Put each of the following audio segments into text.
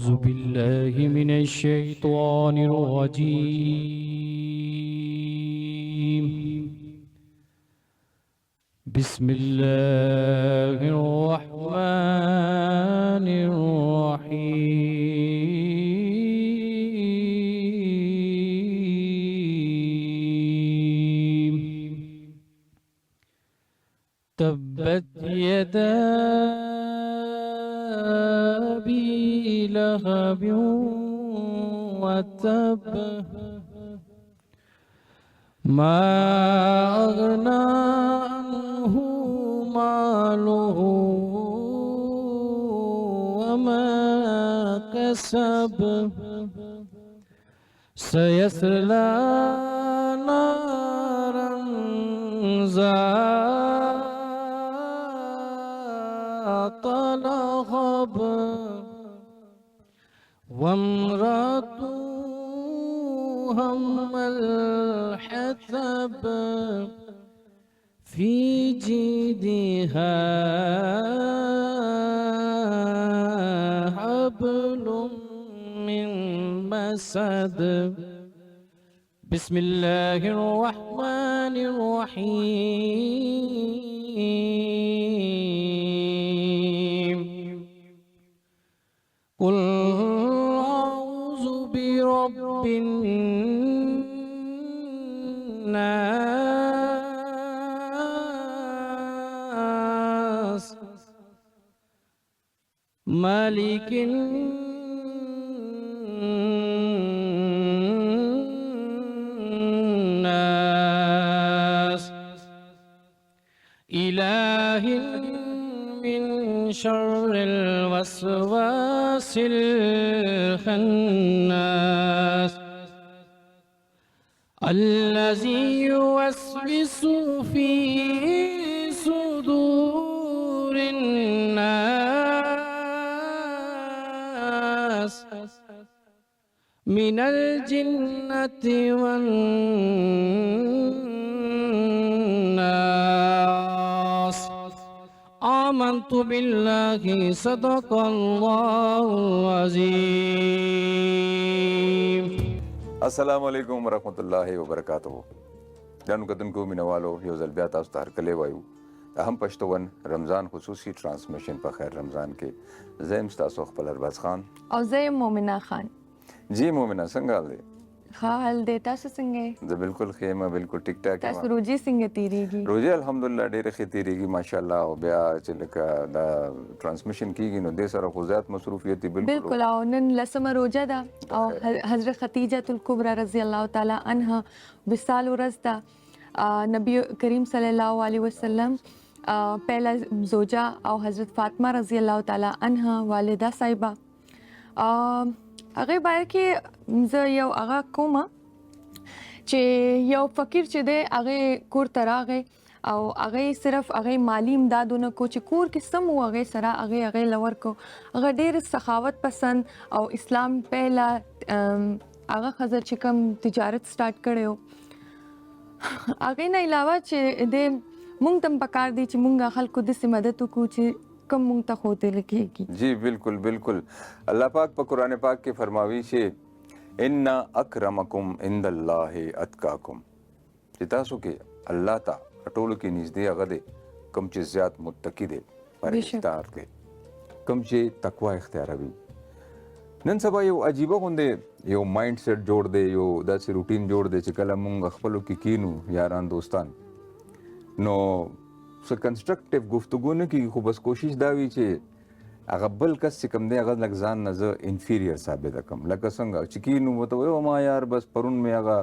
أعوذ بالله من الشيطان الرجيم. بسم الله الرحمن الرحيم. تبت يدا أبي لهب وتب ما أغنى عنه ماله وما كسب سيصلى نارا ذات لهب وامرأته الحسب في جيدها حبل من مسد. بسم الله الرحمن الرحيم. قل أعوذ برب الناس مالك الناس إله من شر الوسواس الخناس الذي يوسوس في صدور الناس من الجنة والناس. آمنت بالله صدق الله العظيم. السلام علیکم ورحمۃ اللہ وبرکاتہ. جانو کتن کو مینوالو یو ځل بیا تاسو ته هرکلی وایو د هم پښتون رمضان خصوصي ټرانسمیشن په خیر رمضان کې زه یم ستاسو خپل ارباز خان او زه یم مومنه خان. جی مومنه څنګه حال دی؟ ښه حال دی، تاسو څنګه یې؟ زه بالکل ښه یم، بالکل ټیک ټاک یم. تاسو روجې څنګه تېرېږي؟ روجې الحمدلله ډېرې ښې تېرېږي ماشاءالله. او بیا چې لکه دا ټرانسمیشن کېږي نو دې سره خو زیات مصروفیت دی. بالکل. او نن 10مه روجه ده او حضرت خدیجة الکبرى رضی الله تعالی عنها وصال ورځ ده. نبی کریم صلی الله علیه وسلم پہلا زوجہ او حضرت فاطمه رضی الله تعالی عنها والده صاحبه هغه باره کې زه یو هغه کومه چې یو فقیر چې دی هغه کور ته راغی او هغه صرف هغه مالی امدادونه کو چې کور کې سم و هغه سره هغه لور کو. هغه ډېر سخاوت پسند او اسلام پہلا هغه خزر چې کوم تجارت سٹارټ کړو. هغه نه علاوه چې د مونږ تم پکار دی چې مونږ خلکو د مدد وکړو چې کم مونږ ته خوته لکېږي. جی بالکل بالکل. الله پاک په قرآن پاک کې فرماوي چې ان اکرمکم عند الله اتقاکم، چې تاسو کې الله ته ټولو کې نږدې هغه دی کوم چې زیات متقي دی، پرهیزګار دی، کوم چې تقوا اختیاروي. نن سبا یو عجیبه غوندې یو مایند سیټ جوړ دی، یو داسې روټین جوړ دی چې کله مونږ خپلو کې کینو یاران دوستان نو څه کنسټرکټیو گفتگو نه کېږي، خو بس کوشش دا وي چې هغه بل کس چې کوم دی هغه لږ ځان نه زه انفیریر ثابته کړم. لکه څنګه چې کینو ورته وایو ما یار بس پرون مې هغه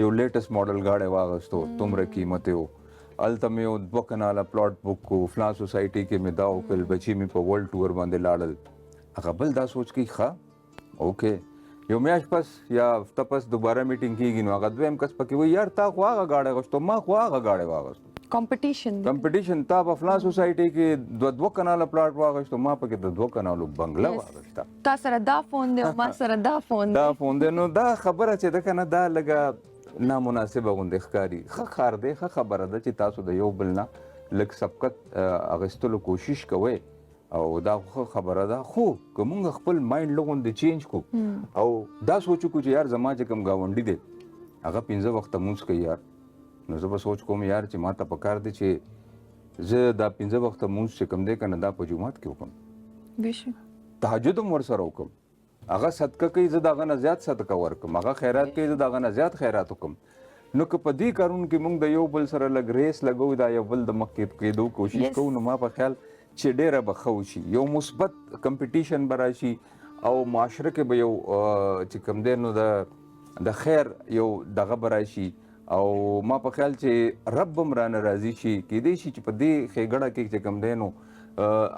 یو لیټسټ ماډل گاډی واغستو دومره قیمت یې و، هلته مې یو 2 کناله پلاټ بک کو، فلان سوسایټي کې مې دا وکړل، بچي مې په ورلډ ټور باندې لاړل. هغه بل دا سوچ کوي ښه اوکې یو میاشت پس یا هفته پس دوباره میټینګ کېږي نو هغه دویم کس پکې وایي یار تا خو هغه گاډی غوښتو، ما خو هغه گاډی واغستو. کمپټیشن تا په فلان سوسایټي کې 2 کناله پلاټ واغشتو، ما پکې د 2 کنالو بنگله واغشته، تا سره دا فون دی او ما سره دا فون دی. نو دا خبره چې ده که نه دا لږه نامناسبه غوندې ښکاري. ښه کار دی، ښه خبره ده چې تاسو د یو بل نه لږ سبقت اخیستلو کوشش کوئ او دا خبره ده. خو که موږ خپل مایند لغوندې چینج کو او دا سوچ کو چې یار زما چې کوم ګاونډي دی هغه 15 وخته مونځ کوي یار، نو زه به سوچ کوم یار چې ما ته پکار دی چې زه دا 15 وخته مونځ چې کوم دی که نه دا په جومات کې وکړم، تهجد هم ورسره وکړم، هغه صدقه کوي زه د هغه نه زیات صدقه ورکړم، هغه خیرات کوي زه د هغه نه زیات خیرات وکړم. نو که په دې کارونو کې موږ د یو بل سره لږ ریس لګو، دا یو بل د مخکې کېدو کوشش کوو، نو ما په خیال چې ډېره به ښه وشي، یو مثبت کمپټیشن به راشي او معاشره کې به یو چې کوم دی نو د خیر یو دغه به راشي. او ما په خیال چې رب هم رانه راضي شي، کېدای شي چې په دې ښېګړه کې چې کوم دی نو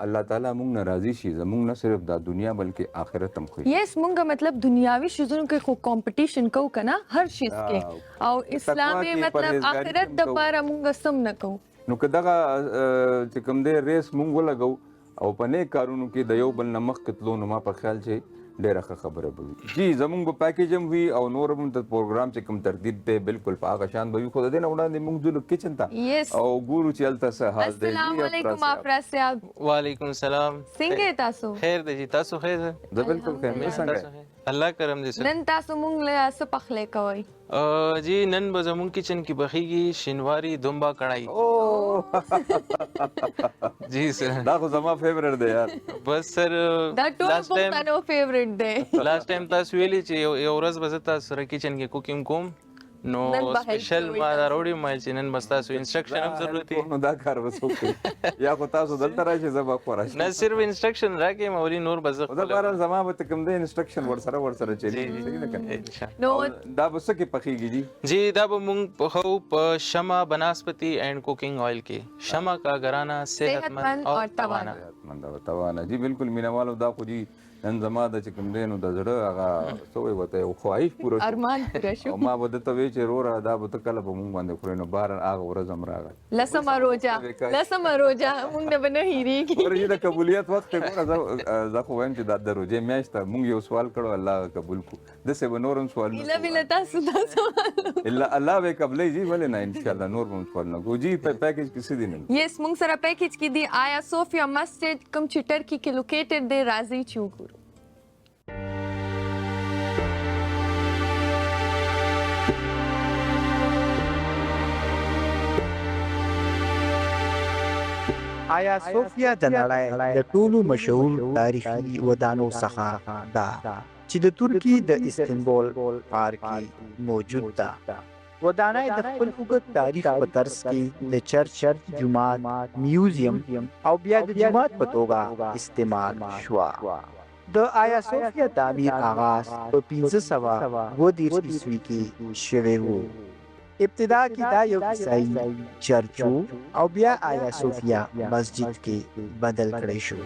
الله تعالی مونږ نه راضي شي، زمونږ نه صرف دا دنیا بلکې آخرت هم خوښي. یس مونږ مطلب دنیاوي شیزونو کې خو کمپټیشن کوو کنه هر شیز کې، او اسلامي مطلب آخرت د پاره مونږ سم نه کوو. نو که دغه چې کوم دی ریس مونږ ولګو او په نیک کارونو کې د یو بل نه مخکې تلو، نو ما په خیال چې ډېره ښه خبره به وي. جی زمونږ به پیکیج هم وي او نور هم د پروګرام چې کوم ترتیب دی بالکل په هغه شان به وي. خو د دې نه وړاندې مونږ ځو کچن ته او ګورو چې هلته څه حال دی. السلام علیکم افراز صاحب. وعلیکم السلام. څنګه یې تاسو؟ خیر دی جی، تاسو خیر؟ زه بالکل خیر. څنګه الله کرم دې سره. نن تاسو مونږ له څه پخلی کوئ؟ جی نن به زمونږ کچن کې پخیږي شینواری دومبا کڑھائی. جی سر دا خو زما فیورټ دی یار. بس سر دا ټول پښتنو فیورټ دی. لاست ټایم تاسو ویلي چې یو ورځ به زه تاسو سره کچن کې کوکینګ کوم، نو سپیشل ما دا راوړی ما چې نن بس تاسو انسټرکشن هم ضرورت دی. نو دا کار وسو یا خو تاسو دلته راشي زه به خو راشم. نه صرف انسټرکشن راکې مولي نور به زه دا بار زما به کوم دی انسټرکشن ورسره چلی نو دا به څه کې پخېږي جی؟ جی دا به مونږ پخو په شمع بناسپتی اینڈ کوکنگ آئل کې. شمع کا گھرانہ صحت مند اور توانا. جی بالکل مینوالو دا خو جی نن زما د چې کوم دی نو د زړه هغه څه وایي ورته یو خواهش پوره شو، ارمان پوره شو. او ما به درته وایي چې وروره دا به ته کله په مونږ باندې خورې، نو بار هغه ورځ هم راغی. لسمه روژه مونږ نه به نه هېرېږي. ګوره چې د قبولیت وخت دی، ګوره زه خو وایم چې دا د روژې میاشت ده، مونږ یو سوال کړو الله قبول کړو، داسې به نور هم سوالونه تاسو دا سوال الله به قبلوي جی، ولې نه انشاءالله نور به هم سوالونه کوو. جی پیکیج کې څه دي نن؟ یس مونږ سره پیکیج کې دی آیا صوفیا مسجد کوم چې ټرکي کې لوکیټډ دی، راځئ چې وګورو. آیا صوفیا د نړۍ د ټولو مشهور تاریخي ودانو څخه ده چې د ترکیې د استنبول ښار کې موجود ده. ودانۍ د خپل اوږد تاریخ په ترڅ کې د چرچ، جومات، میوزیم او بیا د جومات په توګه استعمال شوه. د آیا صوفیا تعمیر آغاز په 1532 عیسوي کې شوی و. ابتدا کې دا یو عیسائی چرچ او بیا آیا صوفیا مسجد کې بدل کړی شو.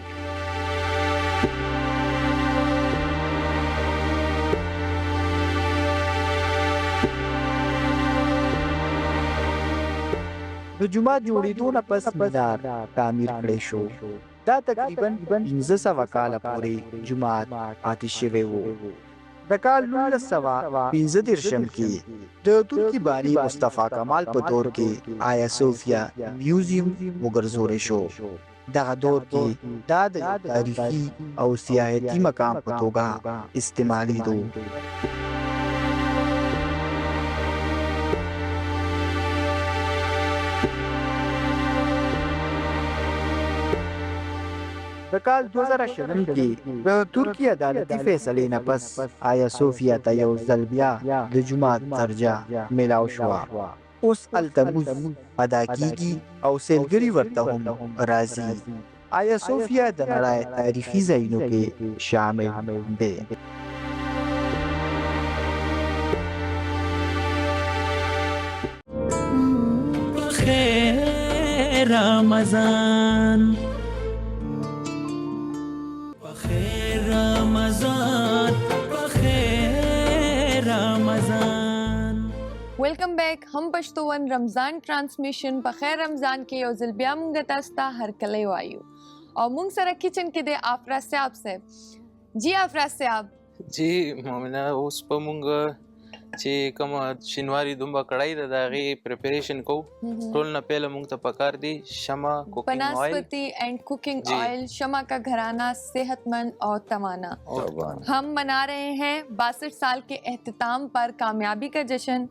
د جومات جوړېدو نه پس مینار تعمیر کړی شو. دا تقریبا 1500 کاله پورې جومات پاتې شوی و. د کال 1935 کې د ترکی بانی مصطفی کمال په دور کې آیا صوفیا میوزیم وګرځول شو. دغه دور کې دا د تاریخي او سیاحتي مقام په توګه استعمالېدو. د کال 2000 کې د ترکیه عدالتي فیصلې نه پس آیا صوفیا ته یو ځل بیا د جومات درجه میلاو شوه. اوس هلته لمونځ ادا کیږي او سیلګري ورته هم راځي. آیا صوفیا د نړۍ تاریخي ځایونو کې شامل دی. خیر رمضان بخیر رمضان بخیر رمضان. ویلکم بیک. هم پښتون رمضان ټرانسمیشن په خیر رمضان کې یو ځل بیا مونږ تاسو ته هرکلی وایو او مونږ سره کچن کې د افراز صاحب. جی افراز صاحب. جی مومنه اوس په مونږ چې کوم شینواری دومره کړای ده د هغې پریپریشن کوو ټول نه پهله موږ ته پکار دي شمع کوکنګ آئل بناسپتی اینڈ کوکنگ آئل شمع کا گھرانہ صحت مند اور توانا. ہم منا رہے ہیں 62 سال کے اختتام پر کامیابی کا جشن.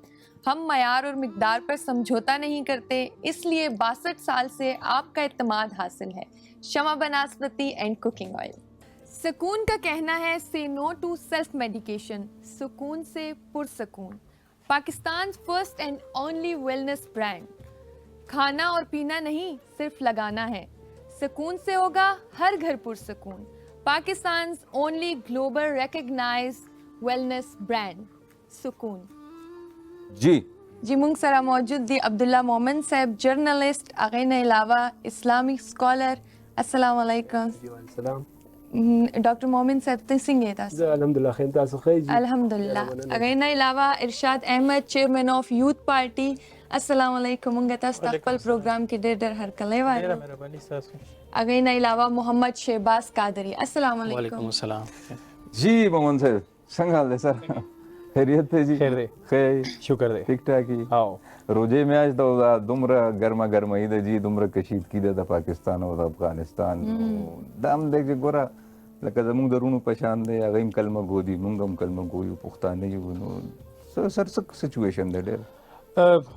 ہم معیار اور مقدار پر سمجھوتا نہیں کرتے, اس لیے 62 سال سے آپ کا اعتماد حاصل ہے. شمع بناسپتی اینڈ کوکنگ آئل. سکون کا کہنا ہے سی نو ٹو سیلف میڈیکیشن. سکون سے پرسکون. پاکستان فرسٹ اینڈ اونلی ویلنس برانڈ. کھانا اور پینا نہیں, صرف لگانا ہے. سکون سے ہوگا ہر گھر پرسکون. پاکستان's only global recognized wellness brand. سکون. جی مونږ سره موجود دی عبداللہ مومن صاحب, جرنلسٹ, هغې نه علاوه اسلامک سکالر. السلام علیکم. سلام. ډاکټر مومن صاحب ته څنګه یې تاسو؟ زه الحمدلله ښه یم, تاسو ښه یې؟ الحمدلله. هغې نه علاوه ارشاد احمد, چیئرمین آف یوتھ پارټي. السلام علیکم. مونږ تاسو ته خپل پروګرام کې ډېر ډېر هرکلی وایو. ډېره مهرباني ستاسو. هغې نه علاوه محمد شهباز قادری. السلام علیکم. وعلیکم السلام. جی مومن صاحب څنګه حال دی سر؟ خیریت دی جی؟ خیر دی, خیر شکر دی. ٹھیک ٹھاک ہی. روزے میاش دا دومره ګرمه ګرمۍ ده جی, دومره کشیدګي ده د پاکستان او د افغانستان. دا هم دی چې ګوره لکه زمونږ د رونو په شان دی, هغه هم کلمه ګو دي, مونږ هم کلمه ګو یو, پښتانه یو. نو سر څه سچویشن دی ډېر؟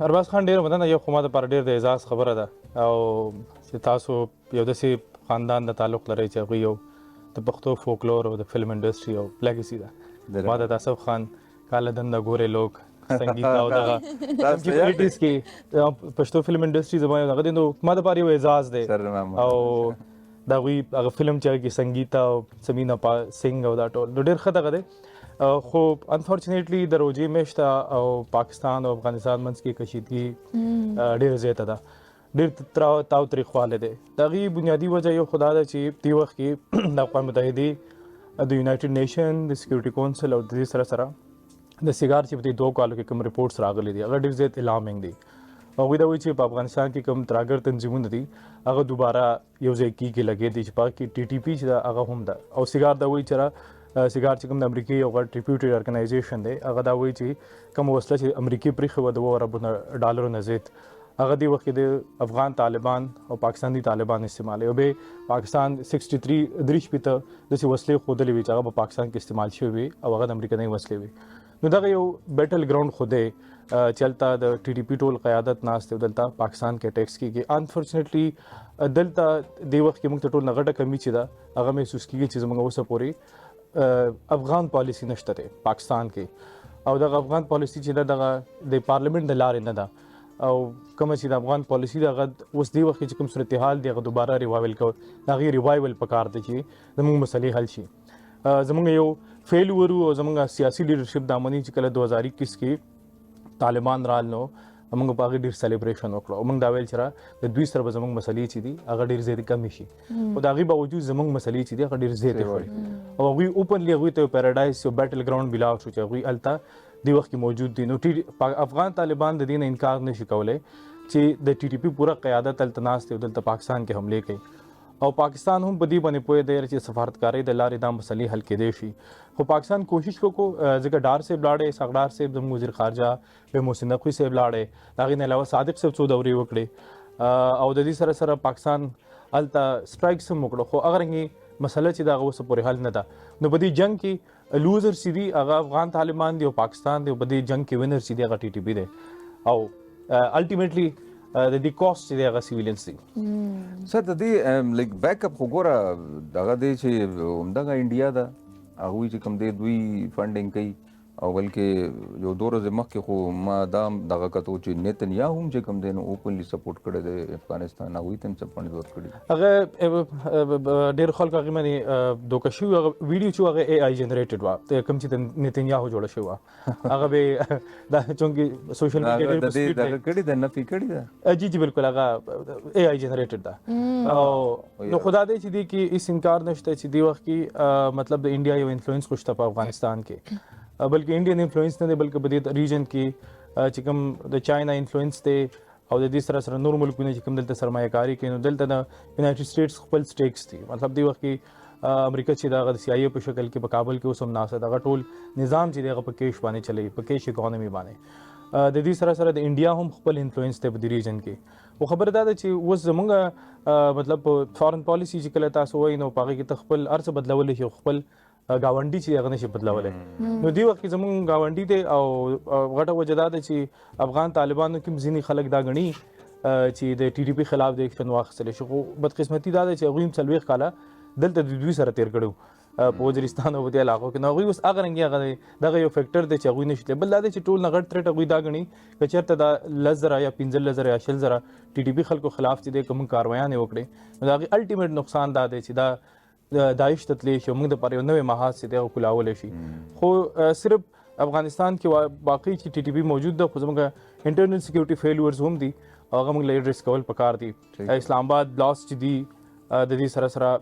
ارباز خان ډېر مننه. یو خو ما دپاره ډېر د اعزاز خبره ده او چې تاسو یو داسې خاندان د تعلق لرئ چې هغوی یو د پښتو فولکلور او د فلم انډسټري او لیګسي ده. ما د آصف خان کاله دنده ګورې لوک سنگیت او دغه 80s کې پښتو فلم انډسټري زما یو دغه دی, نو ما دپاره یو اعزاز دی. او د هغوی هغه فلم چې هغه کې سنگیتا او سمینا سنګ او دا ټول نو ډېر ښه دغه دی. خو انفارچونیټلی د روزې میاشت او پاکستان او افغانستان منځ کې کشیدګي ډېره زیاته ده, ډېر تاو تریخوالی دی. د هغې بنیادي وجه یو خو دا ده چې دې وخت کې د اقوام متحدې د یونایټډ نیشن د سیکورټي کونسل او د دې سره سره د سیګار چې په دې 2 کالو کې کوم رپورټس راغلي دي هغه ډېر زیات الارمنګ دي. هغوی دا وایي چې په افغانستان کې کوم تراګر تنظیمونه دي هغه دوباره یو ځای کېږي لګېدي دي چې په هغه کې ټي ټي پي چې ده هغه هم ده. او سیګار دا وایي چې سیګار چې کوم د امریکې یو غټ ریپیوټډ ارګنایزیشن دی هغه دا وایي چې کوم وسله چې امریکې پرېښې وه د 2 اربو ډالرو نه زیات هغه دې وخت کې د افغان طالبان او پاکستاني طالبان استعمالوي. او بیا پاکستان 63 داسې وسلې ښودلې وي چې هغه په پاکستان کې استعمال شوي وي او هغه د امریکنۍ وسلې وي. نو دغه یو بیټل ګراوند خو دی چې هلته د ټي ټي پي ټول قیادت ناست دی او دلته پاکستان کې اټیکس کېږي. انفارچونیټلی دلته دې وخت کې موږ ته ټول نه غټه کمي چې ده هغه محسوس کېږي چې زموږ اوسه پورې افغان پالیسي نشته دی پاکستان کې. او دغه افغان پالیسي چې ده دغه د پارلیمنټ د لارې نه ده, او کومه چې د افغان پالیسي ده هغه اوس دې وخت کې چې کوم صورتحال دی هغه دوباره ریوایول کو, د هغې ریوایول پکار دی چې زموږ مسلې حل شي. زموږ یو فیلور او زموږ سیاسي لیډرشپ دا مني چې کله 2021 کې طالبان رال نو موږ په هغې ډېر سیلیبریشن وکړو او موږ دا ویل چې را د دوی سره به زموږ مسلې چې دي هغه ډېر زیاتې کمې شي. خو د هغې باوجود زموږ مسلې چې دي هغه ډېر زیاتې وړي او هغوی اوپنلی هغوی ته یو پیراډایز یو بیټل ګراوند ملاو شو چې هغوی هلته دې وخت کې موجود دي. نو افغان طالبان د دې نه انکار نشي کولی چې د ټي ټي پي پوره قیادت هلته ناست دی او دلته پاکستان کې حملې کوي. او پاکستان هم په دې باندې پوهې دی چې سفارتکارۍ د لارې دا مسلې حل کېدی شي. خو پاکستان کوشش وکړو, ځکه ډار صاحب لاړی, اسحاق ډار صاحب زموږ وزیر خارجه, بیا محسن نقوي صاحب لاړی, د هغې نه علاوه صادق صاحب 2 دورې وکړې او د دې سره سره پاکستان هلته سټرایکس هم وکړو. خو هغه رنګې مسله چې د هغه اوسه پورې حل نه ده. نو په دې جنګ کې لوزر چې دي هغه افغان طالبان دي او پاکستان دی, او په دې جنګ کې وینر چې دی هغه ټي ټي پي دی او الټیمیټلی د دې کاسټ چې دی هغه سیویلینس دي. سر د دې لایک بیک اپ خو ګوره دغه دی چې همدغه انډیا ده, هغوی چې کوم دی دوی فنډینګ کوي او بلکې یو 2 ورځې مخکې خو ما دا دغه کتو چې نیتنیاهو هم چې کوم دی نو اوپنلی سپورټ کړی دی افغانستان, هغوی ته هم څه فنډ ورکړي. هغه ډېر خلکو هغې باندې دوکه شوي, هغه ویډیو چې هغه اے آی جنریټډ وه کوم چې د نیتنیاهو جوړه شوې وه هغه به دا چونکې سوشل میډیا د دې دغه کړي ده نفي کړي ده. جی جی بالکل هغه اے آی جنریټډ ده. او نو خدا دې چې دې کې هېڅ انکار نشته چې دې وخت کې مطلب د انډیا یو انفلوئنس خو شته په افغانستان کې, بلکې انډین انفلوئنس نه دی بلکې په دې ریجن کې چې کوم د چاینا انفلوئنس دی او د دې سره سره نور ملکونه چې کوم دلته سرمایه کاري کوي نو دلته د یونایټډ سټیټس خپل سټیکس دي. مطلب دې وخت کې امریکا چې دغه د CIA په شکل کې په کابل کې اوس هم ناسته دغه ټول نظام چې دغه په کیش باندې چلی په کیش اکانومي باندې د دې سره د انډیا هم خپل انفلوئنس ته په دې ریجن کې او خبره ده چې اوس زمونږ مطلب فارن پالیسی چې کله تاسو وایي نو په هغه کې خپل ارڅ بدلول شي خپل گاونډي چې هغه نشي بدلولای نو دی وخت زمونږ گاونډي ته او غټه وجه ده چې افغان طالبانو کې ځینې خلک دا غني چې د TTP خلاف د اکشن واخیستل شي خو بدقسمتي دا ده چې هغوی هم 40 کاله دلته د دوی سره تیر کړو په وزیرستان او په علاقو کې نو هغوی اوس هغه رنګي هغه دغه یو فیکټر دی چې هغوی نشي بل دا دی چې ټول نغټ ترټ هغوی دا غني که چېرته دا 10,000 یا 15,000 یا 16,000 TTP خلکو خلاف چې د کوم کاروایانې وکړي نو دا غي الټیمیټ نقصان دا دی چې دا داعش تتلی شو موږ د پر یو نوې محاذ چې دغه کلاول شي خو صرف افغانستان کې باقي چې TTP موجود ده خو زموږ انټرنل سکیورټي فیلورز هم دي هغه موږ له ایډریس کول پکار دي اسلام آباد بلاست چې دي د دې سره سره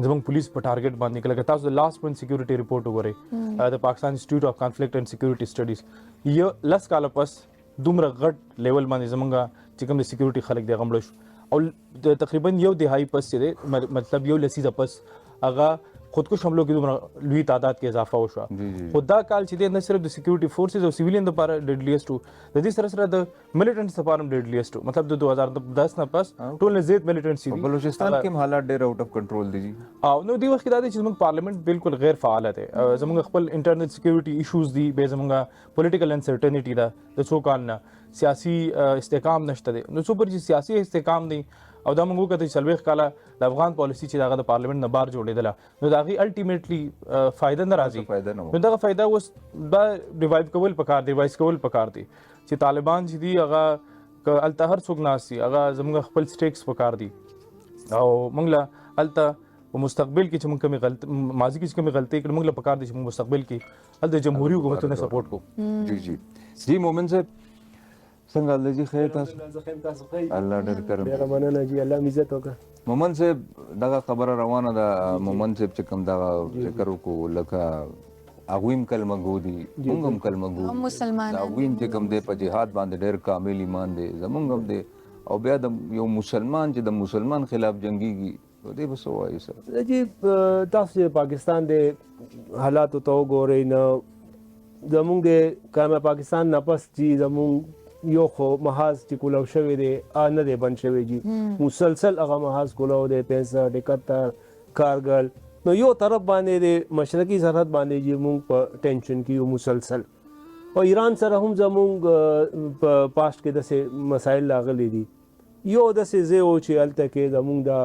زموږ پولیس په ټارګټ باندې کله تاسو د لاست پوینټ سکیورټي رپورټ وګورئ د پاکستان انسټیټیوټ اف کانفلکټ اینڈ سکیورټي سټډیز یو لس کاله پس دومره غټ لیول باندې زمونږ چې کوم د سکیورټي خلک دی غمړ شو او تقریبا یو دهائی پس چې دی مطلب یو لسیزه پس هغه خودکش حملو کې دومره لوی تعداد کې اضافه وشو خو دا کال چې دی نه صرف د سکیورټي فورسز او سیویلین لپاره ډیډلیسټ د دې سره سره د میلیټنټس لپاره ډیډلیسټ مطلب د 2010 نه پس ټول نه زیات میلیټنټس دي بلوچستان کې حالات ډېر آؤٹ اف کنټرول دي او نو دی وخت دا چې زموږ پارلیمنت بالکل غیر فعال دی زموږ خپل انټرنل سکیورټي ایشوز دي به زموږ پولیټیکل انسرټینټی ده د څو کال نه سیاسي استحکام نشته دی نو څو پر چې سیاسي استحکام دی او دا موږ وکړو چې 40 کاله د افغان پالیسی چې دغه د پارلیمنت نه بار جوړېدله نو دا غي الټیمیټلی فائدہ نه راځي نو دا فائدہ اوس دا ریوایو کول پکار دی ریوایز کول پکار دی چې طالبان چې دی هغه التهر څوک ناسي هغه زموږ خپل سټیکس پکار دي او موږ له الته په مستقبل کې چې موږ کومې غلطي ماضي کې کومې غلطۍ کړې موږ له پکار دي چې موږ مستقبل کې الته جمهوریت حکومتونه سپورټ کو جی مومن صاحب څنګه الله جی خیر تاسو الله ډېر کرم ډېر مننه جی الله عزت وکړه مومن صاحب دغه خبره روانه ده مومن صاحب چې کوم دغه ذکر وکړو لکه اغویم کلمه ګو دي موږ هم کلمه ګو مسلمان اغویم چې کوم دی په جهاد باندې ډېر کامل ایمان دی زمونږ هم دی او بیا د یو مسلمان چې د مسلمان خلاف جنگيږي دې بس وایي سره جی تاسو پاکستان د حالاتو ته وګورئ نو زمونږ د کامه پاکستان نه پس چې زمونږ یو خو محاذ چې کولاو شوی دی نه دی بند شوی جی مسلسل هغه محاذ کولاو دی 65 71 کارګل نو یو طرف باندې د مشرقي سرحد باندې جی مونږ په ټینشن کې یو مسلسل او ایران سره هم زمونږ په پاست کې داسې مسایل راغلي دي یو داسې ځای و چې هلته کې زمونږ دا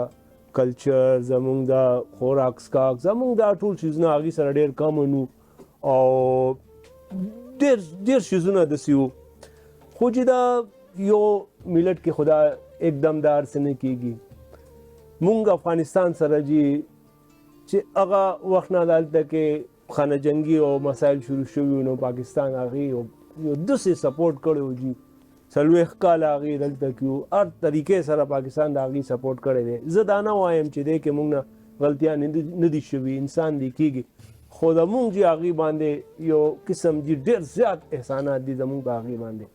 کلچر زمونږ دا خوراک سکاک زمونږ دا ټول څیزونه هغې سره ډېر کامن وو او ډېر څیزونه داسې وو خو چې دا یو ملت کې خدا एकदम دا هر څه نه کېږي مونږ افغانستان سره جی چې هغه وخت نه دلته کې خانه جنګي او مسایل شروع شوي نو پاکستان هغې یو داسې سپورټ کړی جی 40 کال هغې دلته کې هر طریقې سره پاکستان د هغې سپورټ کړی دی زه دا نه وایم چې دی کې مونږ نه غلطیان نه دي شوي انسان دی کېږي خو د مونږ چې هغې باندې یو قسم جی ډېر زیات احسانات دي زمونږ په هغې باندې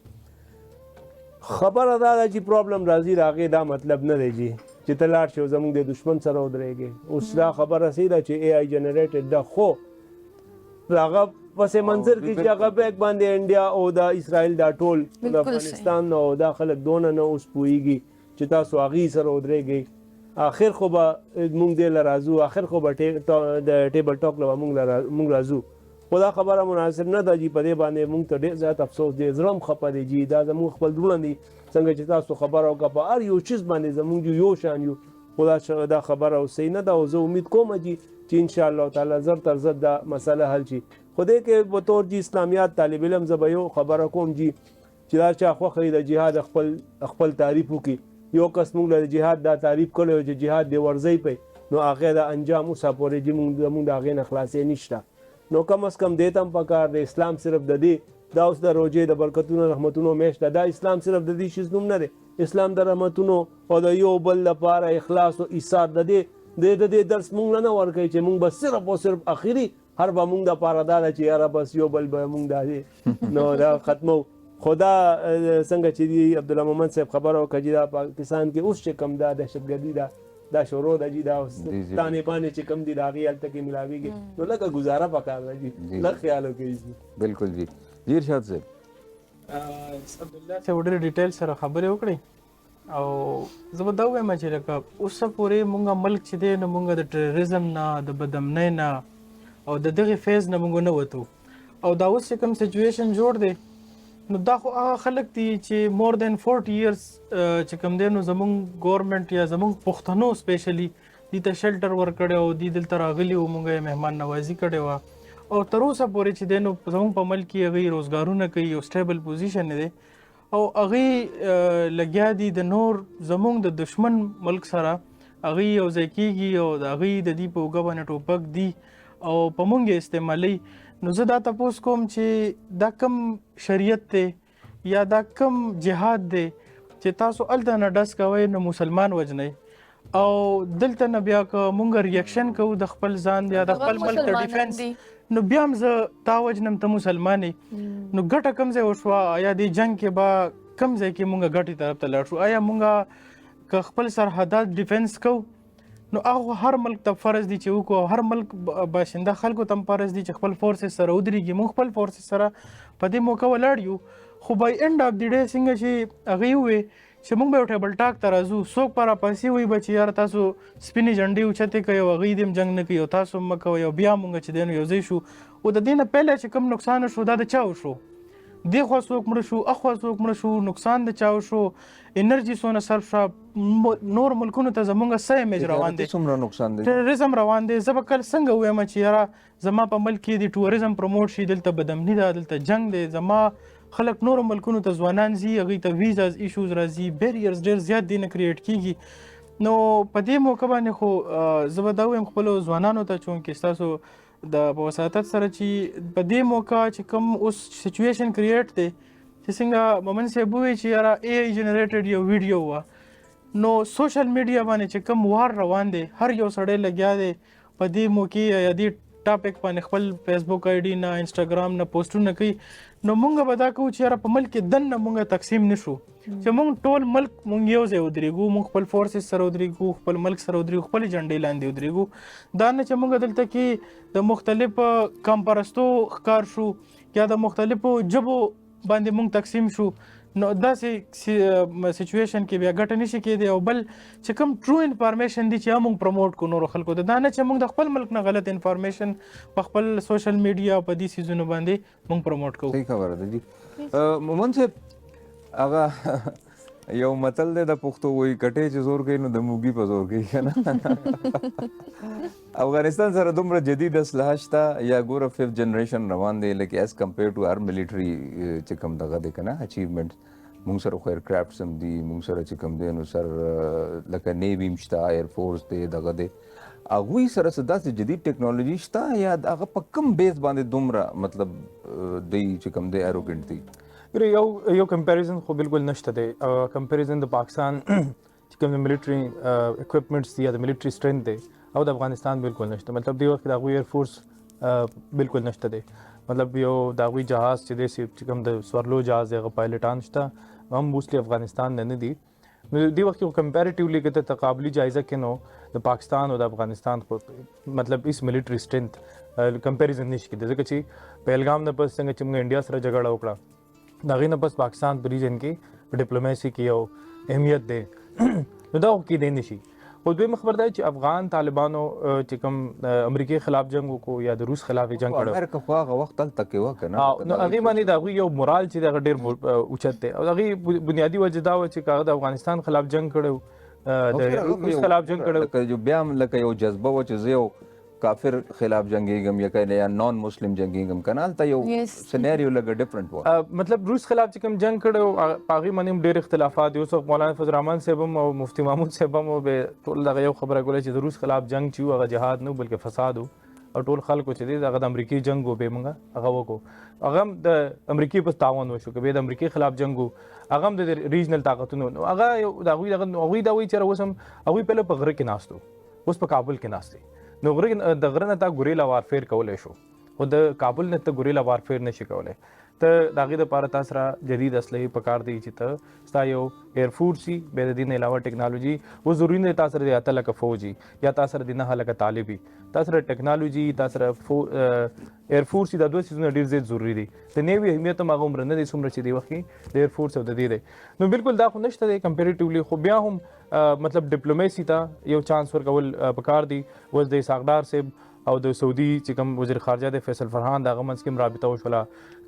خبره دا ده چې پرابلم راځي د هغې دا مطلب نه دی جی چې ته لاړ شې او زموږ د دشمن سره ودرېږې اوس دا خبره صحیح ده چې AI جنریټډ ده خو هغه پس منظر کې چې هغه بیک باندې انډیا او د اسرائیل دا ټول د افغانستان او دا خلک دونه نه اوس پوهېږي چې تاسو هغې سره ودرېږئ آخر خو به مونږ دې له راځو آخر خو به د ټیبل ټاک له مونږ راځو خو دا خبره مناسب نه ده جی په دې باندې مونږ ته ډېر زیات افسوس دی زړه هم خفه دی جی دا زموږ خپل زړونه دي څنګه چې تاسو خبره وکړه په هر یو چیز باندې زموږ یو شان یو خو دا خبره صحیح نه ده او زه امید کوم جی چې انشاءالله تعالی زر تر زر دا مسله حل شي خو دې کې په طور جی اسلامیات طالب علم زه به یو خبره کوم جی چې دا چا خوښه وي د جهاد خپل تعریف وکړي یو کس مونږ له جهاد دا تعریف کړی و چې جهاد دې ورځئ پی نو هغې د انجام اوسه پورې جی مونږ د هغې نه خلاصې نشته نو کم از کم دې ته هم پکار دی اسلام صرف د دې دا اوس د روژې د برکتونو رحمتونو میاشت ده دا اسلام صرف د دې شیز نوم نه دی اسلام د رحمتونو او د یو بل لپاره اخلاص او ایثار د دې درس مونږ نه ورکوي چې مونږ به صرف او صرف اخري هر به مونږ دپاره دا ده چې یاره بس یو بل به مونږ دا دی نو دا ختمو خدا څنګه چې دی عبدالله محمد صاحب خبره وکړه چې دا پاکستان کې اوس چې کم دا دهشتګردي ده دا شروع د جی دا جی. تانې پانې چې کم دي د هغې هلته کې ملاویږي نو لکه ګزاره پکار ده جی لږ خیال وکړئ جی. بالکل جی. جی ارشاد صاحب عبدالله صاحب ډېر ډیټیل سره خبرې وکړې او زه به دا ووایم چې لکه اوسه پورې مونږ ملک چې دی نو مونږ د ټیرریزم نه د بدامنۍ نه او د دغې فیز نه مونږ نه وتو او دا اوس چې کوم سچویشن جوړ دی نو دا خو هغه خلک دي چې مور دین 40 ایئرس چې کوم دی نو زمونږ ګورنمنټ یا زمونږ پښتنو سپیشلی دې ته شلټر ورکړی او دې دلته راغلي وو مونږ یې مهمان نوازي کړې وه او تر اوسه پورې چې دی نو زمونږ په ملک کې هغوی روزګارونه کوي یو سټیبل پوزیشن دی او هغوی لګیا دي د نور زمونږ د دشمن ملک سره هغوی یو ځای کېږي او د هغوی د دې په اوږه باندې ټوپک دي او په مونږ یې استعمالوي. نو زه دا تپوس کوم چې دا کم شریعت دی یا دا کم جهاد دی چې تاسو هلته نه ډز کوئ نو مسلمان وژنئ او دلته نه بیا که مونږ ریاکشن کوو د خپل ځان یا د خپل ملک د ډیفینس نو بیا هم زه تا وژنم ته مسلمان یې نو ګټه کوم ځای وشوه آیا دې جنګ کې به کوم ځای کې مونږ ګټې طرف ته لاړ شو آیا مونږ که خپل سرحدات ډیفینس کوو نو هغه هر ملک ته فرض دي چې وکړو هر ملک باشنده خلکو ته فرض دي چې خپل فورسز سره ودرېږي مونږ خپل فورسز سره په دې موقع ولاړ یو خو بای اینډ اف دی ډے څنګه چې هغې ووې چې مونږ به یو ټیبل ټاک ته راځو څوک به راپاسې وایي به چې یاره تاسو سپینې جنډې اوچتې کوئ او هغوی دې هم جنګ نه کوي او تاسو هم مه کوئ او بیا مونږ چې دی نو یو ځای شو او د دې نه پهله چې کوم نقصان شو دا د چا وشو دې خوا څوک مړه شو اخوا څوک مړه شو نقصان د چا وشو انرژي څونه صرف شوه نور ملکونو ته زمونږ څه امیج روان دی څومره نقصان دی ټیرریزم روان دی زه به کله څنګه ووایم چې یاره زما په ملک کې د ټوریزم پروموټ شي دلته بدامني ده دلته جنګ دی زما خلک نورو ملکونو ته ځوانان ځي هغوی ته ویزاز ایشوز راځي بیریرز ډېر زیات دی نه کریټ کېږي نو په دې موقع باندې خو زه به دا ووایم خپلو ځوانانو ته چونکې ستاسو د په وساطت سره چې په دې موقع چې کوم اوس سچویشن کریټ دی چې څنګه مومن صاحب ووایي چې یاره اے آی جنریټډ یو ویډیو وه نو سوشل میډیا باندې چې کوم وار روان دی هر یو سړی لګیا دی په دې موقع یا دې ټاپک باندې خپل فیسبوک آی ډي نه انسټاګرام نه پوسټونه کوي نو مونږ به دا کوو چې یاره په ملک کې دننه مونږ تقسیم نشو چې مونږ ټول ملک مونږ یو ځای ودرېږو مونږ خپل فورسز سره ودرېږو خپل ملک سره ودرېږو خپلې جنډې لاندې ودرېږو دا نه چې مونږ دلته کې د مختلفو قام پرستو ښکار شو یا د مختلفو ژبو باندې مونږ تقسیم شو نو داسې سچویشن کې بیا ګټه نشي کېدی او بل چې کوم ټرو انفارمیشن دي چې هغه مونږ پروموټ کړو نورو خلکو ته دا نه چې مونږ د خپل ملک نه غلط انفارمیشن په خپل سوشل میډیا په دې څیزونو باندې مونږ پروموټ کوو. صحیح خبره ده جی. مومن صاحب هغه یو متل دی د پښتو وایي کټې چې زور کوي نو د موږي په زور کوي که نه افغانستان سره دومره جدید اسلحه شته یا ګوره 5th جنریشن روان دی لکه ایز کمپیر ټو هر ملیټري چې کوم دغه دی که نه اچیومنټ مونږ سره خو ایر کرافټس هم دي مونږ سره چې کوم دی نو سر لکه نیوي هم شته ایر فورس دی دغه دی هغوی سره څه داسې جدید ټیکنالوژي شته یا هغه په کوم بیس باندې دومره مطلب دی چې کوم دی ایروګنټ دی یو کمپیریزن خو بالکل نشته دی کمپیریزن د پاکستان چې کوم د ملیټري اکوپمنټس دي یا د ملیټري سټرینث دی او د افغانستان بالکل نشته مطلب دی وخت د هغوی ایر فورس بالکل نشته دی مطلب یو د هغوی جهاز چې دی چې کوم د سورلو جهاز دی هغه پایلټان شته هم موسټلی افغانستان نه دي نو دی وخت یو کمپیریټیولی که ته تقابلي جایزه کې نو د پاکستان او د افغانستان خو مطلب اس ملیټري سټرینث کمپیریزن نشي کېدی ځکه چې پهلګام نه پس څنګه چې موږ انډیا سره جګړه وکړه د هغې نه پس پاکستان په ریجن کې په ډیپلوماسي کې یو اهمیت دی نو دا خو کېدی نه شي خو دویمه خبر دا چې افغان طالبانو چې کوم امریکې خلاف جنګ وکړو یا د روس خلاف یې جنګ کړی امریکا خو هغه وخت هلته کې وه که نه نو هغې باندې د هغوی یو مورال چې دی هغه ډېر اوچت دی او د هغې بنیادي وجه دا وه چې هغه د افغانستان خلاف جنګ کړی د روس خلاف جنګ کړی بیا هم لکه یو جذبه وه چې زه یو کافر خلاف جنگیږم یا نان مسلم جنگیږم کنه هلته یو سیناریو لږ ډیفرنٹ و مطلب روس خلاف چې کوم جنګ کړی په هغې باندې هم ډېر اختلافات دي اوس مولانا فضل الرحمن صاحب هم او مفتي محمود صاحب هم ټول دغه یو خبره کوله چې د روس خلاف جنګ چې و هغه جهاد نه بلکې فساد و او ټول خلکو چې دی هغه د امریکې جنګ و به موږ هغه وکړو هغه هم د امریکې په تعاون وشو که به د امریکې خلاف جنګ و هغه هم د ریجنل طاقتونو نو هغه د هغوی دا وایي چې اوس هم هغوی پهله په غره کې ناست و اوس په کابل کې ناست دی نو د غره نه تا ګوریلا وارفیر کولی شو خو د کابل نه ته ګوریلا وارفیر نشي کولی ته د هغې دپاره تا سره جدید اسلحې پکار دی چې ته ستا یو ایر فورس وي، بیا د دې نه علاوه ټیکنالوجي و ضروري نه تا سره د 8 لکه فوج وي یا تا سره د 9 لکه طالب وي، تا سره ټیکنالوجي، تا سره ایر فورس دا دوه څیزونه ډېر زیات ضروري دي. د نیوي اهمیت هم هغه عمره نه دی څومره چې دی وخت کې د ایر فورس او د دې دی. نو بالکل دا خو نشته دی کمپیریټیولی، خو بیا هم مطلب ډیپلوماسي ته یو چانس ورکول پکار دی. اوس د اسحاق ډار صاحب او د سعودي چې کوم وزیر خارجه دی فیصل فرحان، د هغه منځ کې رابطه وشوله.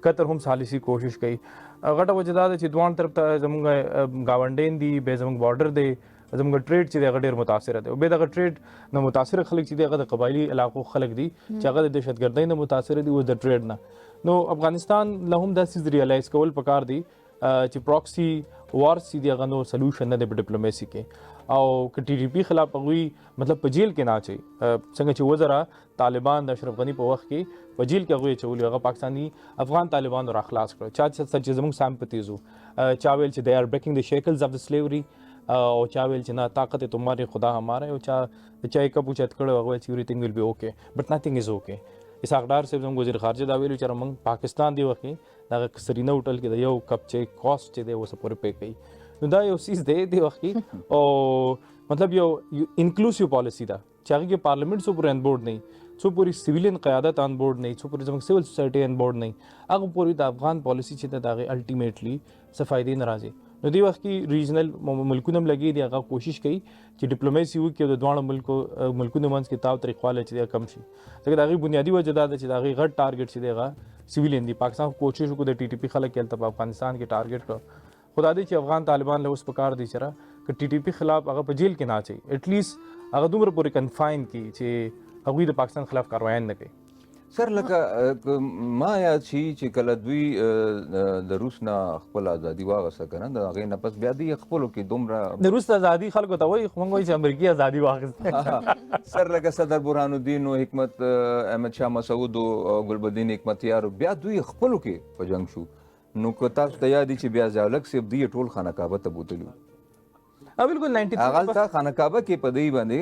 قطر هم سالسي کوشش کوي. غټه وجه دا ده چې دوان طرف ته زمونږ ګاونډین دي، بیا زمونږ بارډر دی، زمونږ ټریډ چې دی هغه ډېر متاثره دی. او بیا دغه ټریډ نه متاثره خلک چې دی هغه د قبایلي علاقو خلک دي چې هغه د دهشتګردۍ نه متاثره دي، اوس د ټریډ نه. نو افغانستان له هم دا څیز ریالایز کول پکار دی چې پراکسي وار چې دی هغه نو سلوشن نه دی په ډیپلوماسي کې. او که ټي ټي پي خلاف هغوی مطلب په جیل کې نه اچوي، څنګه چې وزره طالبان د اشرف غني په وخت کې په جیل کې هغوی اچولي، هغه پاکستاني افغان طالبانو را خلاص کړل. چا چې زموږ سامپتیز وو، چا ویل چې they are breaking the shackles of the slavery، او چا ویل چې نه طاقت تمہاری خدا ہمارا ہے، او چا یې کپ اوچت کړی هغه ویل چې everything will be okay but nothing is okay. اسحاق ډار صاحب زموږ وزیر خارجه دا ویلو چې موږ پاکستان دی وخت کې دغه سرینا هوټل کې د یو کپ چې کاسټ چې دی اوس پورې پے کوي. نو دا یو سیز دی وخت کې، او مطلب یو انکلوسیو پالیسی ده چې هغه کې پارلیمنٹ څو پورې ان بورډ نه، څو پورې سیویلین قیادت ان بورډ نه، څو پورې زموږ سیول سوسایټي ان بورډ نه، هغه پورې د افغان پالیسی چې د هغه الټیمیټلی څه فائدې نه راځي. نو دی وخت کې ریجنل ملکونه هم لګي دي، هغه کوشش کوي چې ډیپلوماسي وکړي او د دواړو ملکونو منځ کې تاو طریقواله چې کم شي. ځکه د هغې بنیادي وجه دا ده چې د هغې غټ ټارګېټ چې دی هغه سیویلین دي. پاکستان کوشش وکړو د ټي ټي پي خلک هلته په افغانستان کې ټارګېټ کړو. خدا دی چې افغان طالبان له اوس پکار دی چې که ټي ټي پي خلاف هغه په جیل کې نه اچوي، ایټ لیسٹ هغه دومره پورې کنفاین کړي چې هغوی د پاکستان خلاف کاروایان نه کوي. سر لکه ما یاد شي چې کله دوی د روس نه خپل ازادي واغسته که نه، د هغې نه پس بیا دوی خپلو کې دومره د روس ازادي خلکو ته وایي، خو موږ وایي چې امریکایي ازادي واخیسته. سر لکه صدر برهان الدین و حکمت احمد شاه مسعود و ګلبدین حکمتیار بیا دوی خپلو کې په جنګ شو. نو که تاسو ته یاد وي چې بیا ضیاءالحق صاحب دوی ټول خانه کعبه ته بوتلي وو. بالکل 93 هغلته خانه کعبه کې په دوی باندې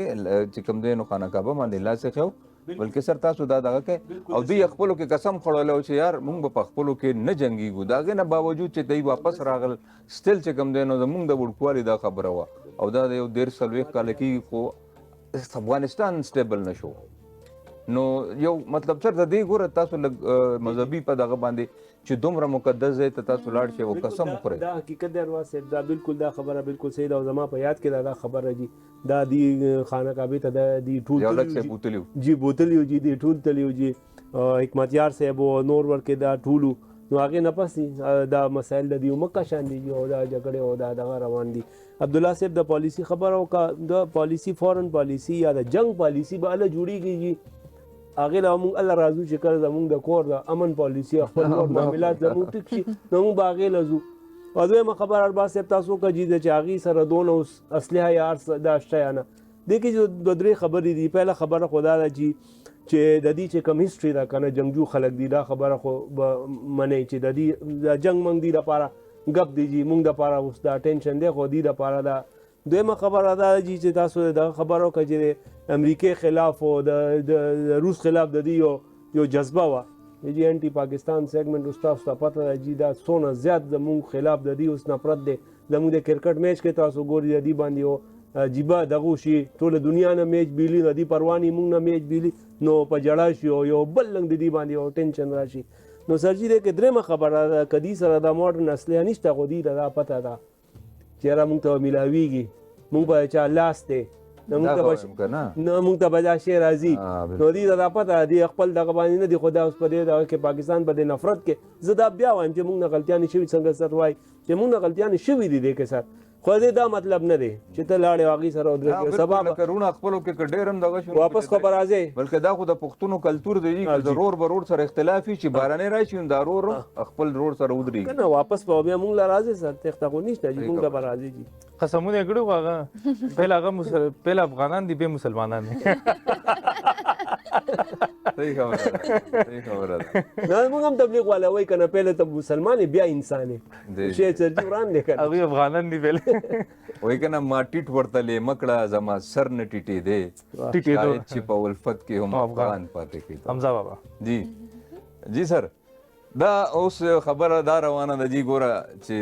چې کوم دی نو خانه کعبه باندې لاس یې خیو، بلکې سر تاسو دا دغه کوي او دوی خپلو کې قسم خوړلی و چې یار موږ به په خپلو کې نه جنګېږو. د هغې نه باوجود چې دوی واپس راغل سټل چې کوم دی نو زموږ د وړوکوالي دا خبره وه، او دا د یو 13-14 کاله کېږي خو افغانستان سټیبل نه شو. نو یو مطلب چېرته دی ګوره تاسو لږ مذهبي په دغه باندې چې دومره مقدس ځای ته تاسو لاړ شئ او قسم وخورئ. دا حقیقت دی ارواز صاحب، دا بالکل دا خبره بالکل صحیح ده او زما په یاد کې دا خبره جی دا دی خانه کعبې ته دی ټول ضیاءالحق صاحب بوتلي وو جی بوتلی وو جی دی ټول تللی وو جی حکمتیار صاحب او نور ورکې دا ټولو. نو هغې نه پس دا مسایل د دې مکه شان دي او دا جګړې او دا دغه روان دي. عبدالله صاحب د پالیسي خبره وکړه، د پالیسي فورن پالیسي یا د جنگ پالیسي به هله جوړېږي جی. هغې له موږ الله راځو چې کله زموږ د کور د امن پالیسي خپل نور معاملات زموږ ټیک شي نو موږ به هغې له ځو. او دویمه خبره ارباز صاحب تاسو وکړه جي چې هغې سره دونه اسلحه یا دا شته یا نه. دې کې چې دوه درې خبرې دي. پهله خبره خو دا ده چې د دې چې کوم هسټري ده که نه جنګجو خلک دي دا خبره خو به منئ چې د دې د جنګ منګ دي دپاره ګپ دی جي موږ دپاره اوس دا ټینشن دی خو دې دپاره دا. دویمه خبره دا ده چې تاسو دغه خبره وکړه چې د امریکې خلاف او د روس خلاف د دې یو جذبه وه جی انټي پاکستان سیګمنټ اوس تاسو ته پته ده جي دا څونه زیات زموږ خلاف د دې اوس نفرت دی. زموږ د کرکټ میچ کې تاسو ګورئ د دې باندې یو عجیبه دغه شي ټوله دنیا نه میچ بیلي، د دې پروا نه موږ نه میچ بیلي نو په جړا شي او یو بل لنګ د دې باندې یو ټینشن راشي. نو سر جي دی کې درېیمه خبره ده که دې سره دا ماډرن اسلحه نشته خو دې ته دا پته ده چې یاره موږ ته میلاویږي، موږ به چا لاس دی نه موږ ته به دا شی راځي. نو دې ته دا پته ده دې خپل دغه باندې نه دي خو دا اوس په دې دغه کې پاکستان په دې نفرت کې زه دا بیا وایم چې موږ نه غلطیانې شوي څنګه سر وایي چې موږ نه غلطیانې شوي دي دې کې سر، خو دې دا مطلب نه دی چې ته لاړې او هغې سره ودرېږې سبا لکه رونه خپلو کې که ډېر هم دغه شو واپس خو به راځې. بلکې دا خو د پښتنو کلتور دی چې د رور به رور سره اختلاف وي چې بارانې راشي نو دا رور خپل رور سره ودرېږي که نه واپس به بیا موږ له راځې سر تېښته خو نشته چې موږ له به راځې جي. قسمونه یې کړي خو هغه پهله افغانان دي بیا مسلمانان دي. صحیح خبره ده. نه موږ هم تبلیغ والا وایي که نه پهله ته مسلمان بیا انسان یې شی سرجي وران دی که نه هغوی افغانان دي پهله وایي که نه ما ټیټ ورته لیمه کړه زما سر نه ټیټېدی شاید چې په الفت کې هم افغان پاتې کېدو. حمزه بابا جی جی سر دا اوس خبره دا روانه ده جی ګوره چې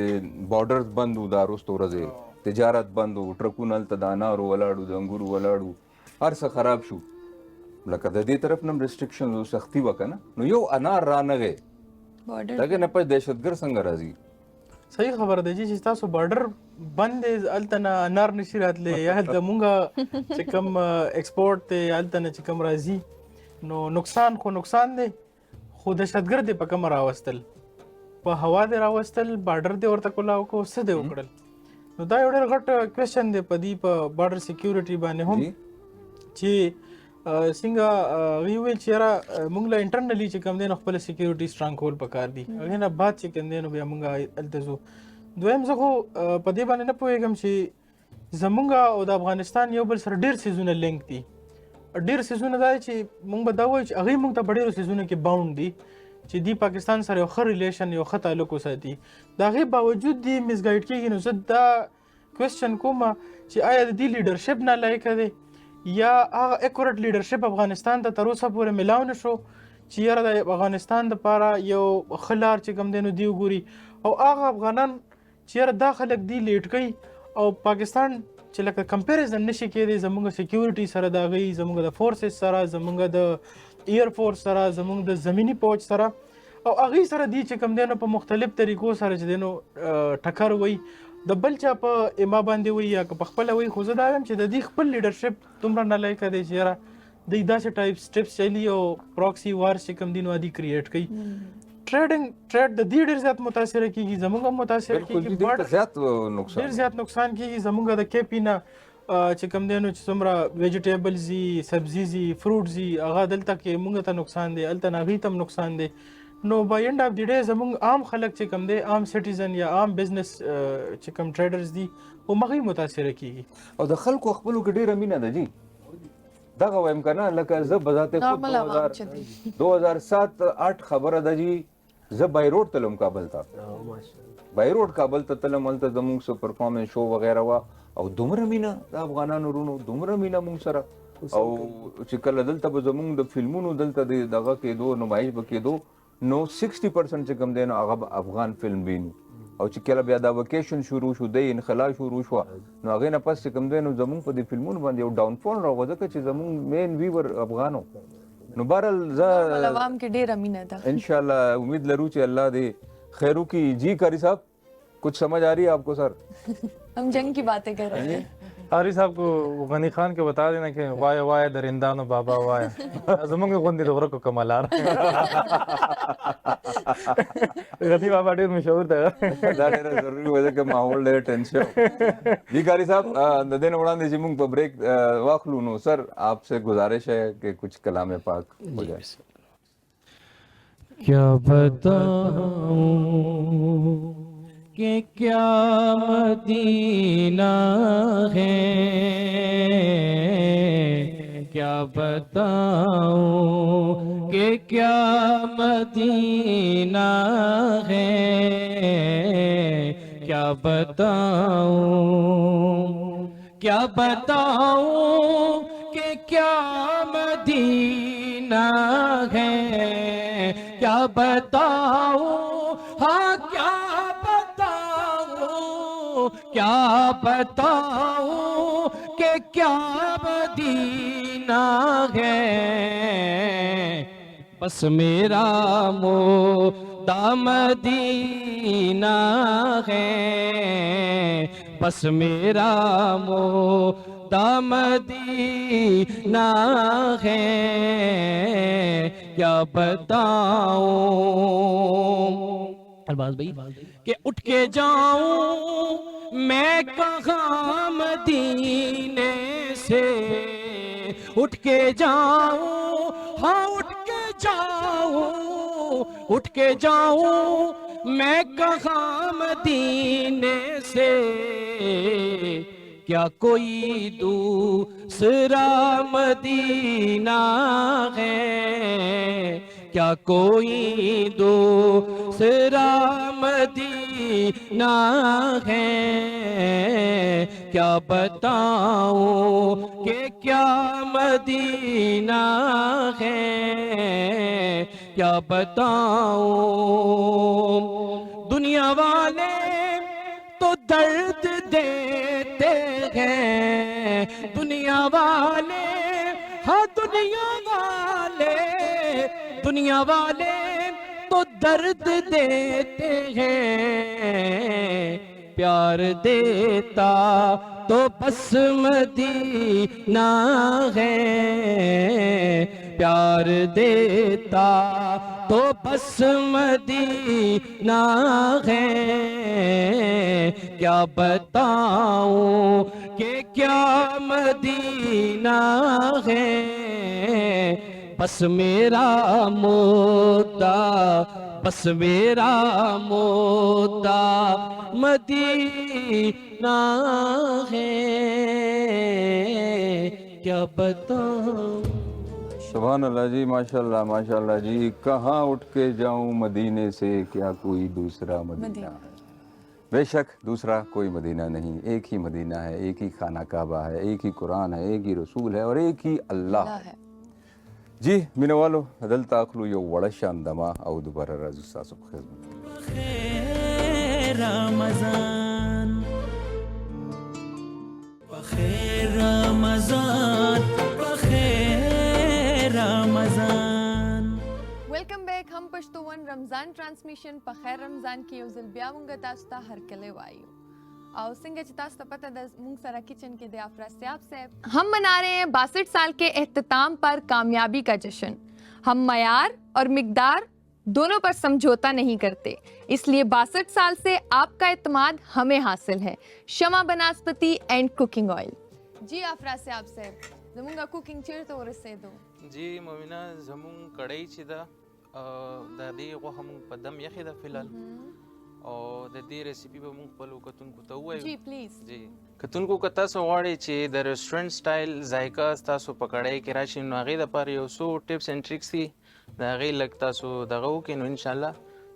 بارډرز بند وو دا وروسته ورځې تجارت بند وو ټرکونه هلته د انارو ولاړو د انګورو ولاړو هر څه خراب شو لکه د دې طرف نه هم ریسټرکشن او سختي وه که نه نو یو انار رانغی دغې نه پس دهشتګر څنګه راځي صحیح خبره ده چې تاسو بارډر بند دی هلته نه انار نشي راتلی یا هلته مونږ چې کوم ایکسپورټ دی هلته نه چې کوم راځي نو نقصان خو نقصان دی خو دهشتګر دی په کومه راوستل په هوا دی راوستل بارډر دی ورته کولاو کو څه دی وکړل نو دا یو ډېر غټ کوېشن دی په دې په بارډر سیکیورټي باندې هم چې څنګه هغوی وویل چې یاره موږ له انټرنلي چې کوم دی نو خپله سیکیورټي سټرانګ کول پکار دي هغې نه بعد چې کوم دی نو بیا موږ هلته ځو دویم زه خو په دې باندې نه پوهېږم چې زموږ او د افغانستان یو بل سره ډېر څیزونه لینک دي ډېر څیزونه دا چې موږ به دا وایو چې هغوی موږ ته په ډېرو څیزونو کې باونډ دي چې دی پاکستان سره یو ښه ریلیشن یو ښه تعلق وساتي د هغې باوجود دی مسګایډ کېږي نو زه دا کوېسچن کوم چې آیا د دې لیډرشپ نالایقه دی یا هغه اکورټ لیډرشپ افغانستان ته تر اوسه پورې میلاو نه شو چې یاره د افغانستان دپاره یو ښه لار چې کوم دی نو دی وګوري او هغه افغانان چې یاره دا خلک دی لیډ کوي او پاکستان چې لکه کمپیریزن نشي کېدی زموږ سیکیورټي سره د هغوی زموږ د فورسز سره زموږ د ایر فورس سره زموږ د زمینی پوج سره او هغوی سره دی چې کوم دی نو په مختلف طریقو سره چې دی نو ټکر وي د بل چا په اما باندې وي یا که په خپله وي خو زه دا وایم چې د دې خپل لیډرشپ دومره نالایقه دی چې یاره دوی داسې ټایپ سټیپس چلي او پراکسي وار چې کوم دی نو ادي کریټ کوي ټریډ د دې ډېر زیات متاثره کېږي زموږ هم متاثره کېږي ډېر زیات نقصان کېږي زموږ د کیپي نه چې کوم دی نو چې څومره ویجیټیبلز دي سبزیز دي فروټس دي هغه دلته کې موږ ته نقصان دی هلته نه هغوی ته هم نقصان دی نو بای اینډ اف دی ډے زموږ عام خلک چې کوم دی عام سټیزن یا عام بزنس چې کوم ټریډرز دي هم هغوی متاثره کېږي او د خلکو خپلو کې ډېره مینه ده جی دغه وایم که نه لکه زه بذات خود 2007-8 خبره ده جی زه بای روډ تلم کابل ته بای روډ کابل ته تلم هلته زموږ څه پرفارمنس شو وغیره وه او دومره مینه د افغانانو ورونو دومره مینه موږ سره او چې کله دلته به زموږ د فلمونو دلته د دغه کېدو نمایش به کېدو نو 60% چې کوم دی نو هغه به افغان فلم وینو او چې کله بیا دا وکیشن شروع شو دی انخلا شروع شوه نو هغې نه پس چې کوم دی نو زموږ په دې فلمونو باندې یو ډاون فال راغله ځکه چې زموږ مین ویور افغانو نو بهرحال زه عوام کې ډېره مینه ده انشاءاللہ امید لرو چې اللہ دې خیرو کی جی قاری صاحب کچھ سمجھ آ رہی ہے آپ کو سر ہم جنگ کی باتیں کر رہے ہیں قاری صاحب کو غنی خان کو بتا دینا کہ وائے وائے درندانو بابا وائے زمونږ غوندې د ورکو کمالار غنی بابا ډېر مشهور دی دا ډېره ضروري وه ځکه ماحول ډېر ټینس شو جی قاری صاحب د دې نه وړاندې چې موږ په بریک واخلو نو سر آپ سے گزارش ہے کہ کچھ کلام پاک ہو جائے کیا بتاؤں کہ کیا مدینہ ہے کیا بتاؤں کہ کیا مدینہ ہے کیا بتاؤں کہ کیا مدینہ ہے کیا بتاؤں ہاں کیا بتاؤں کہ کیا مدینہ ہے بس میرا مدعا مدینہ ہے بس میرا مدعا مدینہ ہے کیا بتاؤں الباز بھائی کہ اٹھ کے جاؤں میں کہاں مدینے سے اٹھ کے جاؤں ہاں اٹھ کے جاؤں میں کہاں مدینے سے کیا کوئی دوسرا مدینہ ہے کیا کوئی دوسرا مدینہ ہے کیا بتاؤں کہ کیا مدینہ ہے کیا بتاؤں دنیا والے تو درد دیتے ہیں دنیا والے ہاں دنیا والے تو درد دیتے ہیں پیار دیتا تو بس مدینہ ہے پیار دیتا تو بس مدینہ ہے کیا بتاؤں کہ کیا مدینہ ہے بس میرا مدعا بس میرا مدعا مدینہ ہے کیا بتاؤں سبحان اللہ جی، ماشاء اللہ جی. کہاں اٹھ کے جاؤں مدینے سے کیا کوئی دوسرا مدینہ ہے. بے شک دوسرا کوئی مدینہ نہیں، ایک ہی مدینہ ہے، ایک ہی خانہ کعبہ ہے، ایک ہی قرآن ہے، ایک ہی رسول ہے اور ایک ہی اللہ ہے. جی مینوالو دلته اخلو یو وړه شاندما او دوباره راځو ستاسو په خدمت. بخیر رمضان بخیر رمضان بخیر رمضان. ویلکم بیک. هم پښتون رمضان ټرانسمیشن په خیر رمضان کې یو ځل بیا مونږ تاسو ته هرکلی وایو اور څنګه چې تاسو ته پته ده مونږ سره کچن کې د افراسیاب صاحب ہم منا رہے ہیں 62 سال کے اختتام پر کامیابی کا جشن. ہم معیار اور مقدار دونوں پر سمجھوتا نہیں کرتے، اس لیے 62 سال سے آپ کا اعتماد ہمیں حاصل ہے. شمع بناسپتی اینڈ کوکنگ آئل. جی افراسیاب صاحب زمونږ کوکنگ چیرته ورسېدو؟ جی مومنه زمونږ کړۍ چې ده د دې غوښه مونږ په دم یخې ده فلحال او د دې ریسیپي به مونږ خپلو کتونکو ته ووایو. جی پلیز. جی کتونکو که تاسو غواړئ چې د ریسټورنټ سټایل ذایقه ستاسو په کړۍ کې راشي نو هغې دپاره یو څو ټپس اینډ ټریکس دي د هغې لږ تاسو دغه وکړئ نو انشاءالله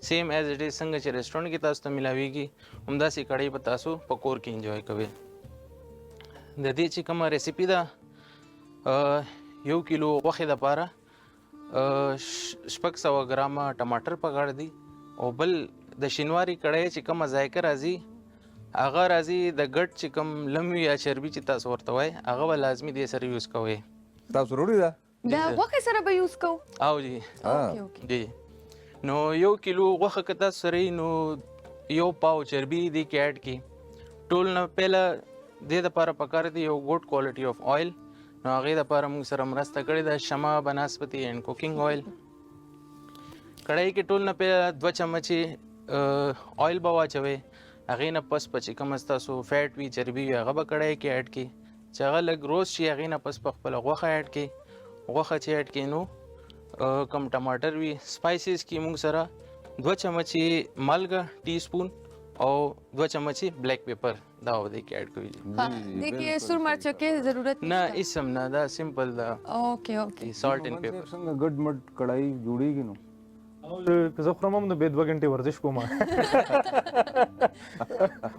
سیم ایز اټ از څنګه چې ریسټورنټ کې تاسو ته میلاویږي همداسې کړۍ به تاسو په کور کې انجوای کوئ. د دې چې کومه ریسیپي ده 1 کیلو غوښې دپاره 600 ګرامه ټماټر پکار دي او بل د شینواري کړۍ چې کومه ذایقه راځي هغه راځي د ګډ چې کوم لموي یا چربي چې تاسو ورته وایئ هغه به لازمي دې سره یوز کوئ. تاسو وروړي ده د غوښې سره به یوز کوو؟ او جی جی نو 1 کیلو غوښه که تاسو سره نو 1 پاو چربي دې کې ایډ کړي. ټول نه پهله دې دپاره پکار دی یو ګډ کوالټي آف آیل نو هغې دپاره موږ سره مرسته کړې ده شمع بناسپتی اینډ کوکنګ آیل. کړۍ کې ټول نه پهله 2 چمچې آیل به واچوئ هغې نه پس به چې کومه ستاسو فیټ وي چربي وي هغه به کړۍ کې ایډ کړي چې هغه لږ روز شي هغې نه پس په خپله غوښه ایډ کړي. غوښه چې ایډ کړي نو کم ټماټر وي سپایسز کې موږ سره 2 چمچې مالګه ټي سپون او 2 چمچې بلیک پیپر دا و دې کې ایډ کوي. دیکھیے سر مرچ کې ضرورت نه اسم نه دا سمپل دا اوکے سالٹ اینڈ پیپر. څنګه ګډ مډ کړای جوړیږي نو که زه خورم هم نو بیا 2 غنټې ورزش کوم.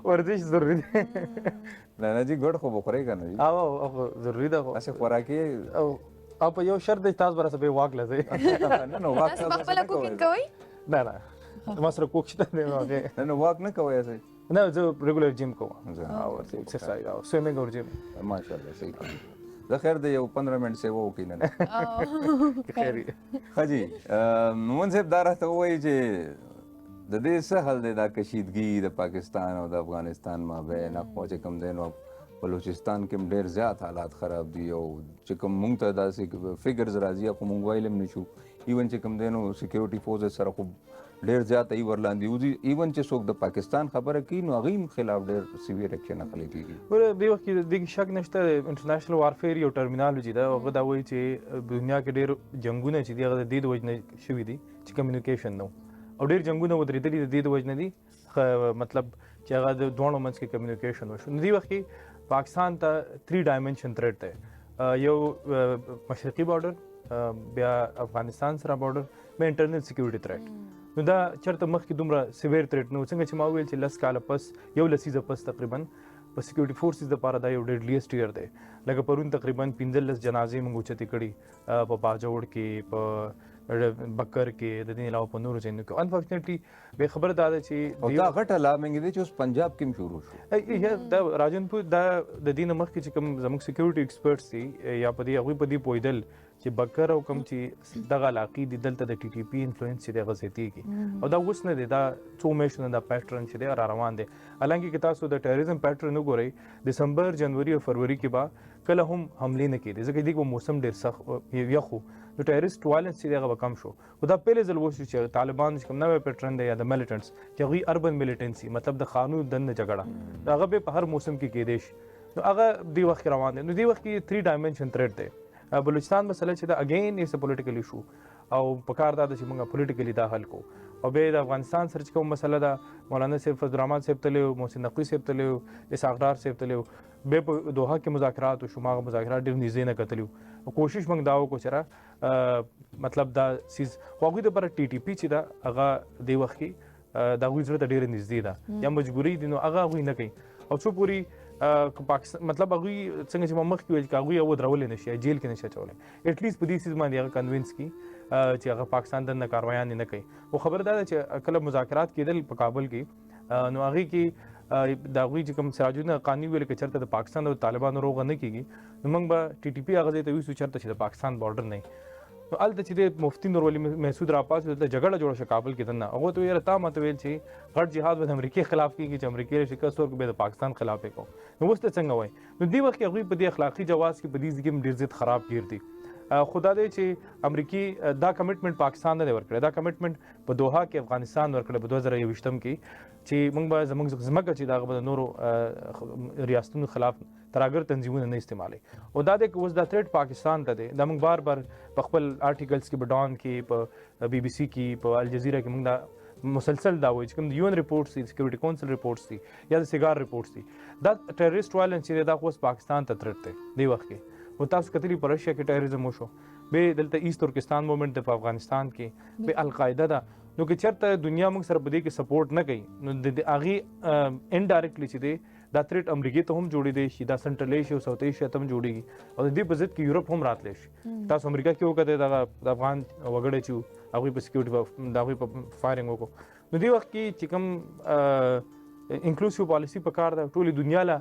ورزش ضروري دی. نه جی ګډ خو بخوري کنه جی او ضروري ده خو اسه خوراکي او په یو شرط دی تاسو برسه به واک لځئ. نه نو واک تاسو خپل کوکنګ کوئ؟ نه ما سره کوک شته دی هغه نه واک نه کوي اسه نه زه ریګولر جیم کوم زه او ایکسرسایز او سویمینګ او جیم. ماشاءالله صحیح کوي. زه خیر دی یو 15 منټ سیو وکړ نه خیر. حاجی مومن صاحب دا راته وایي چې د دې څه حل دی دا کشیدګي د پاکستان او د افغانستان مابین اخوا چې کوم دی نو بلوچستان کې ډېر زیات حالات خراب دي او چې کوم مونږ ته داسې فګرز راځي خو مونږ ویل هم نشو ایون چې کوم دی نو سکیورټي فورسز سره خو ډېر زیات ای ورلاندې وځي ایون چې څوک د پاکستان خبره کوي نو هغې خلاف ډېر سیویر اکشن اخلی کېږي. ګوره دې وخت کې دغه شک نشته انټرنیشنل وارفیر یو ټرمینالوجي ده هغه دا وایي چې دنیا کې ډېر جنګونه چې دي هغه د دې د وجې نه شوي دي چې کمیونیکیشن نه او ډېر جنګونه ودرېدلي د دې د وجې نه دي مطلب چې هغه د دواړو منځ کې کمیونیکیشن وشو. نو دې وخت کې پاکستان ته 3 ډایمنشن تھریټ دی یو مشرقي بارډر بیا افغانستان سره بارډر بیا انټرنل سکیورټي تھریټ. نو دا چېرته مخکې دومره سیویر تھریټ نو څنګه چې ما وویل چې 10 کاله پس یو لسیزه پس تقریبا په سکیورټي فورسز دپاره دا یو ډېډلیسټ ایئر دی. لکه پرون تقریبا 15 جنازې موږ اوچتې کړي په باجوړ کې په بکر کې د دې علاوه په نورو ځایونو کې انفارچونیټلی به خبر دا ده چې او دا غټه لامنګ دي چې اوس پنجاب کې شروع شو. دا راجنپور دا د دې مخکې چې کوم زموږ سکیورټي ایکسپرټس دي یا په دې هغوی په دې پوهېدل چې بکر او کوم چې دغه علاقې دي دلته د ټي ټي پي انفلوئنس چې دی هغه زیاتېږي او دا اوس نه دی، دا څو میاشتو نه دا پیټرن چې دی را روان دی. حالانکه که تاسو د ټیرریزم پیټرن وګورئ دسمبر جنوري او فروری کې به کله هم حملې نه کېدې ځکه دې کې موسم ډېر سخت یخ و، نو ټیرریسټ وایلنس چې دی هغه به کم شو. خو دا پهلې ځل وشو چې طالبان چې کوم نوی پیټرن دی یا د میلیټنټس چې هغوی اربن میلیټنسي مطلب د قانون دننه جګړه هغه به په هر موسم کې کېدی شي، نو هغه دې وخت کې روان دی. نو دې وخت کې 3 ډایمنشن تھریټ دی. بلوچستان مسله چې دا اگین ایز ا پولیټیکل ایشو او پکار دا چې موږ پولیټیکلی دا حل کو. او بیا د افغانستان سره چې کوم مسله ده مولانا صاحب فضل الرحمن صاحب تللی و، محسن نقوی صاحب تللی و، اسحاق ډار صاحب تللی و، بیا په دوحه کې مذاکرات وشو، ما هغه مذاکرات ډېر نږدې نه کتلي وو او کوشش موږ دا وکړو چې مطلب دا سیز خو هغوی دپاره ټي ټي پي چې ده هغه دې وخت کې د هغوی زړه ته ډېره نږدې ده یا مجبوري دي، نو هغه هغوی نه کوي. او څو پورې پاکستان مطلب هغوی څنګه چې ما مخکې ویل چې هغوی هغه ودرولې نه شي یا جیل کې نه شي اچولی، ایټلیسټ په دې سیز باندې هغه کنوینس کړي چې هغه پاکستان دننه کاروایان نه کوي. خو خبر دا ده چې کله مذاکرات کېدل په کابل کې نو هغې کې د هغوی چې کوم سراجونه قانوني ویل که چېرته د پاکستان او طالبانو روغه نه کېږي نو موږ به ټي ټي پي هغه ځای ته یوسو چېرته چې د پاکستان بارډر نه وي. نو هلته چې د مفتي نورولي محسود راپاس دلته جګړه جوړه شوه کابل کې دننه، هغو ته یاره تا ماته ویل چې غټ جهاد به د امریکې خلاف کېږي چې امریکې شکست ورکړو بیا د پاکستان خلاف یې کوو. نو اوس ته څنګه وایي؟ نو دې وخت کې هغوی په دې اخلاقي جواز کې په دې ځای کې هم ډېر زیات خراب گیر دي. خدا دی چې امریکې دا کمټمنټ پاکستان نه دی ورکړی، دا کمټمنټ په دوحه کې افغانستان ورکړی په 2021 کې چې موږ به زموږ ځمکه چې د هغه به د نورو ریاستونو خلاف ترهګر تنظیمونه نه استعمالوي. او دا دی که اوس دا تھریټ پاکستان ته دی، دا موږ بار بار په خپل آرټیکلز کې په ډان کې په بي بي سي کې په الجزیره کې موږ دا مسلسل دا وایي چې کوم د UN رپورټس دي، سکیورټي کونسل رپورټس دي یا د سیګار رپورټس دي، دا ټیرریسټ وایلنس چې دی دا خو اوس پاکستان ته تھریټ دی دې وخت کې. او تاسو کتلي په رشیا کې ټیرریزم وشو، بیا دلته ایست ترکستان مومنټ د په افغانستان کې بیا القاعده ده. نو که چېرته دنیا موږ سره په دې کې سپورټ نه کوي نو د هغې انډایرکټلی چې دی دا تھریټ امریکې ته هم جوړېدی شي، دا سنټرل ایشیا او ساوت ایشیا ته هم جوړېږي او د دې په ضد کې یورپ هم راتلی شي. تاسو امریکا کې وکتئ دغه د افغان وګړی چې هغوی په سکیورټي د هغوی په فایرنګ وکړو. نو دې وخت کې چې کوم انکلوسیو پالیسي پکار ده ټولې دنیا له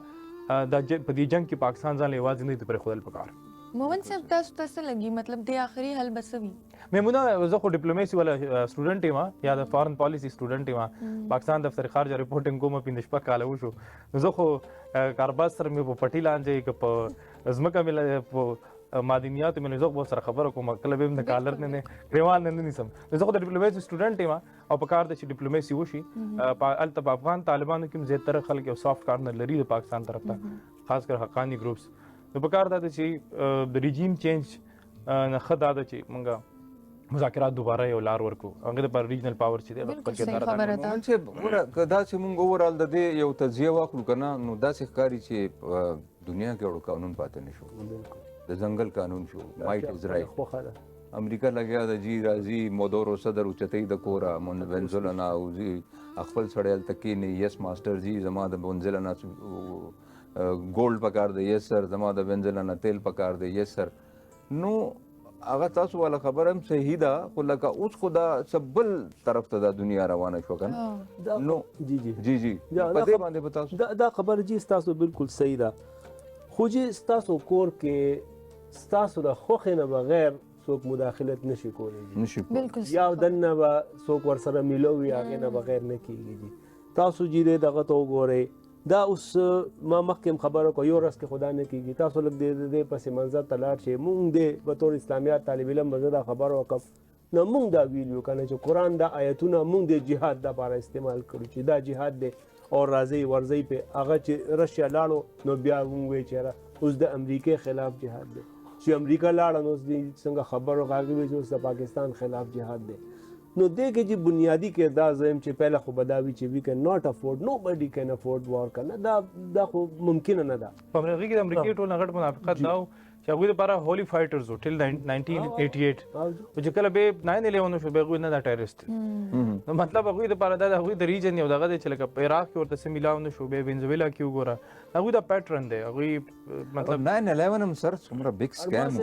دا په دې جنګ کې پاکستان ځان له یوازې نه دی پرېښودل پکار. مومن صاحب تاسو ته څه لګي مطلب د آخري حل به څه وي؟ میمونه زه خو ډیپلوماسي والا سټوډنټ یم یا د فارن پالیسي سټوډنټ یم، پاکستان دفتر خارجه رپورټینګ کوم 15 کاله وشو. نو زه خو کارباز سره مې په پټي لاندې که په ځمکه مې په معدنیاتو مې زه به سره خبره کوم، کله به د کالر نه ګریوان نه نیسم. زه خو د ډیپلوماسي سټوډنټ یم او په کار ده چې ډیپلوماسي وشي. هلته په افغان طالبانو کې هم زیاتره خلک یو سافټ کارنر لري د پاکستان طرف ته، خاص کر حقانی گروپس. نو په کار دا ده چې د ریجیم چینج نه ښه دا ده چې موږ مذاکرات دوباره یو لار ورکړو، هغې دپاره ریجنل پاور چې دی هغه خپل کردار ادا کړي. مومن صاحب ګوره که داسې موږ اوورال د دې یو تجزیه واخلو که نه نو داسې ښکاري چې دنیا کې اړو قانون پاتې نه شو، د ځنګل قانون شو، مایټ از رایټ. امریکا لګیا د جی راځي مودورو صدر اوچتوي د کوره وینزولا نه اوځي خپل سړی هلته کښېني، یس ماسټر جي زما د وینزولا نه ګولډ پکار دی، یس سر زما د وینزولا نه تیل پکار دی، یس سر. نو هغه تاسو والا خبره هم صحیح ده خو لکه اوس خو دا څه بل طرف ته دا دنیا روانه شوه که نه. نو جی په دې باندې به تاسو دا خبره جی ستاسو بالکل صحیح ده، خو جی ستاسو کور کې ستاسو د خوښې نه بغیر څوک مداخلت نشي کولی، یا دننه به څوک ورسره میلو وي هغې نه بغیر نه کېږي. جی تاسو جی دی دغه ته وګورئ، دا اوس ما مخکې هم خبره وکړه یو ورځ کې خدا نه کېږي، تاسو لږ د دې پسې منظر ته لاړ شئ. مونږ د بطور اسلامیات طالب علم به زه دا خبره وکړم نو مونږ دا ویلي که نه چې قرآن دا آیتونه مونږ د جهاد دپاره استعمال کړو چې دا جهاد دی او راځئ ورځئ پې. هغه چې رشیا لاړو نو بیا مونږ وایي چې یاره اوس د امریکې خلاف جهاد دی، چې امریکا لاړه نو اوس څنګه خبر وکړه هغې وایي چې اوس د پاکستان خلاف جهاد دی. نو دې کې چې بنیادی کردار زه یم چې پهله خو به دا وي چې وي کین ناٹ افورډ نو بډي کین افورډ وار که نه، دا خو ممکنه نه ده. په هغې کې د امریکې ټول نه غټ منافقت دا و چې هغوی دپاره هولي فایټرز وو ټل 1988 خو چې کله به 9/11 وشو به هغوی نه دا ټیرریسټ نو مطلب هغوی دپاره دا د هغوی د ریجن یو دغه دی چې لکه په عراق کې ورته څه میلاو نه شو بیا وینزویلا کې وګوره هغوی دا پیټرن دی هغوی مطلب 9/11 هم سر څومره بگ سکیم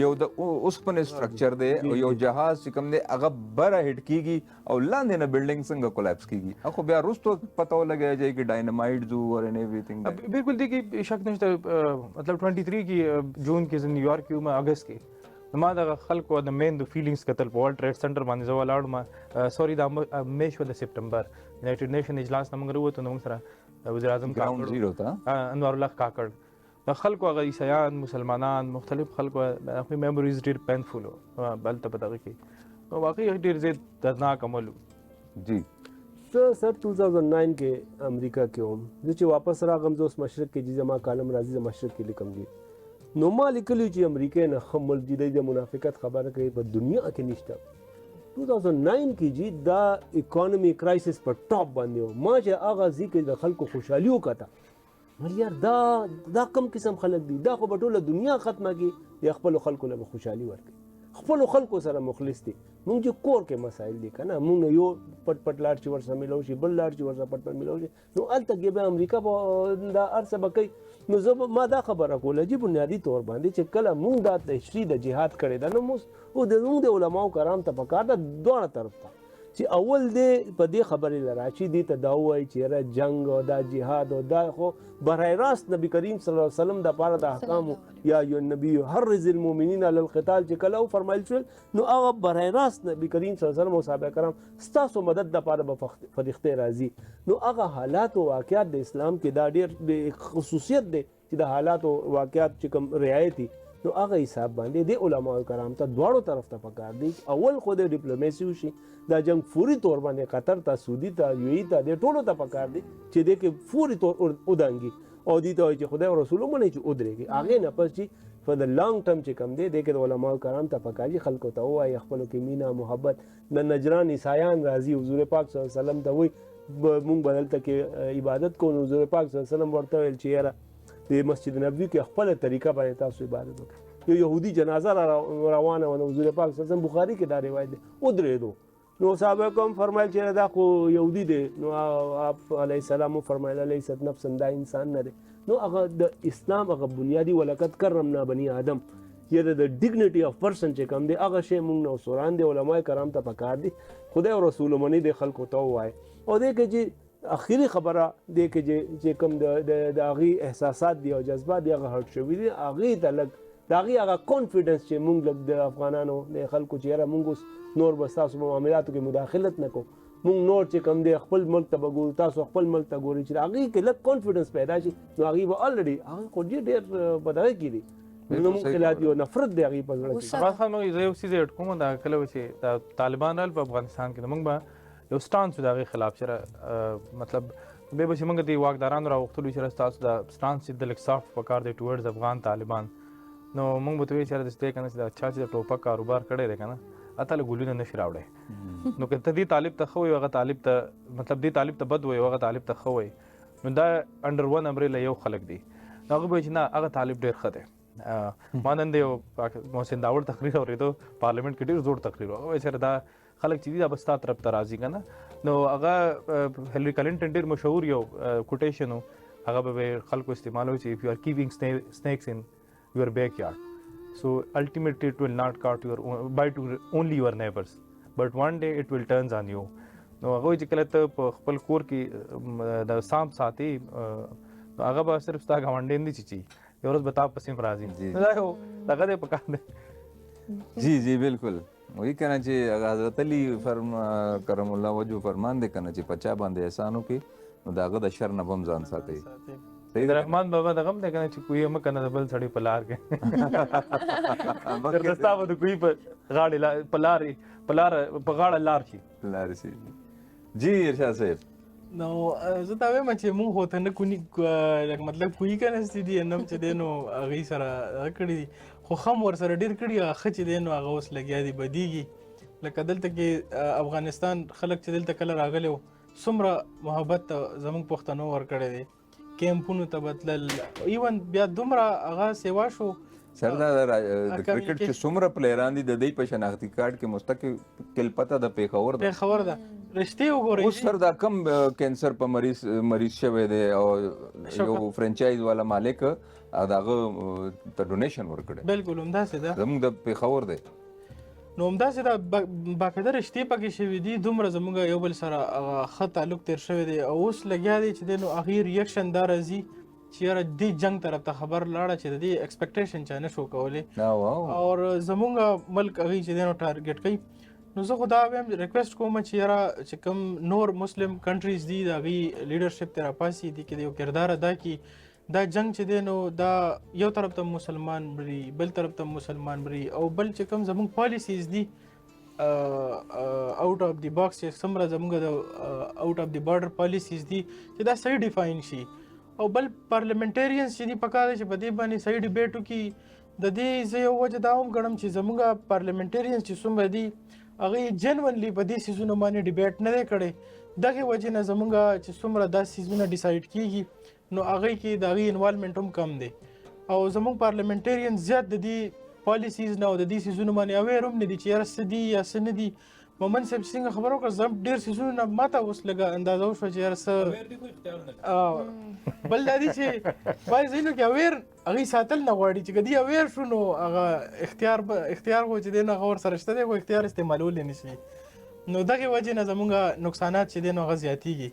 یو د اوسپنې سټرکچر دی او یو جهاز چې کوم دی هغه بره هټ کیږي او لاندې نه بلډینګ څنګه کولاپس کیږي خو بیا وروسته پته ولګی چې کې ډاینامایټ ځو اور ان ایوریثینګ بالکل دی کې شک نشته مطلب 23 کې جون کې زه نیویارک کې وم اگست کې ما د خلکو د مین د فیلینګز کتل په ورلد ټریډ سنټر باندې زه ولاړم ما سوري دا مې شو د سپټمبر یونایټډ نیشن اجلاس نه موږ وروته نو موږ سره وزیر اعظم ګراوند زیرو ته انوار الله کاکړ د خلکو هغه عیسایان مسلمانان مختلف خلکو هغوی میموریز ډېر پینفول وو هلته په دغه کې نو واقعي ډېر زیات دردناک عمل وو جی سر 2009 کې امریکا کې وم زه چې واپس راغم زه اوس مشرق کې چې زما کالم راځي زه مشرق کې لیکم دي نو ما لیکلی چې امریکا نه ښه ملک دی د منافقت خبره کوي په دنیا کې نشته 2009 کې جی دا اکانومی کرایسس په ټاپ باندې و ما چې هغه ځای کې د خلکو خوشحالي وکړه مر یار دا کم قسم خلک دي دا خو په ټوله دنیا ختمه کې یا خپلو خلکو له خوشحالي ورکوي خپلو خلکو سره مخلص دي مونږ چې کور کې مسایل دي که نه مونږ یو پټ پټ لاړ چې ورسره میلاو شي بل لاړ چې ورسره پټ پټ میلاو شي نو هلته کې به امریکا به دا هر څه به کوي نو زه ما دا خبره کوله چې بنیادي طور باندې چې کله مونږ دا تشریح د جهاد کړې ده نو مونږ د علماو کرام ته پکار ده دواړه طرف ته چې اول دې په دې خبرې لرا چې دې ته دا وایي چې را جنگ او دا جهاد او دا خو برای راست نبی کریم صلی الله علیه وسلم د پاره د احکام یا ایو النبی حرز المؤمنین علی القتال چې کله فرمایل شو نو هغه برای راست نبی کریم صلی الله علیه وسلم او صحابه کرام ستاسو مدد د پاره به فرښتې راځي نو هغه حالات او واقعات د اسلام کې دا ډېر خصوصیت دی چې د حالات او واقعات چې کوم رعایتي نو هغه حساب باندې د علماء کرام ته دواړو طرف ته پکار دی اول خو د ډیپلوماسي وشي دا جنگ فوري طور باندې قطر ته سعودي ته یو ای ته د ټولو ته پکار دی چې د کې فوري طور ودانګي او دي ته چې خدای او رسول مونږ چې ودرېږي هغه نه پس چې فور د لانګ ټرم چې کم دی د کې علماء کرام ته پکار دي خلکو ته وایي خپل کې مینا محبت د نجران عیسایان راضي حضور پاک صلی الله علیه وسلم ته وایي مونږ بدلته کې عبادت کوو حضور پاک صلی الله علیه وسلم ورته ویل چې یاره د مسجد نبوي کې خپل طریقه باندې تاسو عبادت وکړئ یو یهودي جنازه روانه و حضور پاک صلی الله علیه وسلم بخاری کې دا روایت دی ودرېدو نو صحابه کوم فرمایل چې دا خو یهودي دی نو آپ علیه السلام فرمایل لیست نفسا دا انسان نه دی نو هغه د اسلام هغه بنیادی ولقد کرمنا بني آدم یا د ډیګنیټي اف پرسن چې کوم دی هغه شی موږ نو سوران دی علماء کرام ته پکار دي خدای او رسول منی د خلکو ته وایي او دې کې چې اخیری خبره دې کې چې کوم د هغې احساسات دي او جذبات دي هغه هرټ شوي دي هغې ته لږ د هغې هغه کانفیډنس چې مونږ لږ د افغانانو د خلکو چې یاره مونږ اوس نور به ستاسو په معاملاتو کې مداخلت نه کوو مونږ نور چې کوم دی خپل ملک ته به ګورو تاسو خپل ملک ته ګورئ چې د هغې کې لږ کانفیډنس پیدا شي نو هغې به الریډي هغه خو ډېر په دغه کې دي نو مونږ خلات یو نفرت دی هغې په زړه کې عباس خان زه یو څیز اډ کوم دا کله چې د طالبان رال په افغانستان کې موږ به یو سټانس د هغې خلاف چې مطلب بیا به چې موږ د واکدارانو راوختلو چې ستاسو د سټانس چې د لږ سافټ پکار دی ټورډز افغان طالبان نو موږ به ته وایو چې د دې کنه چې دا چا چې د ټوپک کاروبار کړی دی که نه اته له ګلونه نشي راوړی نو که ته دې طالب ته ښه وایي هغه طالب ته مطلب دې طالب ته بد وایي هغه طالب ته ښه وایي نو دا انډر ون امبریلا یو خلک دي نو هغه به وایي چې نه هغه طالب ډېر ښه دی ما نن د یو محسن داوړ تقریر اورېدو پارلیمنټ کې ډېر زوړ تقریر و هغه وایي چې دا خلک چې دي دا به ستا طرف ته راځي که نه نو هغه هیلری کلنټن ډېر مشهور یو کوټیشن و هغه به خلکو استعمالوي چې if you are keeping snakes in your backyard so ultimately it will not bite only your neighbors but one day it will turns on you نو هغه چې کله ته په خپل کور کې د سام ساتي نو هغه به صرف ستا ګاونډی نه چی یو ورځ به تا پسې راځي دا یو دغه دی پکار دی جی جی بالکل وہی کہنا چې هغه حضرت علی کرم الله وجهه فرمان دی کنه چې پچا باندې احسان وکړي نو د هغه د شر نه هم ځان ساتي سید رحمان بابا دغه هم دی کنه چې کوی هم کنه د بل سړي په لار کې درستا به د کوی په غاړې په غاړه لار شي جی ارشاد صاحب نو زه دا وایم چې مونږ خو ته نه کونی مطلب کوی که نهستي دي نم چې دی نو هغې سره هغه کړي دي خو خم ورسره ډېر کړي هغه ښه چې دی نو هغه اوس لګیا دي بدیږي لکه دلته کې افغانستان خلک چې دلته کله راغلی و څومره محبت زموږ پښتنو ورکړی دی کیمپونو ته بتلل ایون بیا دومره هغه سیوا شو سردا د کرکټ چې څومره پلیران دي د دې په شناختی کارت کې مستقل پته د پیښور په خبر ده رښتیا وګورئ اوس سردا کم کینسر په مریض شوی دی او یو فرانچایز والا مالک دغه ته ډونیشن ورکړي بالکل همداسې ده زموږ د پیښور دی نو همداسې ده باقاعده رښتې پکې شوي دي دومره زموږ یو بل سره ښه تعلق تیر شوی دی او اوس لګیا دی چې دی نو هغې ریاکشن دا راځي چې یاره دې جنګ طرف ته خبر لاړه چې د دې ایکسپیکټیشن چا نه شو کولی او زموږ ملک هغې چې دی نو ټارګېټ کوي نو زه خو دا وایم ریکویسټ کوم چې یاره چې کوم نور مسلم کنټریز دي د هغې لیډرشپ ته راپاسي دي کې د یو کردار ادا کړي دا جنگ چې دی نو دا یو طرف ته مسلمان مري بل طرف ته مسلمان مري او بل چې کوم زموږ پالیسیز دي آؤٹ آف دی باکس چې څومره زموږ د آؤٹ آف دی بارډر پالیسیز دي چې دا صحیح ډیفاین شي او بل پارلیمنټریانز چې دي پکار چې په دې باندې صحیح ډیبیټ وکړي د دې زه یو وجه دا هم ګڼم چې زموږ پارلیمنټریانز چې څومره دي هغې جنونلی په دې سیزونو باندې ډیبیټ نه دی کړی دغې وجې نه زموږ چې څومره دا سیزونه ډیسایډ کیږي نو هغې کې د هغې انوالمنټ هم کم دی او زموږ پارلیمنټریان زیات د دې پالیسیز نه او د دې سیزونو باندې اویر هم نه دي چې یاره څه دي یا څه نه دي مومن صاحب څنګه خبره وکړه زه ډېر سیزونو نه ماته اوس لږه اندازه وشوه چې یاره څه بل دا دي چې بعضې ځایونو کې اویر هغې ساتل نه غواړي چې که دوی اویر شو نو هغه اختیار خو چې دی نو هغه ورسره شته دی خو اختیار استعمالولی نه شي نو دغې وجې نه زموږ نقصانات چې دی نو هغه زیاتېږي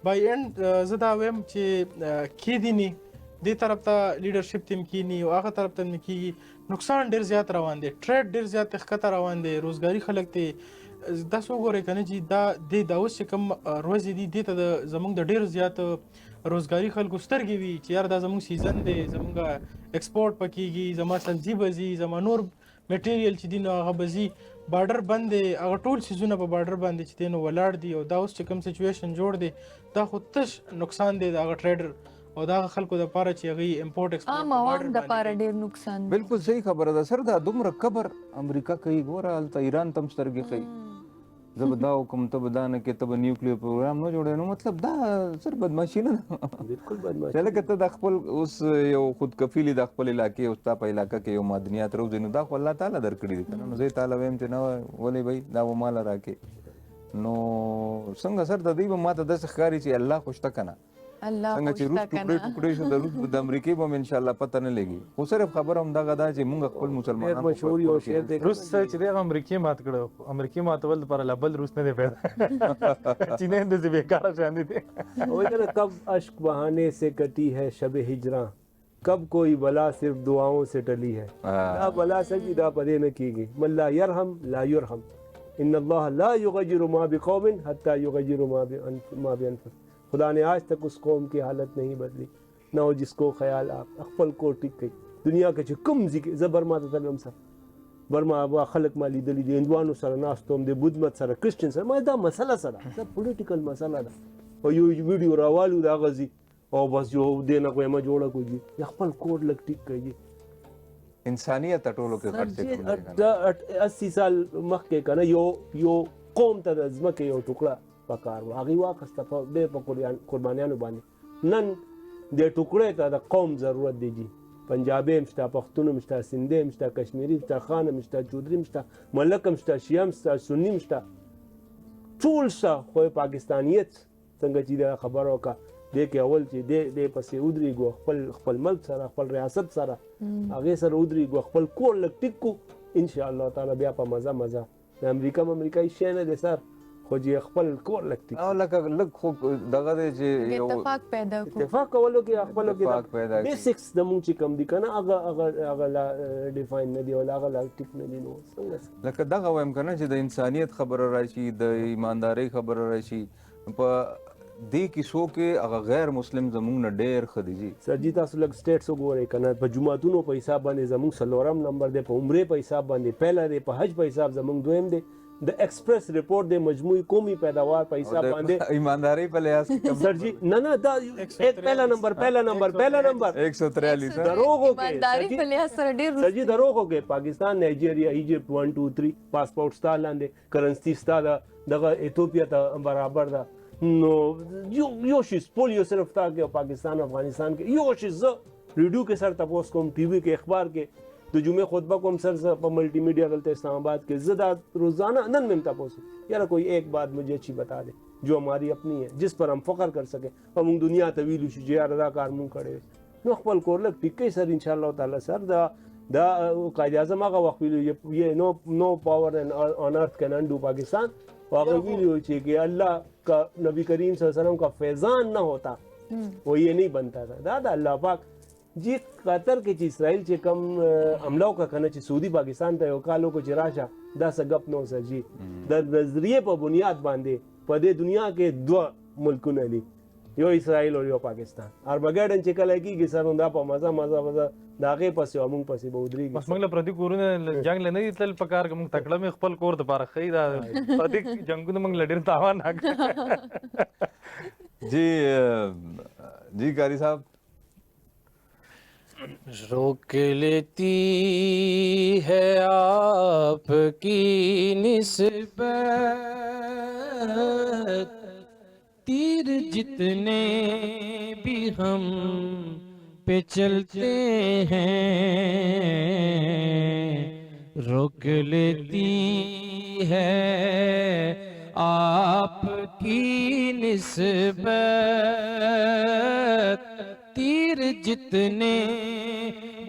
بای اینډ زه دا وایم چې کیدي نه دې طرف ته لیډرشپ ته هم کینی او هغه طرف ته هم کېږي نقصان ډېر زیات روان دی ټریډ ډېر زیات ښکته روان دی روزګاري خلک ته داسې وګورئ که نه چې دا اوس چې کوم ورځې دي دې ته د زموږ د ډېر زیات روزګاري خلکو سترګې وي چې یار دا زموږ سیزن دی زموږ ایکسپورټ به کېږي زما سبزي به ځي زما نور میټیریل چې دي نو هغه به ځي بارډر بند دی هغه ټول سیزونه په بارډر باندې چې دی نو ولاړ دي او دا اوس چې کوم سچویشن جوړ دی دا خو تش نقصان دی د هغه ټریډر او دا خلکو د پاره چې هغه امپورټ ایکسپورټ عام عوام د پاره ډیر نقصان بالکل صحیح خبره ده سر دا دومره قبر امریکا کوي ګوره هلته ایران تم سترګې کوي زه به دا وکړم ته به دا نه کې ته به نیوکلیر پروګرام نه جوړوې نو مطلب دا سر بدماشي نه ده بالکل بدماشي چې لکه ته د خپل اوس یو خودکفیلي د خپل علاقې او ستا په علاقه کې یو معدنیات روزي نو دا خو الله تعالی درکړي دي کنه نو زه تعالی وایم چې نه ولې بھائی دا و مال راکې نو څنګه سر د دې به ماته داسې ښکاري چې الله خوشته کنه الله څنګه چې روس ټوکړې شو د روس د امریکې به ان شاء الله پته نه لګي خو صرف خبره هم دغه ده چې موږ خپل مسلمانان مشهور یو شعر دی روس چې دغه امریکای مات کړو امریکای ماتول لپاره لا بل روس نه دی پیدا چینه د دې بیکاره شان دي وای کنه کب اشک بہانے سے کٹی ہے شب ہجراں کب کوئی بلا صرف دعاؤں سے ٹلی ہے دا بلا سچی دا پدې نه کیږي من لا يرحم لا يرحم ان الله لا يغير ما بقوم حتى يغيروا ما بانفسهم خدا نے آج تک اس قوم کی حالت نہیں بدلی نہ ہو جس کو خیال آپ خپل کو ټیک کړي دنیا کې چې کوم ځای زبر ما ته تلم سره برما ابا خلق مالی دلی د هندوانو سره ناستوم د بودھ مت سره کرسچن سره ما دا مسله سره دا پولیټیکل مسله ده او یو ویډیو راوالو دا غزي او بس یو دینه کومه جوړه کوي خپل کوډ لګ ټیک کوي انسانیت ټولو کې خرڅ 80 سال مخکې کنه یو قوم ته د ځمکې یو ټوکړه پکار و هغه واخسته په به په قربانیانو باندې نن د ټوکړې ته د قوم ضرورت دی پنجابي مشته پښتون مشته سندي مشته کشمیری مشته خان مشته چودري مشته ملک مشته شیعه مشته سنی مشته ټول څه خو پاکستانیت څنګه چې دا خبره وکړه د کې اول چې د پسې ودرېږو خپل ملک سره خپل ریاست سره هغه سره ودرېږو خپل کور لګ ټیکو ان شاء الله تعالی بیا په مزه د امریکایي شي نه دي سر خو چې خپل کور لګتي او لکه خو دغه دی چې یو اتفاق پیدا کو اتفاق کولو کې خپل اتفاق پیدا کې بیسکس د مونږ چې کم دي کنه هغه لا ډیفاین نه دی او هغه لا ټیک نه دی نو څنګه لکه دغه وایم کنه چې د انسانیت خبره راشي د ایمانداري خبره راشي په دې کیسو کې هغه غیر مسلم زمونږ نه ډېر ښه دي سر جی تاسو لږ سټیټس وګورئ کنه په جمعتونو په حساب باندې زمونږ څلورم نمبر دی په عمرې په حساب باندې پهلا دی په حج په حساب زمونږ دویم دی د ایکسپریس رپورټ د مجموعي قومي پیداوار په حساب باندې ایمانداری په لحاظ سر جی نه دا پہلا نمبر 143 دروغ ہو ایمانداری په لحاظ سره ډیر سر جی دروغ ہو گئے پاکستان نائجیریا ایجپٹ 1 2 3 پاسپورت ستا لاندې کرنسی ستا دغه ایتھوپیا ته برابر ده نو یو شي پولیو صرف تا کې پاکستان افغانستان کې یو شي ز ریډیو کې سر تاسو کوم ټي وي کې اخبار کې د جمعې خطبه کوم سر په ملٹی میڈیا دلته اسلام آباد کې زدا روزانہ نن میں تاسو یار کوئی ایک بات مجھے اچھی بتا دے جو ہماری اپنی ہے جس پر ہم فخر کر سکیں اور موږ دنیا ته ویلو شو چې یار دا کار مونږ کړی نو خپل کور لګ ټیکې سر ان شاء الله تعالی سر دا قائد اعظم هغه وخت ویلو یہ نو پاور آن ارتھ کین انڈو پاکستان هغه ویلو چې کہ اللہ کا نبی کریم صلی اللہ علیہ وسلم کا فیضان نہ ہوتا وہ یہ نہیں بنتا تھا دا اللہ پاک جی قطر کې چې اسرائیل چې کم حمله وکړه کنه چې سعودي پاکستان ته یو کالو کو چې راشه دا څه ګپ نو سجي د نظریه په بنیاد باندې په دې دنیا کې دوه ملکونه دي یو اسرائیل او یو پاکستان ارمګډن چې کله کېږي سر دا په مزه دا غي پسې موږ پسې به ودرېږي بس موږ له پردي کورونه جنگ لنه تل پکار کوم تکړه مې خپل کور د پاره خې دا پردي جنگونه موږ لډیر تاوان جی قاری صاحب روک لیتی ہے آپ کی نسبت تیر جتنے بھی ہم پہ چلتے ہیں روک لیتی ہے آپ کی نسبت تیر جتنے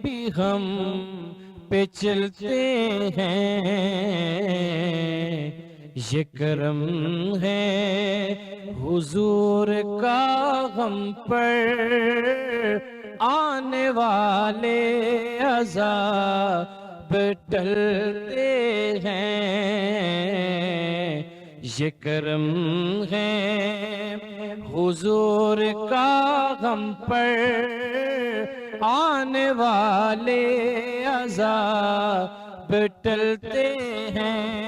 بھی ہم پہ چلتے ہیں یہ کرم ہے حضور کا ہم پر آنے والے عذاب ٹلتے ہیں یہ کرم ہے حضور کا ہم پر آنے والے عذاب ٹلتے ہیں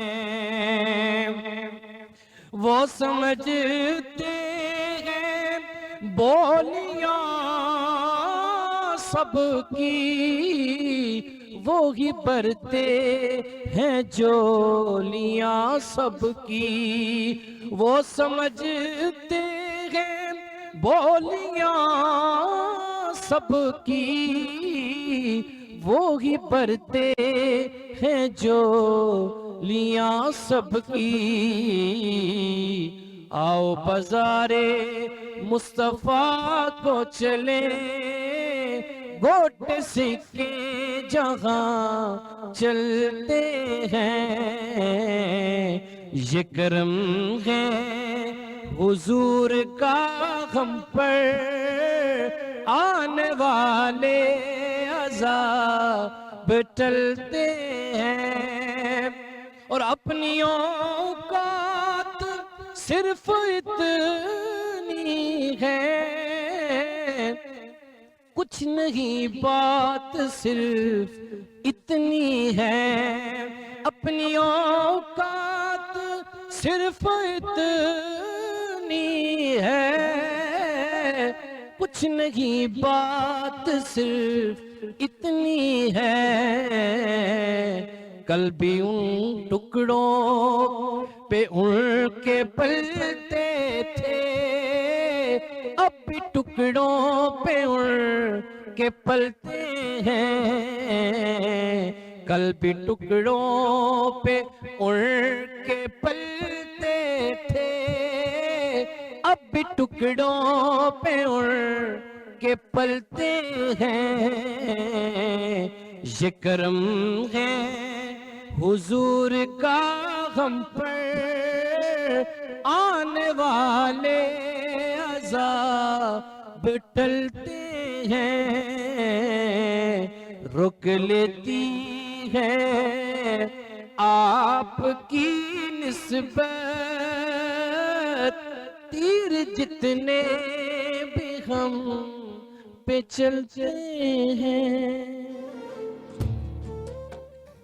وہ سمجھتے ہیں بولیاں سب کی وہی برتے ہیں جولیاں سب کی وہ سمجھتے ہیں بولیاں سب کی وہی برتے ہیں جولیاں سب کی آؤ بازارے مصطفیٰ کو چلیں گوٹ سکے جہاں چلتے ہیں یہ کرم ہے حضور کا ہم پر آنے والے عذاب ٹلتے ہیں اور اپنی اوقات صرف اتنی ہے کچھ نہیں بات صرف اتنی ہے اپنی اوقات صرف اتنی ہے کچھ نہیں بات صرف اتنی ہے کل بھی ان ٹکڑوں پہ ان کے پلتے تھے اب بھی ٹکڑوں پہ ان کے پلتے ہیں کل بھی ٹکڑوں پہ ان کے پلتے تھے اب بھی ٹکڑوں پہ ان کے پلتے ہیں یہ کرم ہے حضور کا ہم پر آنے والے عذاب ٹلتے ہیں رک لیتی ہے آپ کی نسبت تیر جتنے بھی ہم پہ چلتے ہیں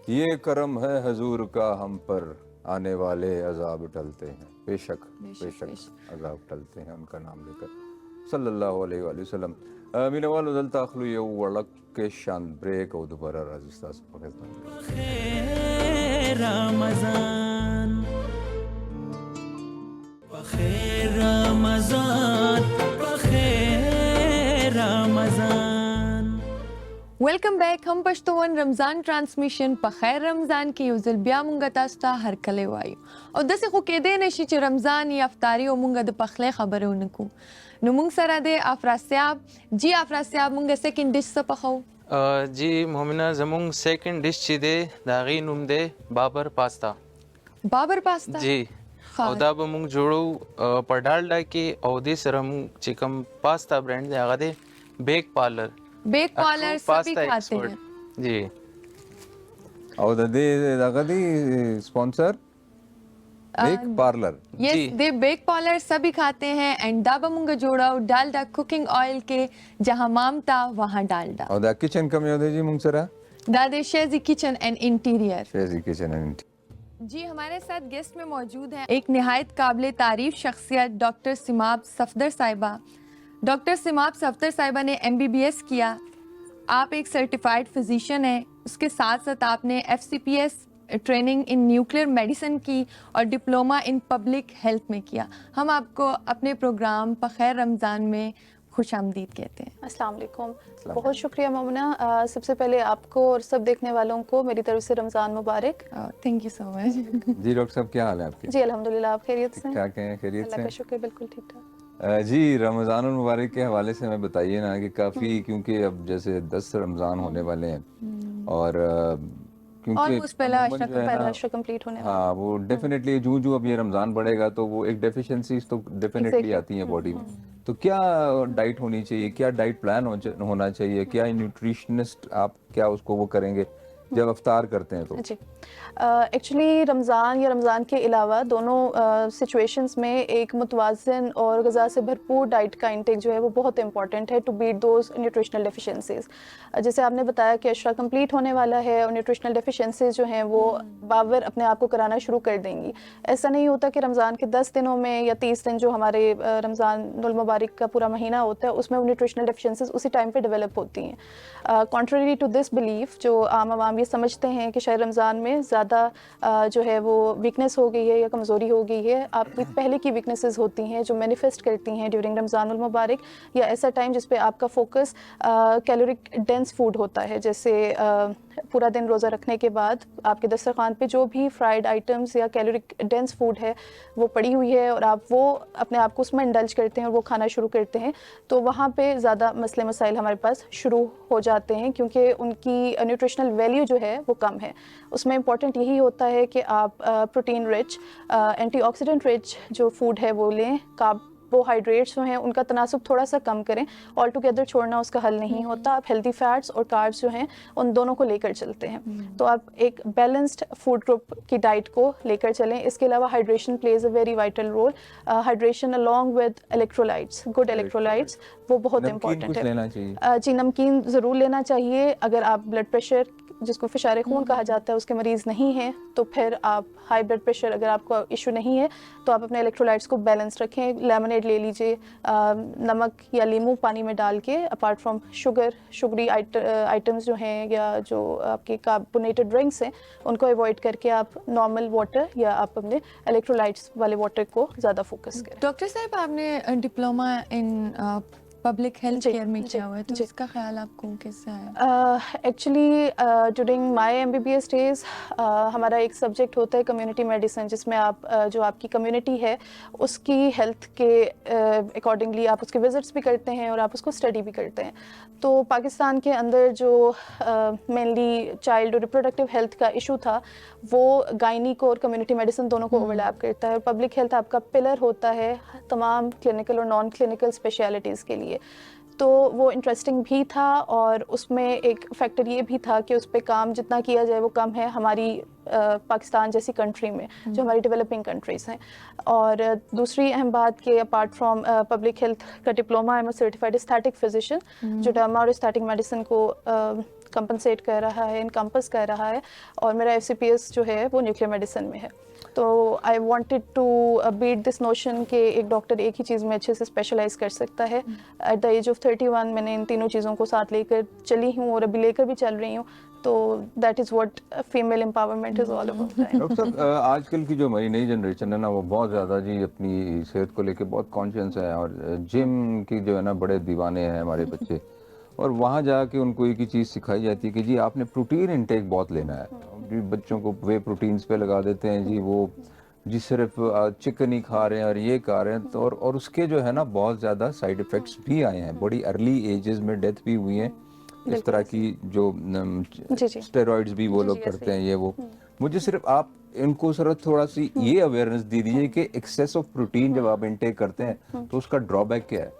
یہ کرم ہے حضور کا ہم پر آنے والے عذاب ٹلتے ہیں بے شک عذاب ٹلتے ہیں ان کا نام لے کر صلی اللہ علیہ وآلہ وسلم مینوالو دلته اخلو یو وړک شان بریک او دوباره راځي ستاسو په خدمت بخیر رمضان بخیر رمضان بخیر رمضان ویلکم بیک. هم پښتون رمضان ترانسمیشن په خیر رمضان کې یو ځل بیا مونږ تاسو ته هرکلی وایو او داسې خو کېدی نشي چې رمضان یا افطاري او مونږ د پخلی خبرې ونه کړو. نو مونږ سره دی افراسیاب. جی افراسیاب مونږ سیکنډ ډش څه پخو؟ جی مومنه زمونږ سیکنډ ډش چې دی د هغې نوم دی بابر پاستا. بابر پاستا؟ جی او دا به مونږ جوړو په ډالډا کې او دې سره مونږ چې کوم پاستا برانډ دی هغه دی بیک پارلر. بیک پارلر سبھی کھاتے ہیں. جی او د دې دغه دی سپانسر بیک پارلر. یس دے بیک پارلر سبھی کھاتے ہیں اینڈ دا به مونږ جوړو ډالډا کوکنگ آئل کې جہاں مامتا وہاں ډالډا. او دا کچن کوم یو دی جی مونږ سره؟ دا دے شیزی کچن اینڈ انٹیریئر. شیزی کچن اینڈ جی ہمارے ساتھ گیسٹ میں موجود ہیں ایک نہایت قابل تعریف شخصیت ڈاکٹر سماب صفدر صاحبہ. ڈاکٹر سماب صفدر صاحبہ نے MBBS کیا. آپ ایک سرٹیفائڈ فزیشین ہیں. اس کے ساتھ ساتھ آپ نے FCPS ٹریننگ ان نیوکلیئر میڈیسن کی اور ڈپلوما ان پبلک ہیلتھ میں کیا. ہم آپ کو اپنے پروگرام بخیر رمضان میں خوش آمدید کہتے ہیں. السلام علیکم. بہت شکریہ مومنہ. سب سے پہلے آپ کو اور سب دیکھنے والوں کو میری طرف سے رمضان مبارک. تھینک یو سو مچ. جی ڈاکٹر صاحب کیا حال ہے آپ کے؟ جی الحمدللہ. آپ خیریت سے؟ ٹھیک ٹھاک ہیں؟ خیریت سے؟ اللہ کا شکر بالکل ٹھیک ٹھاک. جی رمضان المبارک کے حوالے سے ہمیں بتائیے نا کہ کافی کیونکہ اب جیسے 10 رمضان ہونے والے ہیں اور ہاں وہ ڈیفینیٹلی جو اب یہ رمضان بڑھے گا تو وہ ایک ڈیفیشنسیز تو ڈیفینیٹلی آتی ہیں باڈی میں. تو کیا ڈائٹ ہونی چاہیے, کیا ڈائٹ پلان ہونا چاہیے, کیا نیوٹریشنسٹ آپ کیا اس کو وہ کریں گے جب افطار کرتے ہیں تو؟ جی ایکچولی رمضان یا رمضان کے علاوہ دونوں سچویشنز میں ایک متوازن اور غذا سے بھرپور ڈائٹ کا انٹیک جو ہے وہ بہت امپورٹنٹ ہے ٹو بیٹ دوز نیوٹریشنل ڈیفیشنسیز. جیسے آپ نے بتایا کہ عشرہ کمپلیٹ ہونے والا ہے اور نیوٹریشنل ڈیفیشنسیز جو ہیں وہ باور اپنے آپ کو کرانا شروع کر دیں گی. ایسا نہیں ہوتا کہ رمضان کے 10 دنوں میں یا 30 دن جو ہمارے رمضان المبارک کا پورا مہینہ ہوتا ہے اس میں وہ نیوٹریشنل ڈیفیشنسیز اسی ٹائم پہ ڈیولپ ہوتی ہیں. کنٹریری ٹو دس بلیف جو عام عوام یہ سمجھتے ہیں کہ شاید رمضان میں زیادہ جو ہے وہ ویکنیس ہو گئی ہے یا کمزوری ہو گئی ہے. آپ کی پہلے کی ویکنیسز ہوتی ہیں جو مینیفیسٹ کرتی ہیں ڈیورنگ رمضان المبارک یا ایسا ٹائم جس پہ آپ کا فوکس کیلورک ڈینس فوڈ ہوتا ہے. جیسے پورا دن روزہ رکھنے کے بعد آپ کے دسترخوان پہ جو بھی فرائیڈ آئٹمس یا کیلورک ڈینس فوڈ ہے وہ پڑی ہوئی ہے اور آپ وہ اپنے آپ کو اس میں انڈلج کرتے ہیں اور وہ کھانا شروع کرتے ہیں تو وہاں پہ زیادہ مسئلے مسائل ہمارے پاس شروع ہو جاتے ہیں کیونکہ ان کی نیوٹریشنل ویلیو جو ہے وہ کم ہے. اس میں امپورٹنٹ یہی ہوتا ہے کہ آپ پروٹین رچ اینٹی آکسیڈنٹ رچ جو فوڈ ہے وہ لیں. کاربوہائیڈریٹس جو ہیں ان کا تناسب تھوڑا سا کم کریں. آل ٹوگیدر چھوڑنا اس کا حل نہیں ہوتا. آپ ہیلدی فیٹس اور کاربس جو ہیں ان دونوں کو لے کر چلتے ہیں تو آپ ایک بیلنسڈ فوڈ گروپ کی ڈائٹ کو لے کر چلیں. اس کے علاوہ ہائیڈریشن پلیز اے ویری وائٹل رول. ہائیڈریشن along with electrolytes, good electrolytes وہ بہت امپورٹنٹ ہے. جی نمکین ضرور لینا چاہیے. اگر آپ بلڈ پریشر جس کو فشار خون کہا جاتا ہے اس کے مریض نہیں ہیں تو پھر آپ ہائی بلڈ پریشر اگر آپ کو ایشو نہیں ہے تو آپ اپنے الیکٹرولائٹس کو بیلنس رکھیں. لیمنیڈ لے لیجیے نمک یا لیمو پانی میں ڈال کے. اپارٹ فرام شگری آئٹمس جو ہیں یا جو آپ کے کاربونیٹڈ ڈرنکس ہیں ان کو اوائڈ کر کے آپ نارمل واٹر یا آپ اپنے الیکٹرولائٹس والے واٹر کو زیادہ فوکس کریں. ڈاکٹر صاحب آپ نے ڈپلوما ان پبلک ہیلتھ کیئر میں کیا ہوا ہے تو اس کا خیال آپ کو کیسا ہے؟ ایکچولی ڈیورنگ مائی MBBS ڈیز ہمارا ایک سبجیکٹ ہوتا ہے کمیونٹی میڈیسن جس میں آپ جو آپ کی کمیونٹی ہے اس کی ہیلتھ کے اکارڈنگلی آپ اس کے وزٹس بھی کرتے ہیں اور آپ اس کو اسٹڈی بھی کرتے ہیں. تو پاکستان کے اندر جو مینلی چائلڈ اور ریپروڈکٹیو ہیلتھ کا ایشو تھا وہ گائنیک اور کمیونٹی میڈیسن دونوں کو اوورلیپ کرتا ہے. اور پبلک ہیلتھ آپ کا پلر ہوتا ہے تمام کلینکل اور نان کلینکل اسپیشلٹیز کے لیے. تو وہ انٹرسٹنگ بھی تھا اور اس میں ایک فیکٹر یہ بھی تھا کہ اس پہ کام جتنا کیا جائے وہ کم ہے ہماری پاکستان جیسی کنٹری میں جو ہماری ڈیولپنگ کنٹریز ہیں. اور دوسری اہم بات کہ اپارٹ فرام پبلک ہیلتھ کا ڈپلوما ایم اے سرٹیفائڈ اسٹیٹک فزیشین جو ڈرما اور اسٹیٹک میڈیسن کو کمپنسیٹ کر رہا ہے انکمپس کر رہا ہے. اور میرا FCPS جو ہے وہ نیوکلیئر میڈیسن میں ہے. تو آئی وانٹیڈ ٹو بیٹ دس نوشن کہ ایک ڈاکٹر ایک ہی چیز میں اچھے سے اسپیشلائز کر سکتا ہے. ایٹ دا ایج آف 31 میں نے ان تینوں چیزوں کو ساتھ لے کر چلی ہوں اور ابھی لے کر بھی چل رہی ہوں. تو دیٹ از واٹ فیمیل امپاورمنٹ از آل اباؤٹ. ڈاکٹر صاحب آج کل کی جو ہماری نئی جنریشن ہے نا وہ بہت زیادہ جی اپنی صحت کو لے کے بہت کانشیس ہے اور جم کی جو ہے نا بڑے دیوانے ہیں ہمارے بچے. اور وہاں جا کے ان کو ایک ہی چیز سکھائی جاتی ہے کہ جی آپ نے پروٹین انٹیک بہت لینا ہے. بچوں کو وے پروٹینز پہ لگا دیتے ہیں جی, وہ جی صرف چکن ہی کھا رہے ہیں اور یہ کھا رہے ہیں, تو اور اس کے جو ہے نا بہت زیادہ سائیڈ ایفیکٹس بھی آئے ہیں, بڑی ارلی ایجز میں ڈیتھ بھی ہوئی ہیں اس طرح کی, جو اسٹیرائڈز بھی وہ لوگ کرتے ہیں یہ وہ. مجھے صرف آپ ان کو صرف تھوڑا سی یہ اویئرنیس دے دیجیے کہ ایکسیس آف پروٹین جب آپ انٹیک کرتے ہیں تو اس کا ڈرا بیک کیا ہے؟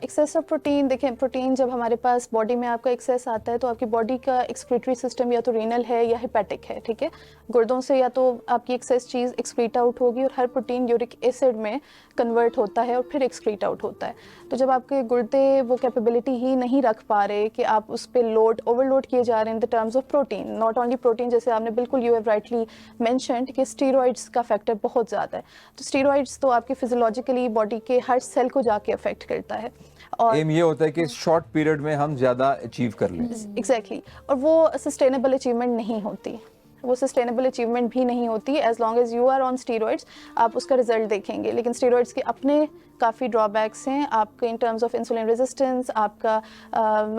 ایکسیس آف پروٹین, دیکھیں پروٹین جب ہمارے پاس باڈی میں آپ کا ایکسیس آتا ہے تو آپ کی باڈی کا ایکسکریٹری سسٹم یا تو رینل ہے یا ہیپیٹک ہے, ٹھیک ہے, گردوں سے یا تو آپ کی ایکسیس چیز ایکسکریٹ آؤٹ ہوگی, اور ہر پروٹین یورک ایسڈ میں کنورٹ ہوتا ہے اور پھر ایکسکریٹ آؤٹ ہوتا ہے. تو جب آپ کے گردے وہ کیپیبلٹی ہی نہیں رکھ پا رہے کہ آپ اس پہ لوڈ اوور لوڈ کیے جا رہے ہیں ان دا ٹرمز آف پروٹین, ناٹ اونلی پروٹین, جیسے آپ نے بالکل یو ہیو رائٹلی مینشنڈ کہ اسٹیرائڈس کا فیکٹر بہت زیادہ ہے. تو اسٹیرائڈس تو آپ کے فزیولوجیکلی باڈی کے ہر سیل کو جا کے افیکٹ کرتا ہے, اور ایم یہ ہوتا ہے کہ شارٹ پیریڈ میں ہم زیادہ اچیو کر لیں. ایگزیکٹلی, اور وہ سسٹینیبل اچیومنٹ نہیں ہوتی, وہ سسٹینیبل اچیومنٹ بھی نہیں ہوتی ایز لانگ ایز یو آر آن اسٹیرائڈس. آپ اس کا رزلٹ دیکھیں گے, لیکن اسٹیرائڈس کے اپنے کافی ڈرا بیکس ہیں آپ کے ان ٹرمز آف انسولین ریزسٹنس, آپ کا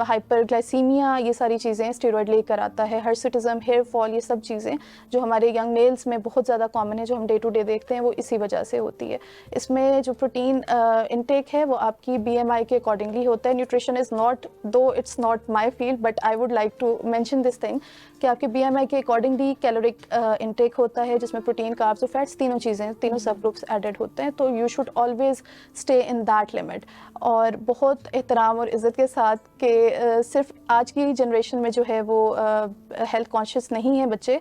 ہائپر گلائسیمیا, یہ ساری چیزیں اسٹیرائڈ لے کر آتا ہے, ہرسٹزم, ہیئر فال, یہ سب چیزیں جو ہمارے ینگ میلز میں بہت زیادہ کامن ہے, جو ہم ڈے ٹو ڈے دیکھتے ہیں, وہ اسی وجہ سے ہوتی ہے. اس میں جو پروٹین انٹیک ہے وہ آپ کی بی ایم آئی کے اکارڈنگلی ہوتا ہے. نیوٹریشن از ناٹ, دو اٹس ناٹ مائی فیلڈ, بٹ آئی ووڈ لائک ٹو مینشن دس تھنگ کہ آپ کے بی ایم آئی کے اکارڈنگلی کیلورک انٹیک ہوتا ہے, جس میں پروٹین, کاربس اور فیٹس تینوں چیزیں, تینوں سب گروپس ایڈڈ ہوتے ہیں. تو یو شوڈ آلویز اسٹے ان دیٹ لمٹ, اور بہت احترام اور عزت کے ساتھ کہ صرف آج کی جنریشن میں جو ہے وہ ہیلتھ کانشیس نہیں ہے بچے,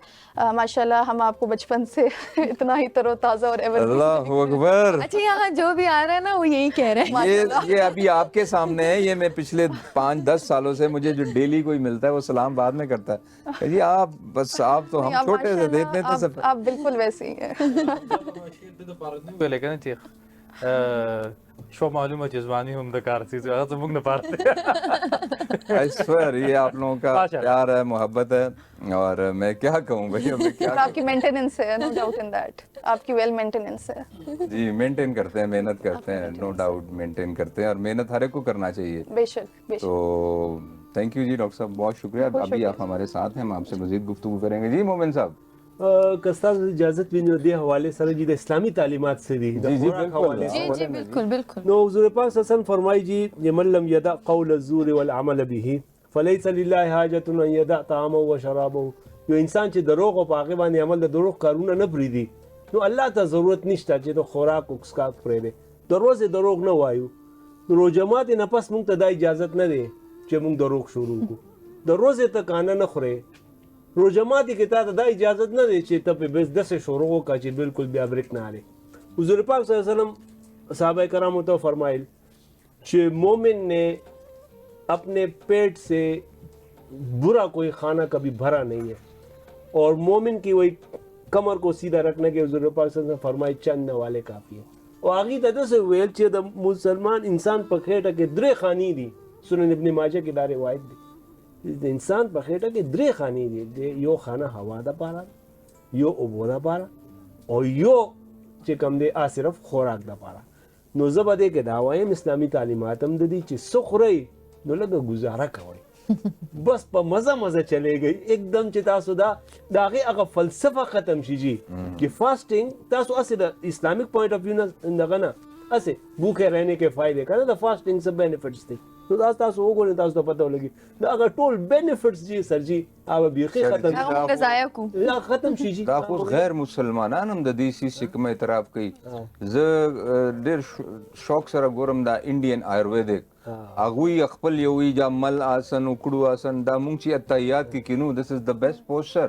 ماشاء اللہ ہم آپ کو بچپن سے اتنا ہی تر و تازہ اور اللہ اکبر. اچھا یہاں جو بھی آ رہا ہے نا وہ یہی کہہ رہے ہیں. یہ ابھی آپ کے سامنے ہے, یہ میں پچھلے 5-10 سالوں سے مجھے جو ڈیلی کوئی ملتا ہے وہ سلام بعد میں کرتا ہے جی آپ بس, آپ تو ہم چھوٹے سے دیکھتے تھے سب. آپ بالکل ویسے ہی ہیں. شو معلومه چې ځواني هم د کار سي هغه زموږ نه پاره I swear یہ آپ لوگوں کا پیار ہے, محبت ہے, اور میں کیا کہوں بھائی, میں کیا آپ کی مینٹیننس ہے, نو ڈاؤٹ ان دیٹ, آپ کی ویل مینٹیننس ہے. جی مینٹین کرتے ہیں, محنت کرتے ہیں, نو ڈاؤٹ مینٹین کرتے ہیں, اور محنت ہر ایک کو کرنا چاہیے. بے شک. تو تھینک یو جی ڈاکٹر صاحب, بہت شکریہ. ابھی آپ ہمارے ساتھ ہیں, ہم آپ سے مزید گفتگو کریں گے. جی مومن صاحب, کستاز اجازت بھی نہیں دے حوالے سر جی اسلامی تعلیمات سے دی جی بالکل بالکل. نو حضور پاک صلی اللہ علیہ وسلم فرمائی جی من لم يدع قول الزور والعمل به فليس لله حاجة ان يدع طعامه وشرابه. یو انسان چې دروغ او پاغه باندې عمل د دروغ کارونه نه پریدي, نو الله ته ضرورت نشته چې د خوراک او اسکاک پرې دی. دروازه دروغ نه وایو, نو جماعت نه پس مونږ ته د اجازت نه دی چې مونږ دروغ شروع کو. دروازه ته کانه نه خوري, رو جماعتی کے تحت دا اجازت نہ دے چھے تب بس دس شروعوں کا چھے بالکل بیا برک نہ آرے. حضور پاک صلی اللہ علیہ وسلم صحابہ کرام ہوتا فرمائل چھے مومن نے اپنے پیٹ سے برا کوئی کھانا کبھی بھرا نہیں ہے, اور مومن کی وہی کمر کو سیدھا رکھنے کے حضور پاک صلی اللہ علیہ وسلم فرمائے چند والے کافی ہے. اور آگی تا سے ویل چھے دا مسلمان انسان پکھیٹا کے درے خانی دی, سنن ابن ماجہ کی دار روایت دی, انسان په خېټه کې درې خانې دي, یو خانه هوا د پاره, یو اوبو د پاره, او یو چې کوم دی صرف خوراک د پاره. نو زه به دې کې دا وایم اسلامي تعلیمات هم د دي چې څه خورئ نو لږه ګزاره کوئ, بس په مزه مزه چلیږئ, एकदम چې تاسو دا د هغې هغه فلسفه ختم شي جي چې فاسټنګ تاسو هسې د اسلامک پوائنټ اف ویو نه دغه نه هسې بوکې رہنے کے فائدے که نه, د فاسټنګ څه بینیفټس دي. نو تاسو وګورئ, تاسو ته پته ولګي دا هغه ټول بینیفټس جی سر جی هغه بیخي ختم شي جی. دا خو غیر مسلمانان هم د دې سیس چې کوم اعتراف کوي. زه ډېر شوق سره ګورم دا انډین آیورویدک, هغوی خپل یووي جا مل آسن, اکړو آسن, دا مونږ چې اتحیات کې کینو, دس از دا بیسٹ پوسچر.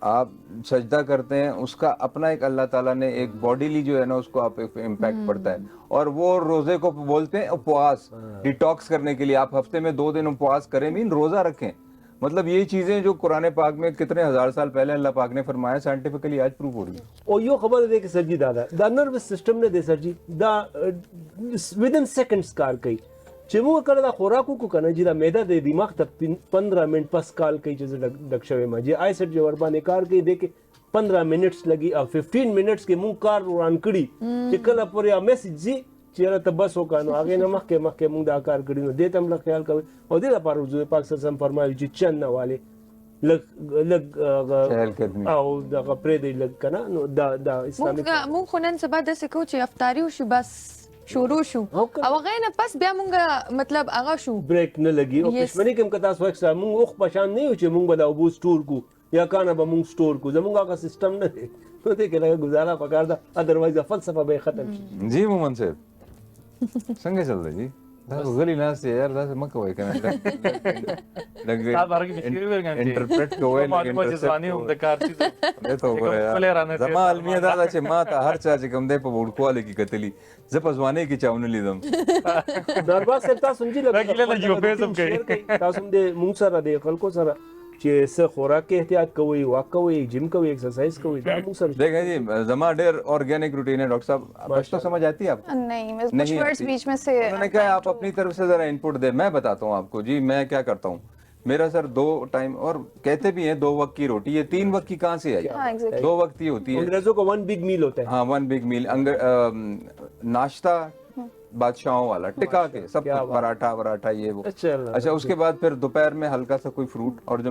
آپ سجدہ کرتے ہیں, اس کا اپنا ایک اللہ تعالیٰ نے ایک باڈیلی جو ہے نا اس کو آپ امپیکٹ پڑتا ہے. اور وہ روزے کو بولتے ہیں اپواس, ڈیٹاکس کرنے کے لیے آپ ہفتے میں 2 دن اپواس کریں, مین روزہ رکھیں. مطلب یہ چیزیں جو قرآن پاک میں کتنے ہزار سال پہلے اللہ پاک نے فرمایا, سائنٹیفکلی آج پروف ہو رہی ہے. اور یہ خبر دے کہ سر جی دا نروس سسٹم نے دے سر جی دا ودن سیکنڈز کار کئی چې موږ کله دا خوراک وکړو که نه جي دا معده د دماغ ته 15 منټ پس کال کوي چې زه ډک شوی ما جي آی سیټ جو ورباندې کار کوي دی کې 15 منټس لګي او 15 منټس کې موږ کار وران کړي چې کله پورې میسج ځي چیرې ته بس وکړه نو هغې نه مخکې موږ دا کار کړي نو دې ته هم لږ خیال کوئ او دې لپاره حضور پاک صلی الله علیه وسلم فرمایي چې چند نه والې لږ او دغه پرېږدئ لږ که نه نو دا اسلامي مونږ خو نن سبا داسې کوو چې افطاري وشو بس شروع شو او هغې نه پس بیا مونږ مطلب هغه شو بریک نه لګي او پښمنۍ کې هم که تاسو وایي مونږ اوښ په شان نه یو چې مونږ به دا اوبه سټور کړو یا کانه به مونږ سټور کړو زمونږ هغه سسټم نه دی نو دې کې لږه ګزاره پکار ده ادروایز فلسفه به یې ختم شي جی مومن صاحب څنګه چل دی جی دا غلی ناست دی یار داسې مه کوئ که نه انټرپریټ کوئ زما المیه دا ده چې ما ته هر چا چې کوم دی په وړوکوالي کې کتلي زه په ځوانۍ کې چا ونه لیدم دربار صاحب تاسو هم تاسو هم د مونږ سره د خلکو سره چې څه خوراک کې احتیاط کوئ واک کوئ جم کوئ ایکسرسائز کوئ دا مونږ سره دیکھیں جی زما ډېر آرګینک روٹین ہے ڈاکٹر صاحب پشتو سمجھ آتی ہے آپ کو نہیں کچھ ورڈز بیچ میں سے انہوں نے کہا آپ اپنی طرف سے ذرا انپٹ دیں میں بتاتا ہوں آپ کو جی میں کیا کرتا ہوں میرا سر 2 ٹائم اور کہتے بھی ہیں 2 وقت کی روٹی یہ 3 وقت کی کہاں سے آئی 2 وقت کی ہوتی ہے انگریزوں کو 1 بگ میل ہوتا ہے ہاں 1 بگ میل ناشتہ بادشاہوں والا ٹکا کے سب پراٹھا یہ وہ اچھا اس کے بعد پھر دوپہر میں ہلکا سا کوئی فروٹ اور جو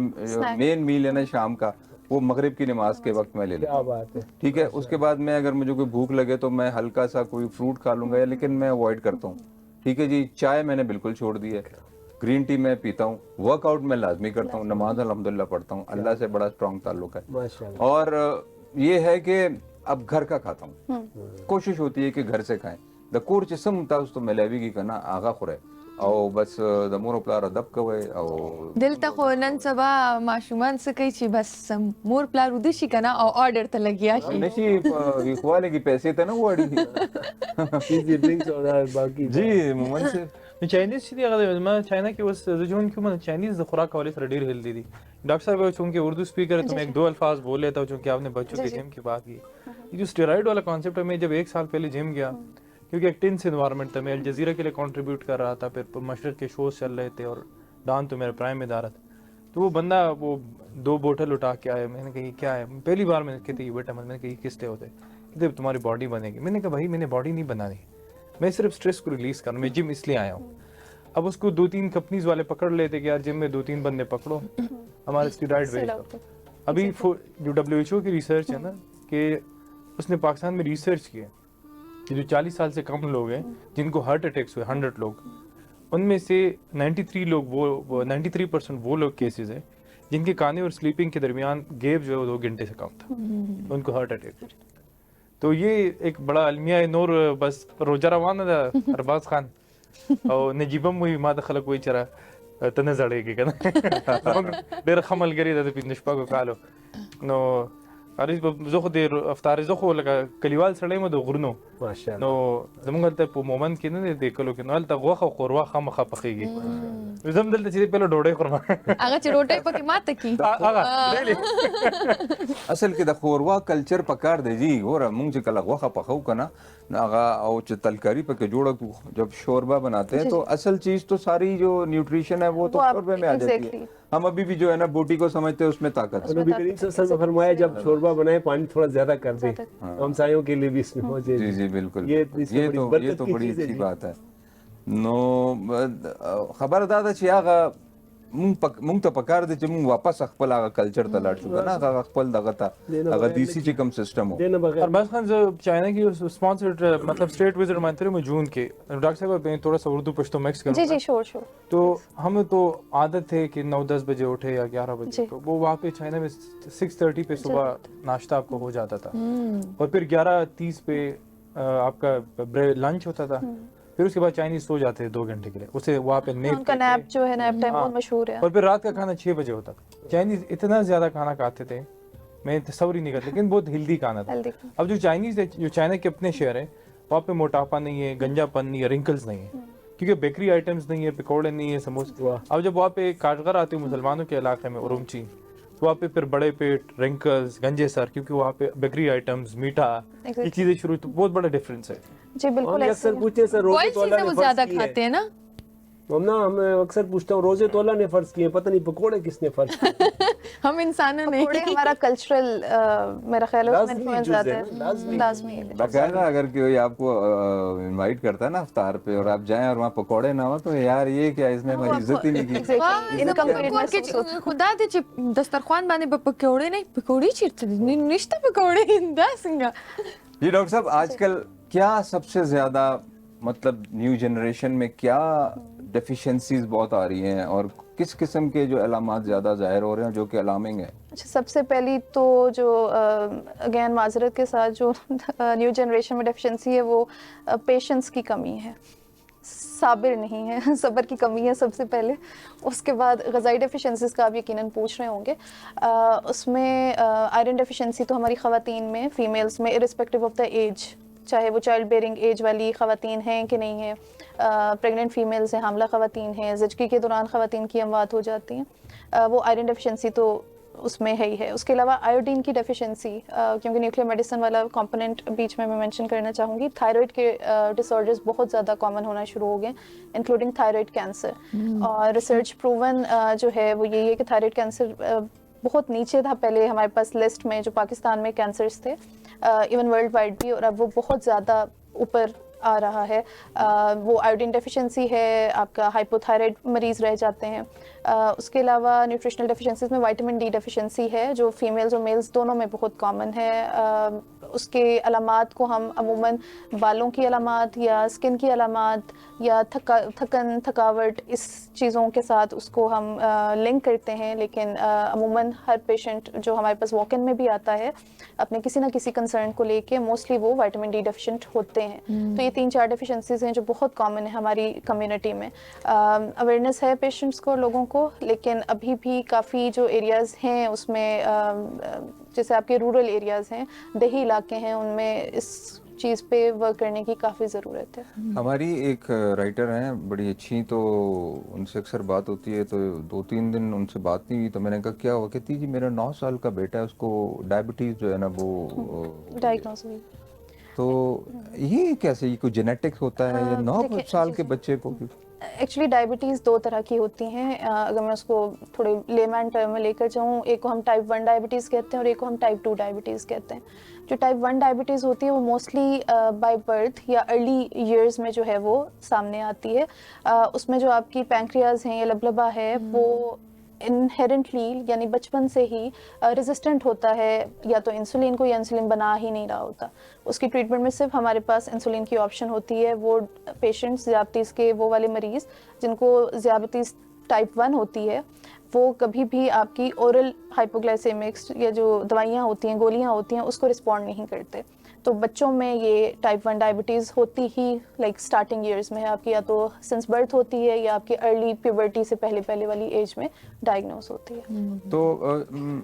مین میل ہے نا شام کا وہ مغرب کی نماز کے وقت میں لے لیتا ہوں ٹھیک ہے اس کے بعد میں اگر مجھے کوئی بھوک لگے تو میں ہلکا سا کوئی فروٹ کھا لوں گا لیکن میں اوائڈ کرتا ہوں ٹھیک ہے جی چائے میں نے بالکل چھوڑ دی ہے گرین ٹی میں پیتا ہوں ورک آؤٹ میں لازمی کرتا ہوں نماز الحمدللہ پڑھتا ہوں اللہ سے بڑا اسٹرانگ تعلق ہے اور یہ ہے کہ اب گھر کا کھاتا ہوں کوشش ہوتی ہے کہ گھر سے کھائیں د کور چې سم تاسو ته ملاویږي که نه هغه خورئ او بس د مور او پلار ادب کوئ او دلته خو نن سبا ماشومان څه کوي چې بس مور پلار وده شي که نه او آرډر ته لګیا شي نشي ویښوالي کې پیسې ته نه غواړي جی مومن صاحب چائنیز چې دی هغه ما چاینا کې اوس زه جون کې من چائنیز د خوراک حوالے سره ډیر هیلدی دي ڈاکٹر صاحب چونکہ اردو اسپیکر ہے تو میں 1-2 الفاظ بول لیتا ہوں چونکہ آپ نے بچوں کے جم کی بات کی یہ جو اسٹیرائڈ والا کانسیپٹ ہے میں جب 1 سال پہلے جم گیا کیونکہ ایک ٹینس انوائرمنٹ تھا میں الجزیرہ کے لیے کنٹریبیوٹ کر رہا تھا پھر مشرق کے شوز چل رہے تھے اور ڈان تو میرا پرائم ادارہ تھا تو وہ بندہ وہ 2 بوٹل اٹھا کے آیا میں نے کہا یہ کیا ہے پہلی بار میں نے کہتے یہ بیٹا میں نے کہا یہ کس طرح ہوتے کہتے تمہاری باڈی بنے گی میں نے کہا بھائی میں نے باڈی نہیں بنانی میں صرف اسٹریس کو ریلیز کروں میں جم اس لیے آیا ہوں اب اس کو 2-3 کمپنیز والے پکڑ لیتے کہ یار جم میں 2-3 بندے پکڑو ہمارے اسٹیرائڈ بھیج دو ابھی جو WHO کی ریسرچ ہے نا کہ اس نے پاکستان میں ریسرچ کی ہے کہ جو 40 سال سے کم لوگ ہیں جن کو ہارٹ اٹیکس ہوئے 100 لوگ ان میں سے 93% وہ لوگ کیسز ہیں جن کے کھانے اور سلیپنگ کے درمیان گیپ جو ہے وہ 2 گھنٹے سے کم تھا ان کو ہارٹ اٹیک ہو تو یہ ایک بڑا المیہ نور بس روزہ روانہ تھا ارباز خان او نجیبم وی ما د خلک وی چر ته نه زړېږي کنه ډېر خمل ګری د پینځ شپږو کالو نو ارز زه خو د افطار زه خو لکه کلیوال سړی مو د غرونو ماشاءالله نو زمونږ ته په مومنت کې نه دی کلو کې نو هلته غوښه او قوروا خامخا پخېږي زم دلته چې پهله ډوډۍ خورم هغه چې روټۍ پکې ماته کی اصل کې د خوروا کلچر پکار دی جی ګوره مونږ چې کله غوښه پخو که نه هغه او چې تلکاری پکې جوړه جب شوربا بناتے ہیں تو اصل چیز تو ساری جو نیوٹریشن ہے وہ تو شوربے میں آ جاتی ہے ہم ابھی بھی جو ہے نا بوٹی کو سمجھتے ہیں اس میں طاقت ہے نبی کریم صلی اللہ علیہ وسلم نے فرمایا جب شوربا بنائے پانی تھوڑا زیادہ کر دیں ہمسایوں کے لیے بھی اس میں ہو جائے جی جی بالکل یہ تو بڑی اچھی بات ہے نو خبر دادا چې هغه مونږ ته پکار دی چې مونږ واپس خپل هغه کلچر ته لاړ شو نه هغه خپل دغه ته هغه دیسی چې کوم سسٹم ہو ارباز خان چائنا کی اسپانسرڈ مطلب اسٹیٹ وزٹ مانتے رہے جون کے ڈاکٹر صاحب میں تھوڑا سا اردو پشتو مکس کروں جی جی شور تو ہمیں تو عادت ہے کہ 9-10 بجے اٹھے یا 11 بجے تو وہ وہاں پہ چائنا میں 6:30 پہ صبح ناشتہ آپ کو ہو جاتا تھا اور پھر 11:30 پہ آپ کا لنچ ہوتا تھا پھر اس کے بعد چائنیز سو جاتے ہیں 2 گھنٹے کے لیے اسے وہاں پہ نیپ جو ہے نیپ ٹائم بہت مشہور ہے اور پھر رات کا کھانا 6 بجے ہوتا تھا چائنیز اتنا زیادہ کھانا کھاتے تھے میں تصور ہی نہیں کرتا لیکن بہت ہیلدی کھانا تھا اب جو چائنیز ہے جو چائنا کے اپنے شہر ہیں وہاں پہ موٹاپا نہیں ہے گنجا پن نہیں ہے رنکلز نہیں ہے کیونکہ بیکری آئٹمس نہیں ہے پکوڑے نہیں ہے سموسے اب جب وہاں پہ کاشغر آتے ہیں مسلمانوں کے علاقے میں ارومچی وہاں پہ پھر بڑے پیٹ رنکلز گنجے سر کیونکہ وہاں پہ بیکری آئٹمز میٹھا یہ چیزیں شروع تو بہت بڑا ڈفرینس ہے جی بالکل اکثر پوچھتے سر کوئی چیزیں وہ زیادہ کھاتے ہیں نا मैं अक्सर पूछता हूँ रोजे तो अल्लाह ने फर्ज किए, पता नहीं पकोड़े किसने फर्ज किए। हम इंसानों ने थोड़े हमारा कल्चरल मेरा ख्याल है उसमें लाजमी इन्फ्लुएंस जुज़ आता है, है, लाजमी। लाजमी है। बाकायदा अगर कोई आपको इनवाइट करता है ना इफ्तार पे और आप जाएं और वहाँ पकौड़े ना हो, तो यार ये क्या, इसने हमारी इज्जत ही नहीं की। Exactly. Incompleteness also. خدا دې چې دسترخوان باندې به پکوړې نه پکوړې چیرته دي نشته پکوړې دا څنګه जी डॉक्टर साहब, आजकल क्या सबसे ज्यादा मतलब न्यू जनरेशन में क्या डेफिशिएंसीज बहुत आ रही हैं और किस किस्म के जो अलामात ज्यादा जाहिर हो रहे हैं जो कि अलार्मिंग है? अच्छा, सबसे पहली तो जो अगेन माजरत के साथ जो न्यू जनरेशन में डेफिशिएंसी है वो पेशेंस की कमी है, साबिर नहीं है, सब्र की कमी है सबसे पहले। उसके बाद ग़िज़ाई डेफिशिएंसीज का आप यकीनन पूछ रहे होंगे, उसमें आयरन डेफिशिएंसी तो हमारी ख़वातीन में, फीमेल्स में इरिस्पेक्टिव ऑफ द एज, चाहे वो चाइल्ड बेयरिंग एज वाली ख़वातीन हैं कि नहीं हैं, प्रेग्नेंट फीमेल्स हैं, हामला ख़वातीन हैं, ज़िचकी के दौरान ख़वातीन की अमवात हो जाती हैं, वो आयरन डेफिशिएंसी तो उसमें है ही है। उसके अलावा आयोडीन की डेफिशिएंसी, क्योंकि न्यूक्लियर मेडिसिन वाला कंपोनेंट बीच में मैं मेंशन करना चाहूँगी, थायराइड के डिसऑर्डर्स बहुत ज़्यादा कॉमन होना शुरू हो गए, इंक्लूडिंग थायराइड कैंसर। और रिसर्च प्रूवन जो है वो यही है कि थायराइड कैंसर बहुत नीचे था पहले हमारे पास लिस्ट में जो पाकिस्तान में कैंसर्स थे, इवन वर्ल्ड वाइड भी, और अब वो बहुत ज़्यादा ऊपर आ रहा है। वो आयोडीन डेफिशिएंसी है, आपका हाइपोथायराइड मरीज़ रह जाते हैं। उसके अलावा न्यूट्रिशनल डेफिशिएंसीज में विटामिन डी डेफिशिएंसी है जो फीमेल्स और मेल्स दोनों में बहुत कॉमन है। उसके अलामात को हम अमूमन बालों की अलामात या स्किन की अलामात या थकन थकावट इस चीज़ों के साथ उसको हम लिंक करते हैं, लेकिन अमूमन हर पेशेंट जो हमारे पास वॉक इन में भी आता है अपने किसी ना किसी कंसर्न को लेके मोस्टली वो विटामिन डी डेफिशिएंट होते हैं। तो ये 3-4 डेफिशिएंसीज हैं जो बहुत कॉमन है हमारी कम्युनिटी में। अवेयरनेस है पेशेंट्स को, लोगों को, लेकिन अभी भी काफ़ी जो एरियाज़ हैं उसमें जैसे आपके रूरल एरियाज़ हैं, देही इलाके हैं, उनमें इस चीज़ पे वर्क करने की काफ़ी ज़रूरत है। हमारी एक राइटर हैं बड़ी अच्छी, तो उनसे अक्सर बात होती है, तो 2-3 दिन उनसे बात नहीं हुई, तो मैंने कहा क्या हुआ? कहती जी मेरा 9 साल का बेटा है, उसको डायबिटीज़ जो है ना वो डायग्नोस हुई। तो ये कैसे, ये कोई जेनेटिक्स होता है या 9 साल के बच्चे को? एक्चुअली डायबिटीज़ 2 तरह की होती हैं, अगर मैं उसको थोड़े लेमैन टर्म में लेकर जाऊँ, एक को हम टाइप 1 डायबिटीज़ कहते हैं और एक को हम टाइप 2 डायबिटीज़ कहते हैं। जो टाइप 1 डायबिटीज़ होती है वो मोस्टली बाय बर्थ या अर्ली ईयर्स में जो है वो सामने आती है। उसमें जो आपकी पैंक्रियाज हैं या लबलबा है वो इनहेरेंटली यानी बचपन से ही रेजिस्टेंट होता है या तो इंसुलिन को, या इंसुलिन बना ही नहीं रहा होता। उसकी ट्रीटमेंट में सिर्फ हमारे पास इंसुलिन की ऑप्शन होती है। वो पेशेंट्स ज़ियाबतीस के, वो वाले मरीज़ जिनको ज़ियाबतीस टाइप 1 होती है, वो कभी भी आपकी ओरल हाइपोग्लाइसेमिक्स या जो दवाइयाँ होती हैं, गोलियाँ होती हैं, उसको रिस्पॉन्ड नहीं करते। तो बच्चों में ये टाइप 1 डायबिटीज़ होती ही लाइक स्टार्टिंग ईयर्स में है आपकी, या तो सिंस बर्थ होती है या आपकी अर्ली प्यूबर्टी से पहले वाली एज में डायग्नोस होती है। तो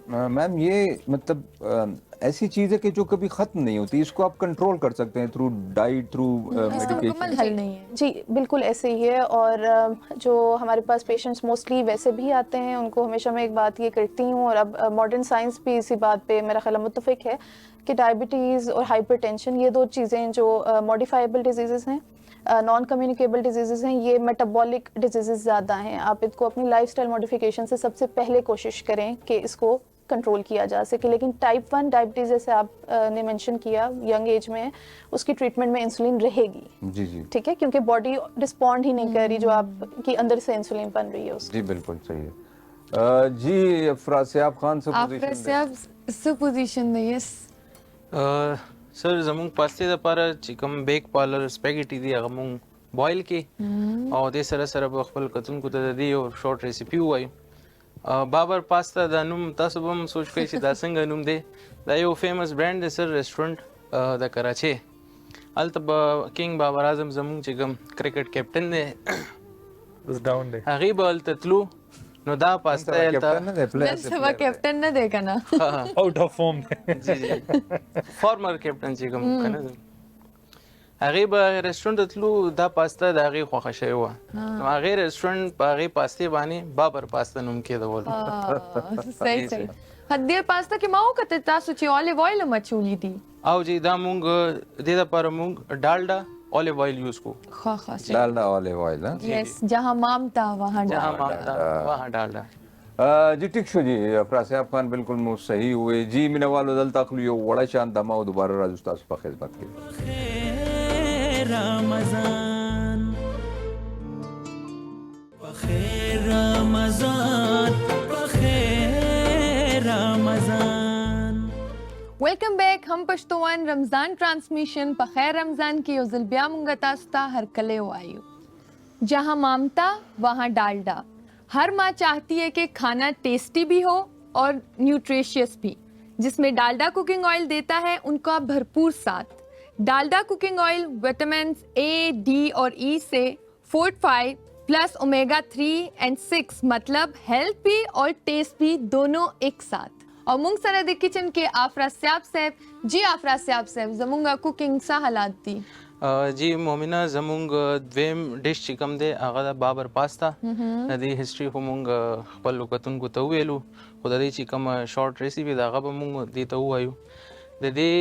मैम ये मतलब ऐसी चीज़ है कि जो कभी ख़त्म नहीं होती, इसको आप कंट्रोल कर सकते हैं थ्रू डाइट, थ्रू मेडिकेशन? हल नहीं है जी बिल्कुल ऐसे ही है। और जो हमारे पास पेशेंट्स मोस्टली वैसे भी आते हैं, उनको हमेशा मैं एक बात ये करती हूँ, और अब मॉडर्न साइंस भी इसी बात पे मेरा ख्याल मुत्तफिक है कि डायबिटीज़ और हाइपरटेंशन ये 2 चीज़ें जो मॉडिफाइबल डिजीज़ हैं, नॉन कम्युनिकेबल डिजीज़ हैं, ये मेटाबॉलिक डिजीज़ ज़्यादा हैं। आप इसको अपनी लाइफस्टाइल मॉडिफिकेशन से सबसे पहले कोशिश करें कि इसको कंट्रोल किया जा सके। लेकिन टाइप 1 डायबिटीज़ जैसे आप ने मेंशन किया यंग एज में, उसकी ट्रीटमेंट में इंसुलिन रहेगी। जी जी ठीक है, क्योंकि बॉडी रिस्पॉन्ड ही नहीं कर रही जो आपकी अंदर से इंसुलिन बन रही है उसकी। जी बिल्कुल सही है। जी अफरासियाब खान से पोजीशन दे। यस सर, जमूंग पास्ते द पारा चिकम बेक पार्लर स्पैगेटी दी अगमूंग बॉयल की और दे सरा सरा बखपल कतुन को दी और शॉर्ट रेसिपी हुई बाबर पास्ता द नुम तसबम सोच के सी द संग नुम दे द यो फेमस ब्रांड सर रेस्टोरेंट द कराची अल्तब किंग बाबर आजम जमूंग चिकम क्रिकेट कैप्टन दे उस डाउन दे अगीब अल्ततलू नो दा पास्ता सवा कैप्टन न देखा ना आउट ऑफ फॉर्म जी जी फॉर्मर कैप्टन चिकम कना अगीब रेस्टोरेंट तलू दा पास्ता दा अगी खोखा शय हुआ तो अगी रेस्टोरेंट पागी पास्ते बानी बाबर पास्ता नुम के दवल सही सही हद्दे पास्ता के माओ कते तासु ची ऑलिव ऑयल मचूली दी आओ जी दा मूंग दे दा पर मूंग डालडा ऑलिव ऑयल यूज को خا خاص ڈالڈا ऑलिव ऑयल हाँ यस जहां मामता वहां जहाँ डालडा मामता वहाँ डालडा जी ठीक शो जी प्रासियाब खान बिल्कुल मु सही हुए जी मिने वालो दल तकलियो वड़ा शान दमा दोबारा राज उस्ताद पर खिदमत की بخیر رمضان بخیر رمضان بخیر رمضان ویلکم بیک ہم پښتون رمضان ٹرانسمیشن په خیر رمضان کې یو ځل بیا مونږ تاسو ته هرکلی وایو جہاں مامتا وہاں ڈالڈا ہر ماں چاہتی ہے کہ کھانا ٹیسٹی بھی ہو اور نیوٹریشیس بھی جس میں ڈالڈا کوکنگ آئل دیتا ہے ان کا بھرپور ساتھ ڈالڈا کوکنگ آئل وٹامنس اے ڈی اور ای سے فورٹیفائی پلس اومیگا 3 اینڈ 6 مطلب ہیلتھ بھی اور ٹیسٹ بھی دونوں ایک ساتھ اور مونږ سره د کچن کې آفرا سیاب صاحب جی آفرا سیاب صاحب زمونږه کوکنګ څه حالات دي جی مومنه زمونږ دویم ډش چې کوم دی هغه د بابر پاستا د دې هیستوري خو مونږ خپل کتونکو ته وویلو خو د دې چې کوم شارټ ریسیپي د هغه به مونږ دې ته ووایو د دې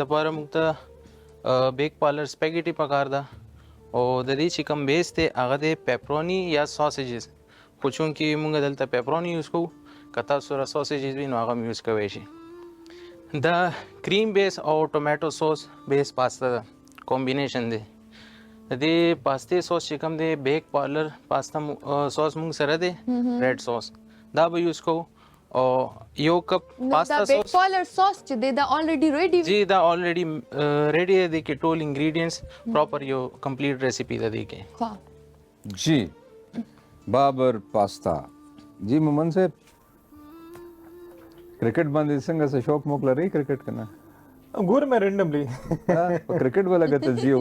دپاره مونږ ته بیک پارلر سپیګیټي پکار ده او د دې چې کوم بیس دی هغه دی پیپرونی یا ساسیجز خو چونکې مونږ دلته پیپرونی یوز کوو که تاسو سره ساسیجز وي نو هغه هم یوز کوی شي د کریم بیس او ټومیټو سوس بیس پاستا ده کمبینیشن دی د دې پاستې سوس چې کوم دی بیک پارلر پاستا سوس مونږ سره دی ریډ سوس دا به یوز کوو او یو کپ پاستا دا بیک پارلر سوس چې دی دا الریډي ریډي جی دا الریډي ریډي دی کې ټول انګریډینټس پراپر یو کمپلیټ ریسیپي ده دی کې جی بابر پاستا جی مومن صاحب کرکٹ باندې څنګه څه شوق موک لري کرکٹ کنه ګور مې رینډملی کرکٹ ولا غته زیو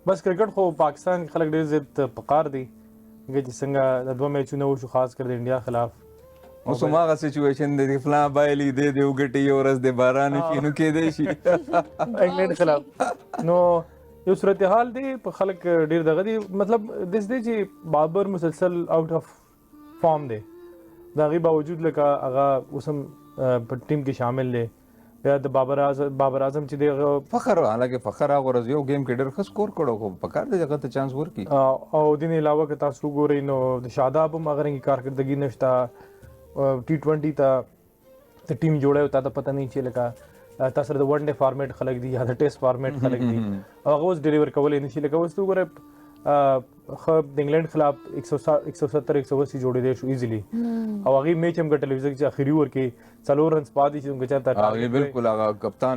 بس کرکٹ خو پاکستان کې خلک ډېر زیات پکار دي چې څنګه د دوه میچونه وشو خاص کر د انډیا خلاف اوس هغه سچويشن دی فلان بایلی دی دی وګټي اورس د باران کې نو کې دی شي انګلند خلاف نو یو صورتحال دی په خلک ډېر دغه دی مطلب دس دی چې بابر مسلسل آؤٹ اف فارم دی دا غي باوجود لکه هغه اوسم په ټیم کې شامل دی یا د بابر اعظم چې دی فخر حالانکه فخر هغه ورځ یو گیم کې ډېر ښه سکور کړو خو په کار دی هغه ته چانس ورکړي او دین علاوه که تاسو ګورئ نو د شاداب هم هغه رنګه کارکردګي نشته T20 ته د ټیم جوړه تا ته پته نه چې لکه تاسو د ون ډے فارمیټ خلک دي یا د ټیسټ فارمیټ خلک دي هغه اوس ډیلیور کولای نشي لکه اوس تو ګوره خو د انګلند خلاف 170 180 جوړې دي شو ایزیلی او هغه میچ هم ګټل چې اخیری ور کې څلور رنز پاتې چې څنګه چاته هغه بالکل هغه کپتان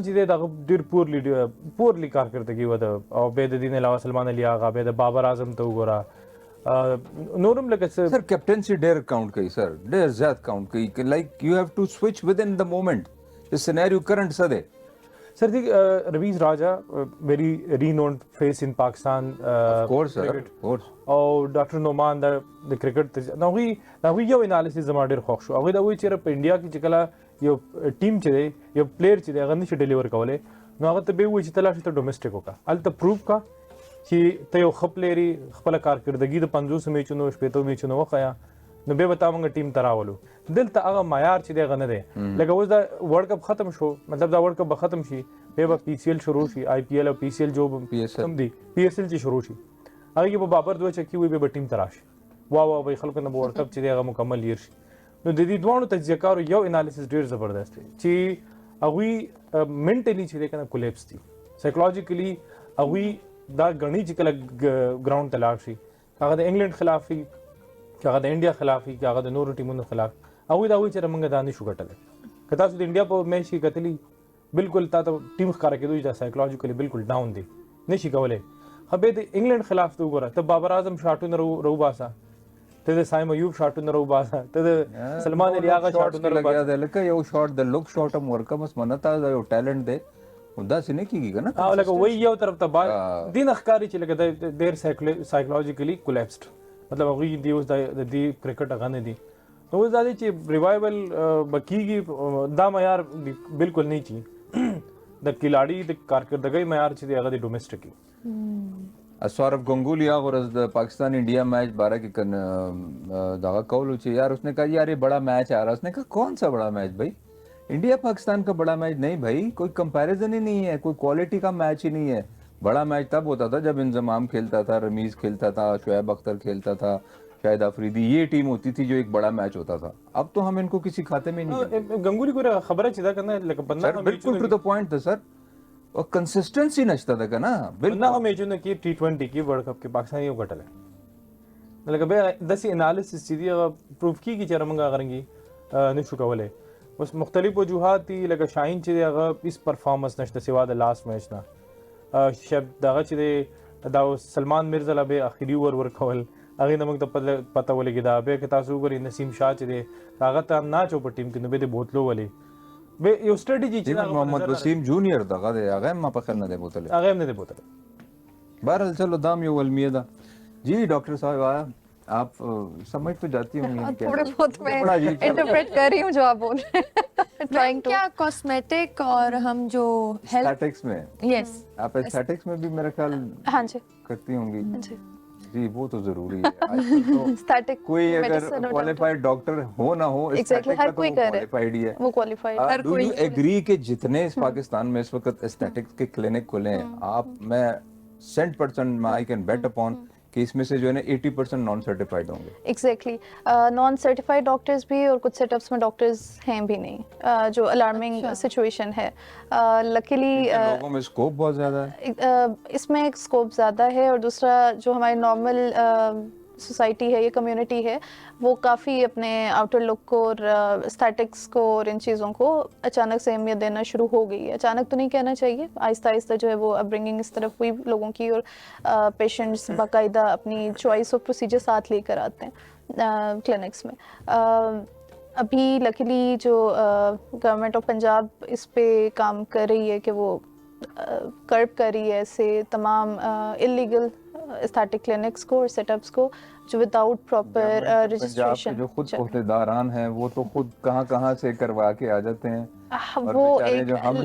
چې دی دا ډیر پورلی کارکردګي وته او به د دین علاوه سلمان علي هغه به د بابر اعظم ته وګوره نورم لکه سر کیپټنسی ډیر کاؤنٹ کوي سر ډیر زیات کاؤنٹ کوي لایک یو هاف ټو سوئچ ود ان د مومنٹ د سیناریو کرنٹ څه دی سر دی رویز راجا ویری رینونڈ فیس ان پاکستان او ډاکټر نومان د کرکټ نو یو انالیسس زما ډیر خوښ شو هغه دا وی چې په انډیا کې چې کله یو ټیم چې دی یو پلیئر چې دی هغه نشي ډیلیور کولای نو هغه ته به وی چې تلاش ته ډومېسټک وکړه الته پروف کا چې ته یو خپلېری خپل کارکردګي د 500 میچونو شپېتو میچونو وخیا نو به وتا موږ ټیم تراولو دلته هغه معیار چې دی غنه دی لکه اوس دا ورلد کپ ختم شو مطلب دا ورلد کپ ختم شي به پی سی ایل شروع شي آی پی ایل او پی سی ایل جو کم دی پی ایس ایل چې شروع شي هغه په بابر دوه چکی وي به ټیم تراش وا به خلکو نه ورلد کپ چې دی هغه مکمل لیر شي نو د دې دوه تجزیه کارو یو انالیسس ډیر زبردست دی چې هغه منټلی چې دی کنه کولیپس دي سایکولوژیکلی هغه دا غنی چې کله ګراوند ته لاړ شي هغه د انګلند خلاف وي هغه د انډیا خلاف وي هغه د نورو ټیمونو خلاف هغه دا وایي چې موږ دا نه شو ګټلی که تاسو د انډیا په میچ کې کتلی بالکل تا ته ټیم ښکاره کېدو چې دا سایکولوژیکلی بالکل ډاون دی نشي کولی خو به د انګلند خلاف ته وګوره ته بابر اعظم شاټونه روباسه ته د سایم ایوب شاټونه روباسه ته د سلمان علي هغه شاټونه روباسه لکه یو شاټ د لوک شاټ هم ورکه بس منته دا یو ټیلنټ دی دا څنګه کیږي کنه او لکه وای یو طرف ته با دین اخکاری چې لکه ډیر سایکولوژیکلی کولیپسډ مطلب هغه دی اوس د دې کرکټ غنه دي نو اوس دا چې ریوایول بکیږي دا معیار بالکل نه چی د کلاړي د کارکردګۍ معیار چې هغه د ډومېسټک سورب گنگولی هغه ورځ د پاکستان انڈیا میچ بارے کې دا کولو چې یار उसने کہا یار یہ بڑا میچ آ رہا ہے उसने کہا کون سا بڑا میچ بھائی انڈیا پاکستان کا بڑا میچ نہیں بھائی کوئی کمپیریزن ہی نہیں ہے کوئی کوالٹی کا میچ ہی نہیں ہے بڑا میچ تب ہوتا تھا جب انضمام کھیلتا تھا, رمیز کھیلتا تھا, شعیب اختر کھیلتا تھا, شاہد آفریدی, یہ ٹیم ہوتی تھی جو ایک بڑا میچ ہوتا تھا. اب تو ہم ان کو کسی کھاتے میں نہیں. گنگولی کو خبر ہے چیزا کرنا ہے بندہ بالکل ٹو دا پوائنٹ تھا سر, اور کنسسٹنسی نشتا تھا نا. بندہ ہم ایجو نے کی T20 کی ورلڈ کپ کے پاکستان یو گٹل ہے لکه به داسې انالیسس چې دی هغه پروف کیږي چې موږ غرنګي نشو کولای. اوس مختلف وجوهات دي لکه شاهین چې دی هغه هیڅ پرفارمنس نشته سوا د لاست میچ نه. شب دغه چې دی دا سلمان مرزا له به اخري ورکول هغه نه موږ ته پته ولګي دا به که تاسو وګورئ نسیم شاه چې دی هغه ته نه چو په ټیم کې نو به د بوتلو ولي به یو سټریټجی چې محمد وسیم جونیئر دغه دی هغه ما په خل نه دی بوتل هغه نه دی بوتل. بہرحال چلو دام یو المیہ دا. جی ڈاکٹر صاحب آیا, آپ سمجھ تو جاتی ہوں گی تھوڑے بہت میں انٹرپریٹ کر رہی ہوں جو آپ بول رہے ہیں. ٹرائنگ ٹو کیا کاسمیٹک اور ہم جو اسٹیٹکس میں, یس آپ اسٹیٹکس میں بھی میرا خیال ہاں جی کرتی ہوں گی. جی جی وہ تو ضروری ہے. کوئی اگر کوالیفائڈ ڈاکٹر ہو نہ ہو, ہر کوئی کر رہا ہے, وہ کوالیفائڈ. ڈو یو ایگری کہ جتنے پاکستان میں اس وقت اسٹیٹکس کے کلینک کھلے ہیں, آپ میں 100% آئی کین بیٹ اپون کہ اس میں سے جو ہے نا 80% نان سرٹیفائڈ ہوں گے. ایگزیکٹلی نان سرٹیفائڈ ڈاکٹرز بھی, اور کچھ سیٹ اپس میں ڈاکٹرز ہیں بھی نہیں, جو الارمنگ سچویشن ہے. لکیلی لوگوں میں اسکوپ بہت زیادہ ہے, اس میں ایک اسکوپ زیادہ ہے, اور دوسرا جو ہماری نارمل سوسائٹی ہے, یہ کمیونٹی ہے, وہ کافی اپنے آؤٹر لک کو اور اسٹیٹکس کو اور ان چیزوں کو اچانک سے اہمیت دینا شروع ہو گئی ہے. اچانک تو نہیں کہنا چاہیے, آہستہ آہستہ جو ہے وہ اپ برنگنگ اس طرف ہوئی لوگوں کی, اور پیشنٹس باقاعدہ اپنی چوائس اور پروسیجر ساتھ لے کر آتے ہیں کلینکس میں. ابھی لکیلی جو گورنمنٹ آف پنجاب اس پہ کام کر رہی ہے کہ وہ کرب کر رہی ہے ایسے تمام انلیگل اسٹیٹک کلینکس کو اور سیٹ اپس کو جو وداؤٹ پراپر رجسٹریشن. جو خود عہدیداران ہیں وہ تو خود کہاں سے کروا کے آ جاتے ہیں, وہ جو ہم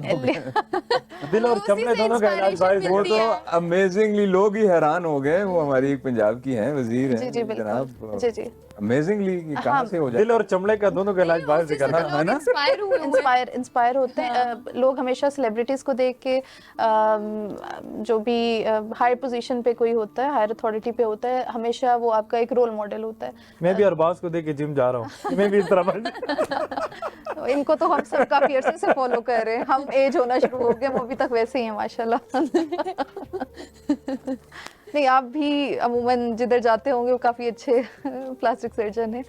دل اور چمڑے دونوں کا علاج باہر. وہ تو امیزنگلی لوگ ہی حیران ہو گئے. وہ ہماری پنجاب کی ہیں وزیر ہیں جناب, جی جی امیزنگلی کہاں سے ہو جائے. دل اور چمڑے کا دونوں کا علاج باہر سے کرنا ہے نا. انسپائر ہوتے ہیں لوگ ہمیشہ سیلیبریٹیز کو دیکھ کے. جو بھی ہائر پوزیشن پہ کوئی ہوتا ہے, ہائر اتھارٹی پہ ہوتا ہے, ہمیشہ وہ آپ کا ایک رول ماڈل ہوتا ہے. میں بھی ارباز کو دیکھ کے جم جا رہا ہوں, میں بھی اس طرح ان کو تو ہم سب کافی عرصے سے فالو کر رہے ہیں. ہم ایج ہونا شروع ہو گیا, وہ ابھی تک ویسے ہی ہیں ماشاءاللہ. نہیں, آپ بھی عموماً جدھر جاتے ہوں گے وہ کافی اچھے پلاسٹک سرجن ہیں.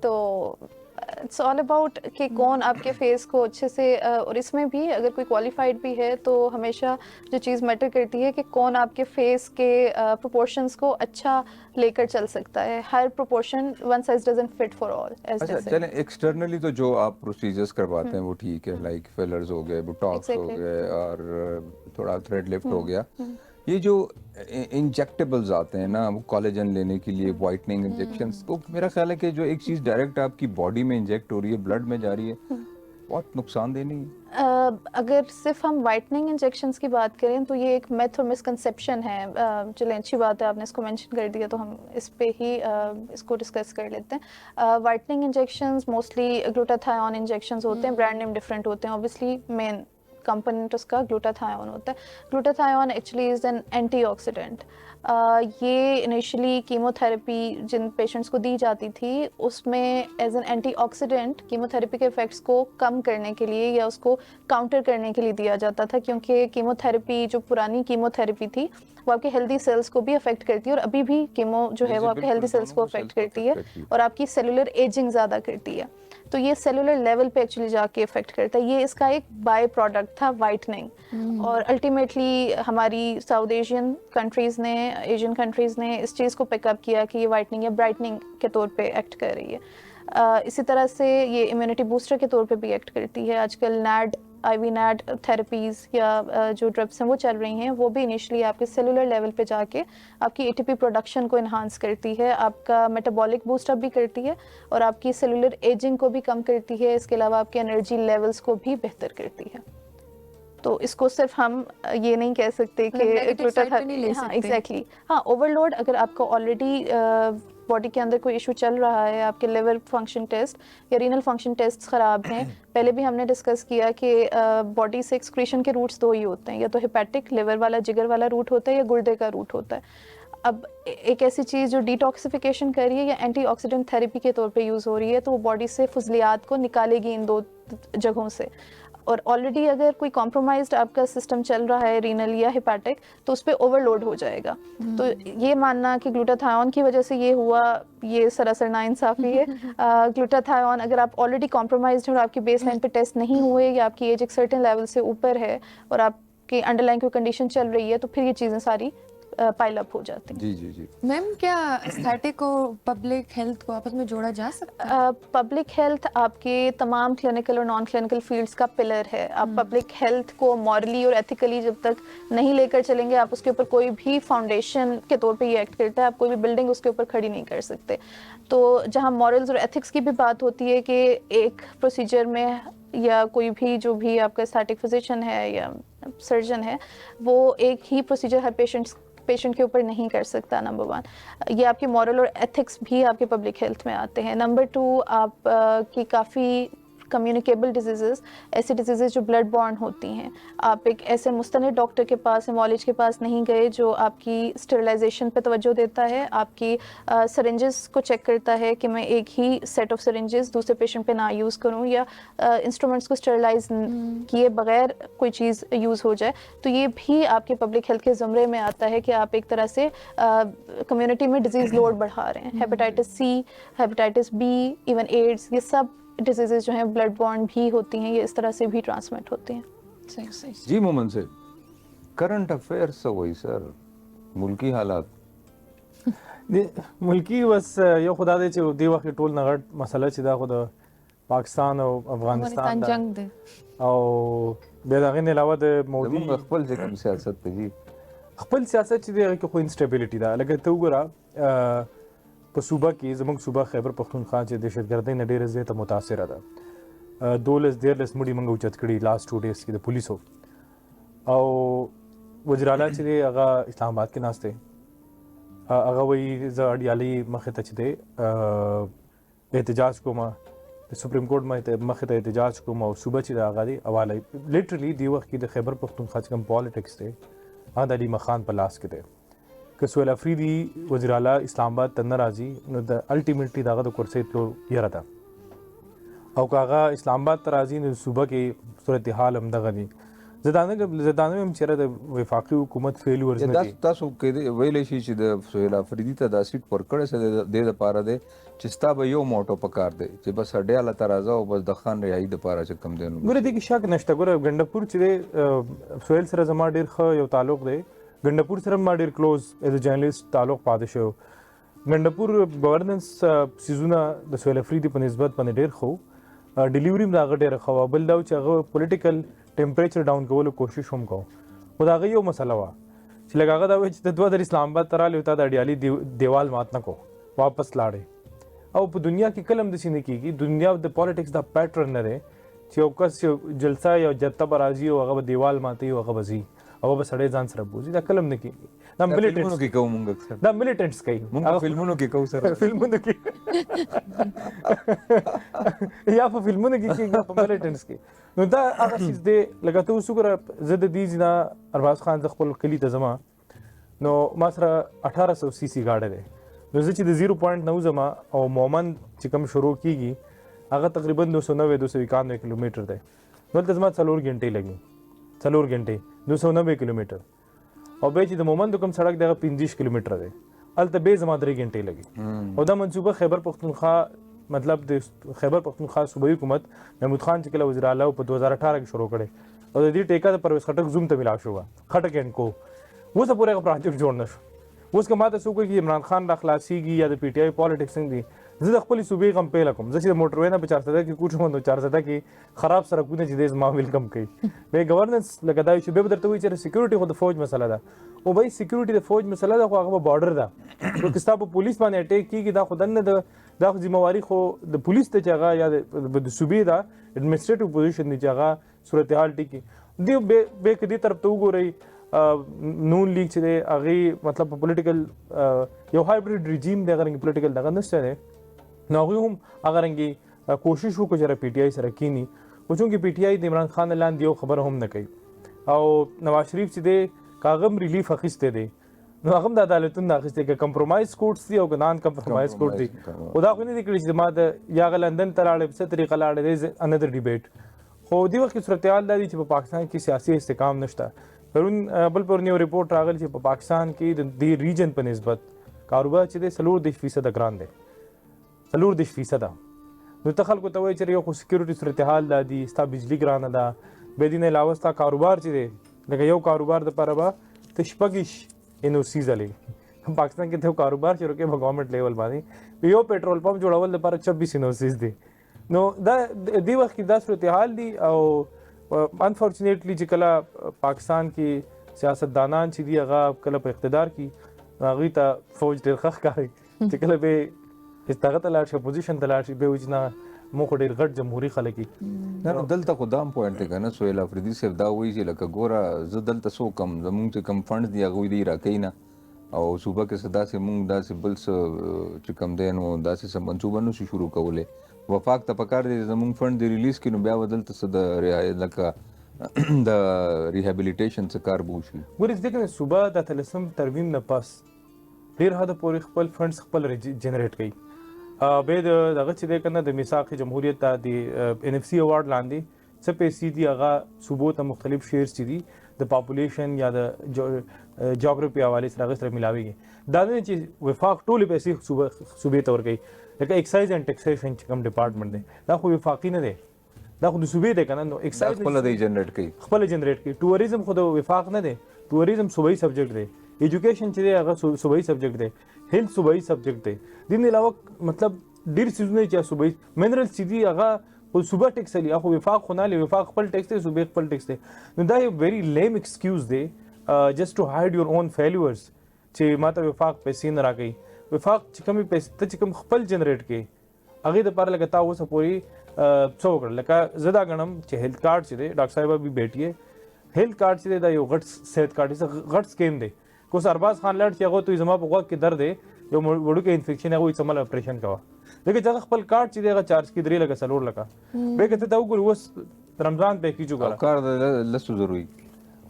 تو اٹس آل اباؤٹ کہ کون آپ کے فیس کو اچھے سے, اور اس میں بھی اگر کوئی کوالیفائڈ بھی ہے تو ہمیشہ جو چیز میٹر کرتی ہے کہ کون آپ کے فیس کے پروپورشنس کو اچھا لے کر چل سکتا ہے. ہر پروپورشن ون سائز ڈزنٹ فٹ فار آل. اچھا چلیں, ایکسٹرنلی تو جو آپ پروسیجرز کرواتے ہیں وہ ٹھیک ہے, لائک فلرز ہو گئے, بوٹاکس ہو گئے, اور تھوڑا تھریڈ لفٹ ہو گیا. یہ جو انجیکٹیبلز آتے ہیں نا, وہ کولیجن لینے کے لیے وائٹننگ انجیکشنز, تو میرا خیال ہے کہ جو ایک چیز ڈائریکٹ آپ کی باڈی میں انجیکٹ ہو رہی ہے, بلڈ میں جا رہی ہے, بہت نقصان دہ نہیں ہے. اگر صرف ہم وائٹننگ انجیکشنز کی بات کریں تو یہ ایک میتھ اور مسکنسیپشن ہے. چلیں اچھی بات ہے آپ نے اس کو مینشن کر دیا, تو ہم اس پہ ہی اس کو ڈسکس کر لیتے ہیں. وائٹننگ انجیکشنز موسٹلی گلوٹاتھیون انجیکشنز ہوتے ہیں, برانڈ نیم ڈفرینٹ ہوتے ہیں. اوبیسلی مین کمپوننٹ اس کا گلوٹاتھیون ہوتا ہے. گلوٹاتھیون ایکچولی از این اینٹی آکسیڈنٹ. یہ انیشلی کیمو تھراپی جن پیشنٹس کو دی جاتی تھی اس میں ایز این اینٹی آکسیڈنٹ کیمو تھراپی کے افیکٹس کو کم کرنے کے لیے یا اس کو کاؤنٹر کرنے کے لیے دیا جاتا تھا, کیونکہ کیمو تھراپی جو پرانی کیمو تھراپی تھی وہ آپ کے ہیلدی سیلس کو بھی افیکٹ کرتی ہے, اور ابھی بھی کیمو جو ہے وہ آپ کے ہیلدی سیلس کو افیکٹ کرتی ہے, اور آپ کی سیلولر ایجنگ زیادہ کرتی ہے. تو یہ سیلولر لیول پہ ایکچولی جا کے افیکٹ کرتا ہے. یہ اس کا ایک بائی پروڈکٹ تھا وائٹننگ, اور الٹیمیٹلی ہماری ساؤتھ ایشین کنٹریز نے, ایشین کنٹریز نے اس چیز کو پک اپ کیا کہ یہ وائٹننگ یا برائٹننگ کے طور پہ ایکٹ کر رہی ہے. اسی طرح سے یہ امیونٹی بوسٹر کے طور پہ بھی ایکٹ کرتی ہے. آج کل نیڈ, آئی وی نیڈ تھراپیز یا جو ڈرگس ہیں وہ چل رہی ہیں, وہ بھی انیشلی آپ کے سیلولر لیول پہ جا کے آپ کی ATP پروڈکشن کو انہانس کرتی ہے, آپ کا میٹابولک بوسٹ اپ بھی کرتی ہے, اور آپ کی سیلولر ایجنگ کو بھی کم کرتی ہے. اس کے علاوہ آپ کے انرجی لیولز کو بھی بہتر کرتی ہے. تو اس کو صرف ہم یہ نہیں کہہ سکتے کہ ایگزیکٹلی, ہاں اوور لوڈ اگر آپ کو آلریڈی बॉडी के अंदर कोई इशू चल रहा है, आपके लिवर फंक्शन टेस्ट या रीनल फंक्शन टेस्ट ख़राब हैं, पहले भी हमने डिस्कस किया कि बॉडी से एक्सक्रीशन के रूट्स दो ही होते हैं, या तो हेपेटिक लिवर वाला जिगर वाला रूट होता है या गुर्दे का रूट होता है। अब एक ऐसी चीज़ जो डिटॉक्सिफिकेशन कर रही है या एंटीऑक्सीडेंट थेरेपी के तौर पे यूज़ हो रही है, तो वो बॉडी से फजलियात को निकालेगी इन दो जगहों से। और ऑलरेडी अगर कोई कॉम्प्रोमाइज्ड आपका सिस्टम चल रहा है रीनल या हेपेटिक, तो उस पर ओवरलोड हो जाएगा। तो ये मानना कि ग्लूटाथायोन की वजह से ये हुआ, ये सरासर नाइंसाफ़ी है। ग्लूटाथायोन अगर आप ऑलरेडी कॉम्प्रोमाइज्ड और आपकी बेस लाइन पे टेस्ट नहीं हुए या आपकी एज एक सर्टेन लेवल से ऊपर है और आपकी अंडरलाइन कोई कंडीशन चल रही है, तो फिर ये चीज़ें सारी पाइल अप हो जाती हैं। जी जी जी। मैम, क्या एस्थेटिक और पब्लिक हेल्थ को आपस में जोड़ा जा सकता है? पब्लिक हेल्थ आपके तमाम क्लिनिकल और नॉन क्लिनिकल फील्ड्स का पिलर है। आप पब्लिक हेल्थ को मॉरली और एथिकली जब तक नहीं लेकर चलेंगे, आप उसके ऊपर कोई भी फाउंडेशन के तौर पे ये एक्ट करता है, आप कोई भी बिल्डिंग उसके ऊपर खड़ी नहीं कर सकते। तो जहाँ मॉरल्स और एथिक्स की भी बात होती है कि एक प्रोसीजर में या कोई भी जो भी आपका एस्थेटिक फिजिशियन है या सर्जन है, वो एक ही प्रोसीजर हर पेशेंट के ऊपर नहीं कर सकता। नंबर 1 ये आपके मॉरल और एथिक्स भी आपके पब्लिक हेल्थ में आते हैं। नंबर 2 आप की काफ़ी कम्युनिकेबल डिजीज़ेस, ऐसी डिजीज़ेस जो ब्लड बॉर्न होती हैं, आप एक ऐसे मुस्तनिद डॉक्टर के पास, हेमोलॉजी के पास नहीं गए जो आपकी स्टेरिलाइजेशन पे तवज्जो देता है, आपकी सरिंजेस को चेक करता है कि मैं एक ही सेट ऑफ सरिंजेस दूसरे पेशेंट पे ना यूज़ करूं या इंस्ट्रूमेंट्स को स्टेरिलाइज किए बगैर कोई चीज़ यूज़ हो जाए। तो ये भी आपके पब्लिक हेल्थ के ज़ुमरे में आता है कि आप एक तरह से कम्युनिटी में डिजीज़ लोड बढ़ा रहे हैं। Hepatitis C, hepatitis B, even AIDS, ये सब डिजीज़ेस जो हैं ब्लड बॉर्न भी होती हैं, ये इस तरह से भी ट्रांसमिट होती हैं। सही सही। जी मोमन से करंट अफेयर्स वही सर, मुल्की हालात मुल्की बस यो खुदा दे چې دی وخت ټول نغړ مسله چې دا خو د پاکستان او افغانستان جنگ دی او بیا دغه نه علاوه د مودي زموږ خپل ځکه سیاست ته جی خپل سیاست چې دی کې خو انسټیبিলিټی دا لکه ته وګوره په صوبه کې زموږ صوبه خیبر پختونخوا چې دهشتګردۍ نه ډېره زیاته متاثره ده 12 مړي موږ اوچت کړي لاست 2 ډیز کې د پولیسو او وزیراعلی چې دی هغه اسلام آباد کې ناسته هغه وایي زه اډیالي مخې ته چې دی احتجاج کوم د سپریم کورټ مخې ته احتجاج کوم او صوبه چې د هغه دی حواله لیټرلی دی وخت کې د خیبر پختونخوا چې کوم پالیټکس دی هغه د علي مخان په لاس کې دی که سهیل افریدي وزیر اعلی اسلام آباد ته نه راځي نو د الټیمیټلی دغه د کرسۍ تلو یره ده او که هغه اسلام آباد ته راځي نو صوبه کې صورتحال همدغه دی زه دا نه وایم چېرې د وفاقي حکومت فیلورز نه دي تاسو ویلی شي چې د سهیل افریدي ته دا سیټ ورکړی څه د دې دپاره دی چې ستا به یو موټو پکار دی چې بس ډیاله ته راځه او بس د خان رهایي دپاره چې کم دی نو ګوره دې کې شک نشته ګوره ګنډپور چې دی سهیل سره زما ډېر ښه یو تعلق دی ګنډپور سره ما ډېر کلوز ایز ا جرنلسټ تعلق پاتې شو ګنډپور گورننس سیزونه د سهیل افریدي په نسبت باندې ډېر ښه ډیلیوري هم د هغه ډېره ښه وه بل دا چې هغه پولیټیکل ټمپریچر ډاون کولو کوشش هم کوو خو د هغه یو مسله وه چې لږ هغه دا وایي چې ته 2 در اسلام آباد ته راغلی تا د اډیالي دیوال مات نه کو واپس لاړې او په دنیا کې کله هم داسې نه کېږي دنیا د پالیټکس دا پیټرن نه دی چې یو کس یو جلسه یا جته به راځي او هغه به دیوال ماتوي او هغه به ځي او به سړی ځان سره بوځي دا کله هم نه کېږي دا فلمونو کې کوو موږ اکثر دا ملیټنټس کوي موږ فلمونو کې کوو سره فلمونو کې یا په فلمونو کې کېږي په ملیټنټس کې نو دا هغه چیز دی لکه ته اوس وګوره زه د دې ځای نه ارباز خان زه خپل کلي ته ځمه نو ما سره 1800 سی سی ګاډی دی نو زه چې د 0 پوینټ نه وځم او مومند چې کوم شروع کېږي هغه تقریبا 291 کیلومیټر دی نو دلته زما 4 غنټې لګي 4 غنټې 290 کیلومیټر او به چې د مومند کوم سړک دغه 25 کیلومیټر دی هلته به زما 3 غنټې لګي او دا منصوبه خیبر پختونخوا مطلب د خیبر پختونخوا صوبایي حکومت محمود خان چې کله وزیر اعلی په 2018 کې شروع کړي او د دې ټیکه د پرویز خټک زوم ته ملاو شو خټک اینډ کو اوس پورې هغه پروجیکټ جوړ نشو اوس که ماته څوک وایي چې عمران خان را خلاصېږي یا د پی ټی آی پالیټکس څنګه دي زه د خپلې صوبې غم پیله کوم زه چې د موټروی نه په 400 کې کوټم نو 400 کې خراب سړکونه چې دی زما ویلکم کوي به ګورننس لکه دا چې به درته وایي چې سکیورټي خو د فوج مسله ده او بھائی سکیورټي د فوج مسله ده خو هغه بارډر ده نو که ستا په پولیس باندې اټیک کېږي دا خو دننه دا خو ذمہواري خو د پولیس ته چې هغه یا د صوبې ده اډمنسټریټیو پوزیشن دی چې هغه صورتحال ټیکي دی به کدي طرف ته وګورئ نون لیگ چې دی هغې مطلب په پولیټیکل یو هایبریډ ریجیم دی، هغه رنګې پولیټیکل دغه نشته دی، نو هغوی هم هغه رنګې کوشش وکړو چې پی ټي آی سره کینی، خو چونکې پی ټي آی د عمران خان لاندې یو خبره هم نه کوي، او نواز شریف چې دی که هغه هم ریلیف اخیستی دی نو هغه هم د عدالتونو نه اخیستی، که کمپرومایز کورټس دي او که نان کمپرومایز کورټ دي، خو دا خو نه دي کړي چې ما د یا هغه لندن ته لاړې په څه طریقه لاړې دی اندر ډیبیټ. خو دې وخت کې صورتحال دا دی چې په پاکستان کې سیاسي استحکام نشته. پرون بل پرون یو رپورټ راغلی چې په پاکستان کې د دې ریجن په نسبت کاروبار چې دی 40% ګران دی، 40%. نو ته خلکو ته وایي چې یو خو سکیورټي صورتحال دا دي، ستا بجلي ګرانه ده، بې دې نه علاوه ستا کاروبار چې دی لکه یو کاروبار دپاره به ته شپږ NOCs هلې پاکستان کې ته کاروبار شروع کوې په ګورنمنټ لیول باندې یو پېټرول پمپ جوړول دپاره 26 NOCs دي. نو دا دې وخت کې دا صورتحال دي، او انفارچونیټلی چې کله پاکستان کې سیاستدانان چې دي هغه کله په اقتدار کې هغوی ته فوج ډېر ښه ښکاري چې کله به هغه ته لاړ شي اپوزیشن ته لاړ شي به وایي چې نه موږ خو ډېر غټ جمهوري خلک یو. دلته خو دا هم پوینټ دی که نه سهیل افریدي صاحب دا وایي چې لکه ګوره زه دلته څه کم زمونږ چې کم فنډز دي هغوی دوی راکوي نه، او صوبه کې څه داسې مونږ داسې بل څه چې کم دی نو داسې څه منصوبه نه شو شروع کولی. وفاق ته پکار دی زمونږ فنډ دی ریلیز کړي نو بیا به دلته څه د لکه د ریهیبلیټیشن څه کار به وشي. ګورې ځکه صوبه د 13 ترمیم نه پس ډېر حده پورې خپل فنډز خپل جنریټ کوي. بیا د دغه چې دی که نه د میثاق جمهوریت ته د NFC ایوارډ لاندې څه پیسې دي هغه صوبو ته مختلف شیرز چې دي د پاپولیشن یا د جغرافي حوالې سره هغې سره ملاویږي. دا نه چې وفاق ټولې پیسې صوبې ته ورکوي، لکه ایکسایز اینډ ټیکسیشن چې کوم ډپارټمنټ دی دا خو وفاقي نه دی، دا خو د صوبې دی که نه، نو ایکسایز خپله دی جنریټ کوي، خپله جنریټ کوي. ټوریزم خو د وفاق نه دی، ټوریزم صوبایي سبجیکټ دی، ایجوکیشن چې دی هغه صوبایي سبجیکټ دی، هیلث صوبایي سبجیکټ دی. دې نه علاوه مطلب ډېر څیزونه چې صوبایي منرلز چې دي هغه خو صوبه ټیکس لري، خو وفاق خو نه لري، وفاق خپل ټیکس دی، صوبې خپل ټیکس دی. نو دا یو ویری لیم ایکسکیوز دی جسټ ټو هایډ یور اون فیلورز چې ما ته وفاق پیسې نه راکوي. وفاق چې کومې پیسې ته چې کوم خپل جنریټ کوي هغې دپاره لکه تا اوسه پورې څه وکړل، لکه زه دا ګڼم چې هیلث کارډ چې دی ډاکټر صاحبه بھی بیٹھی ہے، هیلث کارډ چې دی دا یو غټ صحت کارډ دی، غټ سکیم دی. کو سرباز خان لاړ چې هغه ته زما په غوږ کې درد دی، یو وړوکی انفیکشن هغه وایي څمل اپریشن کوه، لکه چې هغه خپل کارډ چې دی هغه چارج کړي 3 لکه 4 لکه. بیا که ته ته وګورې اوس رمضان پیکیج وګوره کار د لسو زرو وي،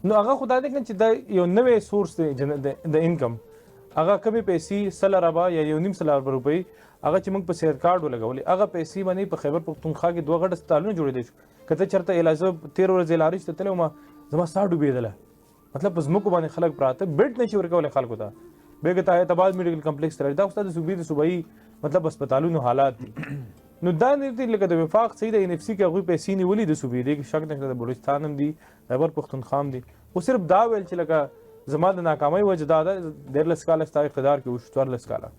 نو هغه خو دا دی چې دا یو نوی سورس دی د انکم، هغه کمې پیسې 100 اربه یا 1.5 اربه روپۍ هغه چې موږ په صحت کارډ ولګولې هغه پیسې باندې په خیبر پختونخوا کې 2 غټ هسپتالونه جوړېدلی شو. که ته چېرته علاج 13 ورځې لارج ته تللی وم زما ساه ډوبېدله، مطلب په ځمکو باندې خلک پراته بیډ نه شي ورکولی خلکو ته. بیا که ته حیات آباد میډیکل کمپلیکس ته راځې دا خو ستا د صوبې د صوبایي مطلب هسپتالونو حالات دي. نو دا نه دي لکه د وفاق صحیح د NFC کې هغوی پیسې نیولي د صوبې دی، شک نشته د بلوچستان هم دي، خیبر پختونخوا هم دي. خو صرف دا ویل چې لکه زما د ناکامۍ وجه دا ده 14 کاله ستا اقتدار کې وشو 14 کاله.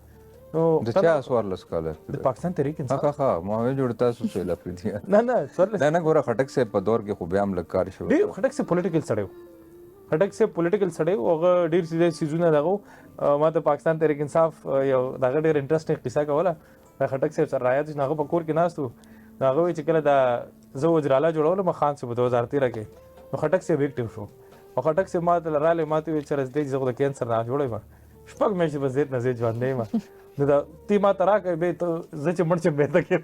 نو د چا 14 کاله د پاکستان تحریک انصاف ها ما جوړ تاسو سهیل افریدي نه 14 دا نه ګوره خټک صاحب په دور کې خو بیا هم لږ کار شوی دی. خټک صاحب پولیټیکل سړی و، خټک صاحب پولیټیکل سړی و، هغه ډېر سیده څیزونه دغه ما ته پاکستان تحریک انصاف یو دغه ډېر انټرسټینګ قصه کوله. خټک صاحب سره رایاد چې هغه په کور کې ناست و، هغه وایي چې کله دا زه وزراله جوړولم خان صاحب 2013 کې، نو خټک صاحب ایکټیو شو او خټک صاحب ما ته راغلی ما ته ویل چې رځ دی زه خو د کینسر نه جوړی یم 6 میاشتې به زیات نه زیات ژوندی یم. نو دا تی ما ته راکړی بیا ته زه چې مړ شم بیا ته کېږم.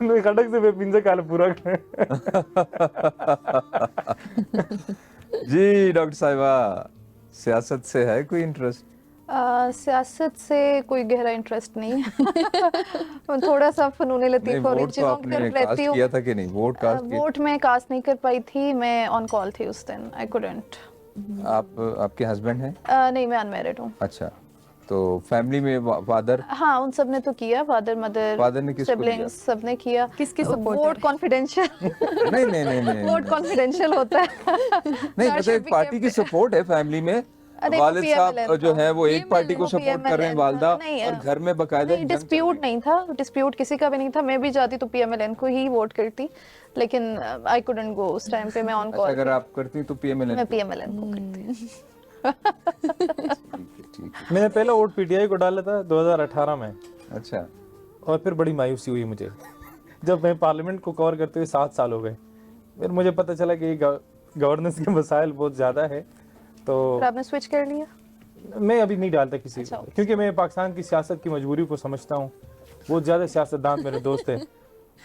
نو خټک صاحب 15 کاله پورا کړ. جی ڈاکٹر صاحبہ سیاست سے ہے کوئی انٹرسٹ؟ سیاست سے کوئی گہرا انٹرسٹ نہیں ہے، تھوڑا سا فنون لطیفہ اور چیزوں کی طرف رہتی ہوں. کیا تھا کہ نہیں ووٹ میں کاسٹ نہیں کر پائی تھی، میں آن کال تھی اس دن، آئی کوڈنٹ. آپ کے ہسبینڈ ہیں؟ نہیں میں انمیرڈ ہوں. اچھا تو فیملی میں فادر؟ ہاں ان سب نے تو کیا، فادر مدر سبلنگز سب نے کیا. کس کی سپورٹ؟ ووٹ کانفیڈینشیل نہیں ووٹ کانفیڈینشیل ہوتا ہے. نہیں مطلب ایک پارٹی کی سپورٹ ہے فیملی میں، والد صاحب جو ہے وہ ایک پارٹی کو سپورٹ کر رہے ہیں، والدہ، اور گھر میں باقاعدہ ڈسپیوٹ نہیں تھا، ڈسپیوٹ کسی کا بھی نہیں تھا. میں بھی جاتی تو PMLN کو ہی ووٹ کرتی، لیکن آئی کوڈنٹ گو اس ٹائم پہ. میں آن کال، اگر آپ کرتی تو PMLN، میں PMLN کو کرتی. میں نے پہلا ووٹ PTI کو ڈالا تھا 2018 میں. اچھا. اور پھر بڑی مایوسی ہوئی مجھے جب میں پارلیمنٹ کو کور کرتے ہوئے 7 سال ہو گئے. پھر مجھے پتہ چلا کہ गवर्नेंस के मसाइल बहुत ज़्यादा है, तो और आपने स्विच कर लिया? मैं अभी नहीं डालता किसी को, क्योंकि मैं पाकिस्तान की सियासत की मजबूरी को समझता हूँ। बहुत ज़्यादा सियासतदान मेरे दोस्त हैं,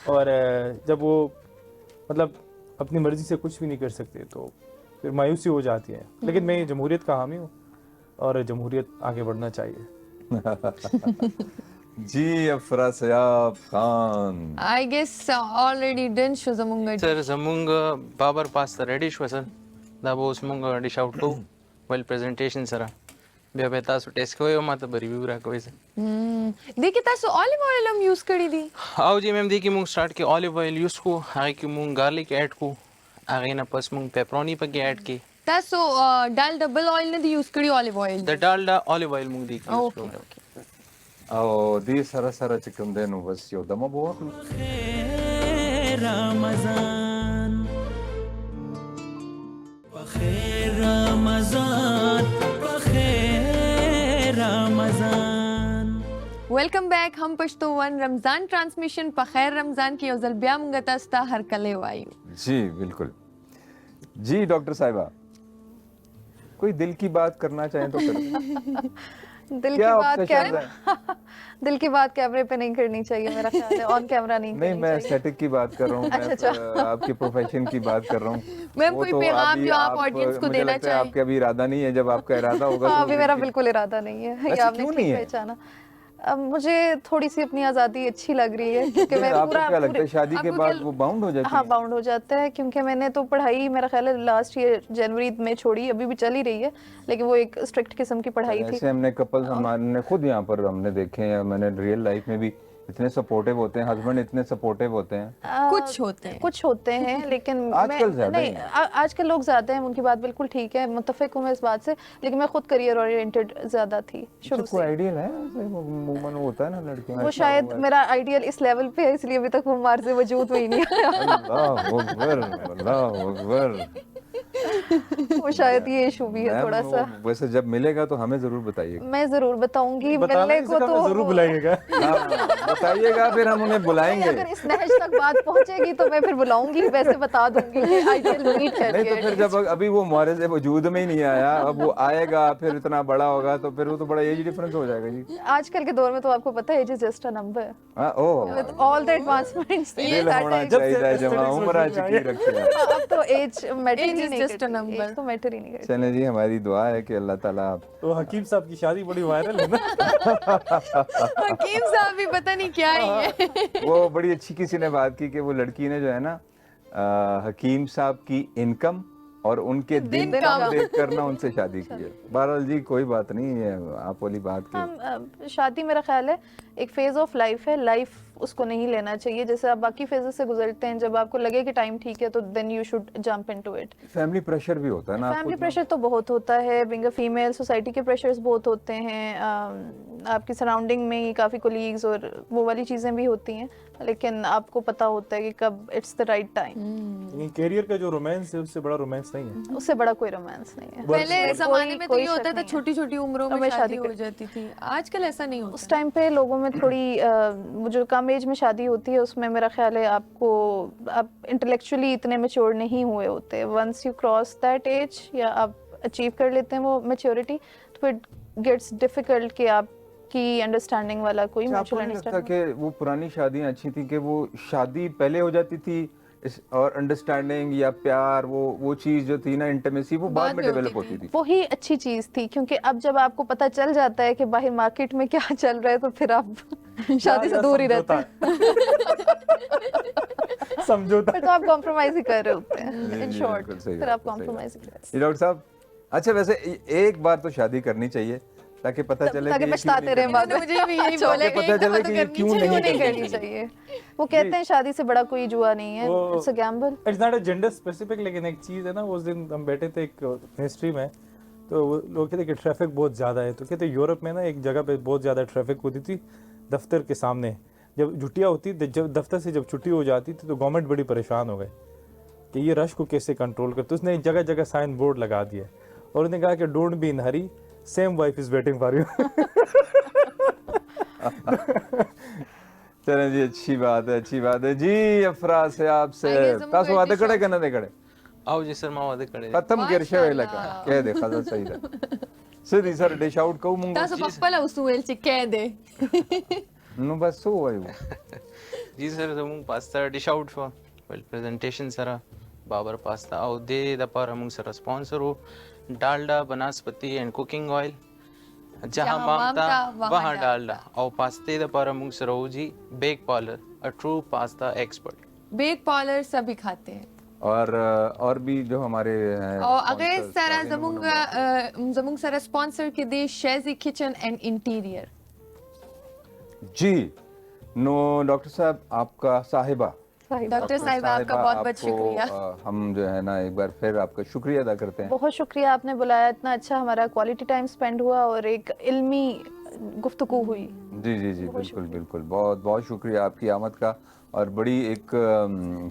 और जब वो मतलब अपनी मर्ज़ी से कुछ भी नहीं कर सकते तो फिर मायूसी हो जाती है। लेकिन मैं जमहूरियत का हामी हूँ और जमहूरियत आगे बढ़ना चाहिए। जी अफरासयाब Khan, I guess already done show zamunga. Sir, zamunga babar pasta ready shwa sir. Da bo zamunga dish out ko well presentation sir. Bia beta su test koyo mata review ra koy sir. देखिए तासो olive oil हम यूज करी दी. आओ जी मैम देखिए मुंग स्टार्ट के olive oil use को आगे की मुंग गार्लिक ऐड को आगे ना पस मुंग पेपरोनी पर के ऐड की तासो डाल डबल ऑयल ने दी यूज करी ऑलिव ऑयल. द डालडा ऑलिव ऑयल मुंग देखिए. Okay okay. او دې سره سره چې کوم دی نو بس یو دمه به واخلو. بخیر رمضان بخیر رمضان بخیر رمضان. Welcome back. हम Pashto one Ramzan transmission په خیر رمضان کې یو ځل بیا موږ تاسو ته هر کله وایو. جی بالکل. جی ڈاکٹر صاحبہ, کوئی دل کی بات کرنا چاہیں تو کریں. دل کی بات دل کی بات کیمرے پہ نہیں کرنی چاہیے میرا خیال ہے, آن کیمرہ نہیں. نہیں, میں اسٹیٹک کی بات کر رہا ہوں, آپ کے پروفیشن کی بات کر رہا ہوں. میم کوئی پیغام جو آپ آڈینس کو دینا چاہیں. آپ کا ابھی ارادہ نہیں ہے, جب آپ کا ارادہ ہوگا. ہاں ابھی میرا بالکل ارادہ نہیں ہے, یہ آپ نے ٹھیک پہچانا. مجھے تھوڑی سی اپنی آزادی اچھی لگ رہی ہے کیونکہ میں آپ کو کیا لگتا ہے شادی کے بعد وہ باؤنڈ ہو جاتی ہے؟ ہاں باؤنڈ ہو جاتا ہے, کیونکہ میں نے تو پڑھائی میرا خیال ہے لاسٹ ایئر جنوری میں چھوڑی, ابھی بھی چل ہی رہی ہے, لیکن وہ ایک اسٹرکٹ قسم کی پڑھائی تھی. ایسے ہم نے کپل ہمارے خود یہاں پر ہم نے دیکھے ہیں, میں نے ریئل لائف میں بھی اتنے سپورٹیو ہوتے ہیں, ہسبینڈ اتنے سپورٹیو ہوتے ہیں. کچھ ہوتے ہیں لیکن نہیں, آج کل لوگ زیادہ ہیں, ان کی بات بالکل ٹھیک ہے, متفق ہوں میں اس بات سے, لیکن میں خود کریئر اورینٹڈ زیادہ تھی شروع سے. آئیڈیل ہے ہوتا ہے نا لڑکیاں, وہ شاید میرا آئیڈیل اس لیول پہ ہے, اس لیے ابھی تک وہ مارز وجود میں ہی نہیں آیا. اللہ اکبر, اللہ اکبر. وہ شاید یہ ایشو بھی ہے تھوڑا سا. ویسے جب ملے گا تو ہمیں ضرور بتائیے گا. میں ضرور بتاؤں گی, ملنے کو تو ضرور بلائیے گا. بتائیے گا, پھر ہم انہیں بلائیں گے. اگر اس نہج تک بات پہنچے گی تو میں پھر بلاؤں گی, ویسے بتا دوں گی آئیڈیل میٹ ہے. نہیں تو پھر جب ابھی وہ معرض وجود میں ہی نہیں آیا, اب وہ آئے گا, پھر اتنا بڑا ہوگا تو پھر وہ تو بڑا ایج ڈفرنس ہو جائے گا. جی آج کل کے دور میں تو آپ کو پتہ ہے ایج از جسٹ اے نمبر. With all the advancements ہونا چاہیے جمع عمر آ چکی رکھتے ہیں. اب تو ایج میٹر ہی نہیں کرتی, تو میٹر ہی نہیں کرتی. چلیں جی, ہماری دعا ہے کہ اللہ تعالیٰ. تو حکیم صاحب کی شادی بڑی وائرل ہے نا. حکیم صاحب بھی پتہ نہیں کیا ہی ہے. وہ بڑی اچھی کسی نے بات کی کہ وہ لڑکی نے جو ہے نا حکیم صاحب کی انکم اور ان کے دن کام دیکھ کر نا ان سے شادی کی ہے. بہرحال جی کوئی بات نہیں ہے, آپ والی بات کی. شادی میرا خیال ہے ایک فیز آف لائف ہے, لائف اس کو نہیں لینا چاہیے. جیسے آپ باقی فیزز سے گزرتے ہیں, جب آپ کو لگے کہ ٹائم ٹھیک ہے تو دین یو شوڈ جمپ انٹو اٹ. فیملی پریشر بھی ہوتا ہے نا. فیملی پریشر تو بہت ہوتا ہے, بینگ اے فیمیل سوسائٹی کے پریشرز بہت ہوتے ہیں, آپ کی سراؤنڈنگ میں کافی کولیگز اور وہ والی چیزیں بھی ہوتی ہیں, لیکن آپ کو پتہ ہوتا ہے کہ کب اٹس دا رائٹ ٹائم. کیریئر کا جو رومانس ہے اس سے بڑا رومانس نہیں ہے, اس سے بڑا کوئی رومانس نہیں ہے. پہلے زمانے میں تو یہ ہوتا تھا چھوٹی چھوٹی عمروں میں شادی ہو جاتی تھی, آج کل ایسا نہیں ہوتا. اس ٹائم پہ لوگوں میں تھوڑی جو کم ایج میں شادی ہوتی ہے اس میں میرا خیال ہے آپ انٹلیکچولی اتنے میچور نہیں ہوئے ہوتے. ونس یو کراس دیٹ ایج یا آپ اچیو کر لیتے ہیں وہ میچورٹی, تو پھر گیٹس ڈیفیکلٹ کہ آپ کی انڈرسٹینڈنگ والا کوئی میوچل انڈرسٹینڈنگ. کہ وہ پرانی شادیاں اچھی تھیں کہ وہ شادی پہلے ہو جاتی تھی اور انڈرسٹینڈنگ یا پیار وہ چیز جو تھی نا, انٹیمیسی, وہ بعد میں ڈیولپ ہوتی تھی. وہی اچھی چیز تھی, کیونکہ اب جب آپ کو پتہ چل جاتا ہے کہ باہر مارکیٹ میں کیا چل رہا ہے تو پھر آپ شادی سے دور ہی رہتے ہیں. سمجھوتا پھر تو آپ کمپرومائز ہی کر رہے ہوتے ہیں. ان شارٹ پھر آپ کمپرومائز ہی کر رہے ہیں. ڈاکٹر صاحب اچھا, ویسے ایک بار تو شادی کرنی چاہیے تاکہ پتہ چلے تاکہ پچھتاتے رہیں بعد میں. مجھے بھی یہی بولے پتہ چلے کہ کیوں نہیں کرنی چاہیے. وہ کہتے ہیں شادی سے بڑا کوئی جوا نہیں ہے, اٹس اے گیمبل. اٹس ناٹ اے جینڈر اسپیسیفک, لیکن ایک چیز ہے نا, اس دن ہم بیٹھے تھے ایک ہسٹری میں, تو لوگ کہتے کہ ٹریفک بہت زیادہ ہے, تو کہتے یورپ میں نا ایک جگہ پہ بہت زیادہ ٹریفک ہوتی تھی دفتر کے سامنے. جب چھٹیاں ہوتی, جب دفتر سے جب چھٹی ہو جاتی تھی تو گورنمنٹ بڑی پریشان ہو گئے کہ یہ رش کو کیسے کنٹرول کرتے. اس نے جگہ جگہ سائن بورڈ لگا دیا اور انہوں نے کہا کہ ڈونٹ بی ان ہری, سیم وائف از ویٹنگ فار یو. چلیں جی, اچھی بات ہے, اچھی بات ہے. جی افراز سے آپ سے تاسو واده کړه کنه نه کړه؟ او جی سر ما واده کړی دی. ختم ګر شوی لکه کې دې خزه صحیح ده سدي سر ډیش آوټ کوو مونږ تاسو په خپل اوسول چې کې ده نو بس سو وایو جی سر زموږ پاستا ډیش آوټ شو ول پریزنټیشن سره بابر پاستا او د لپاره موږ سره سپانسر وو ډالډا بناسپتی اینڈ کوکنګ آئل جہاں مامتا وہاں ڈالڈا اور پاستے لپاره موږ سره وو جی بیک پارلر ا ٹرو پاستا ایکسپرٹ. بیک پارلر سبھی کھاتے ہیں اور بھی جو ہمارے اور اگر سارا زمونگ سارا سپانسر کے دے شیزی کچن اینڈ انٹیریئر. جی نو ڈاکٹر صاحب آپ کا صاحبہ ڈاکٹر صاحب آپ کا بہت بہت شکریہ. ہم جو ہے نا ایک بار پھر آپ کا شکریہ ادا کرتے ہیں. بہت شکریہ آپ نے بلایا, اتنا اچھا ہمارا کوالٹی ٹائم سپینڈ ہوا اور ایک علمی گفتگو ہوئی. جی جی جی بالکل بالکل بہت بہت شکریہ آپ کی آمد کا, اور بڑی ایک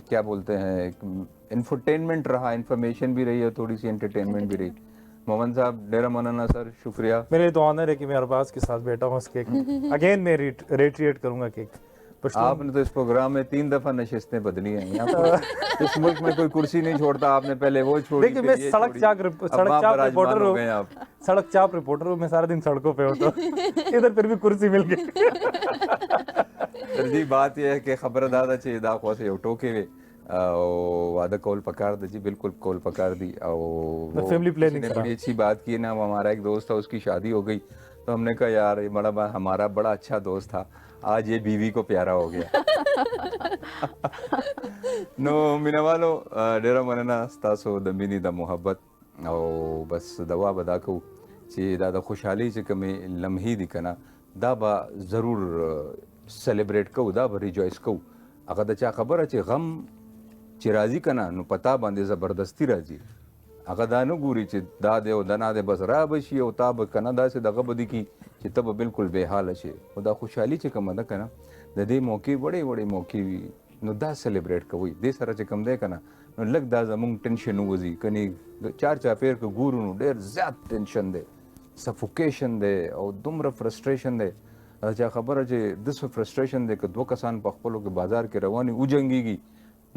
کیا بولتے ہیں ایک انفرٹینمنٹ رہا, انفارمیشن بھی رہی اور تھوڑی سی انٹرٹینمنٹ بھی رہی. مومن صاحب ڈیرا مولانا سر شکریہ. میرے تو آنر ہے کہ میں ارباز کے ساتھ بیٹھا ہوں اس کیک میں. اگین میں ریٹریٹ کروں گا کیک. آپ نے تو اس پروگرام میں 3 دفعہ نشستیں بدلی ہیں. یہاں پر اس ملک میں کوئی کرسی نہیں چھوڑتا, آپ نے پہلے وہ چھوڑی. دیکھیں میں سڑک چاپ رپورٹر ہوں, سڑک چاپ رپورٹر ہوں, میں سارا دن سڑکوں پہ ہوتا ہوں, ادھر پھر بھی کرسی مل گئی. جی بات یہ ہے کہ خبر دادا چې دا خو سه یو ټوکې وي او واده کول پکار دی جی, بالکل کول پکار دی. او فیملی پلاننگ نے بڑی اچھی بات کی نا, ہمارا ایک دوست تھا اس کی شادی ہو گئی تو ہم نے کہا یار یہ بڑا ہمارا بڑا اچھا دوست تھا, آج یہ بیوی کو پیارا ہو گیا. نو مینه والو ډیره مننه ستاسو د مینې د محبت, او بس دوا به دا کوو چې دا د خوشحالۍ چې کومې لمحې دي که نه دا به ضرور سیلیبریټ کوو, دا به ریجوایس کوو. هغه د چا خبره چې غم چې راځي که نه نو پتا باندې زبردستی راځي. هغه دا نه ګوري چې دا دی او دا نه دی, بس را به شي او تا به که نه داسې دغه به دي کي چې ته به بالکل بې حاله شي. خو دا خوشحالي چې کومه ده که نه د دې موقع وړې وړې موقع وي نو دا سیلیبریټ کوئ. دې سره چې کوم دی که نه نو لږ دا زمونږ ټینشن ووځي. کنې چار چاپېر که ګورو نو ډېر زیات ټینشن دی, سفوکیشن دی او دومره فرسټریشن دی. چا خبره چې داسې فرسټریشن دی که 2 کسان په خپلو کې بازار کې روان وي وجنګېږي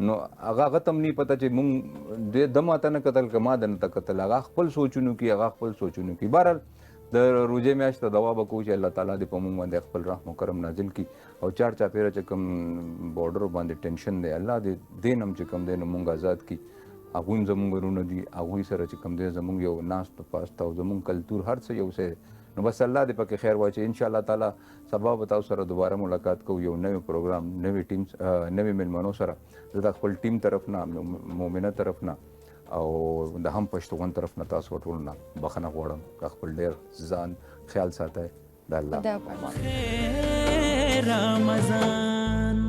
نو هغه ته هم نه پته چې مونږ د ما ته نه کتل که ما د نه ته کتل. هغه خپل سوچونو کې هغه خپل سوچونو کې. بهرحال د روژې میاشت ته دعا به کوو چې الله تعالی دې په مونږ باندې خپل رحم و کرم نازل کړي, او چار چاپېره چې کوم بارډر باندې ټینشن دی الله دې دې نه هم چې کوم دی نو مونږ آزاد کړي. هغوی هم زمونږ ورونه دي, هغوی سره چې کوم دی زمونږ یو ناست پاسته او زمونږ کلتور هر څه یو څه. نو بس الله دې پکې خیر واچي. ان شاء الله تعالی سبا به تاسو سره دوباره ملاقات کوو یو نوی پروګرام, نوی ټیم, نوی میلمنو سره. زه د خپل ټیم طرف نه, مومنه طرف نه او د هم پښتون طرف نه تاسو ټول نه بخښنه غواړم. خپل ډېر ځان خیال ساتئ. د الله رمضان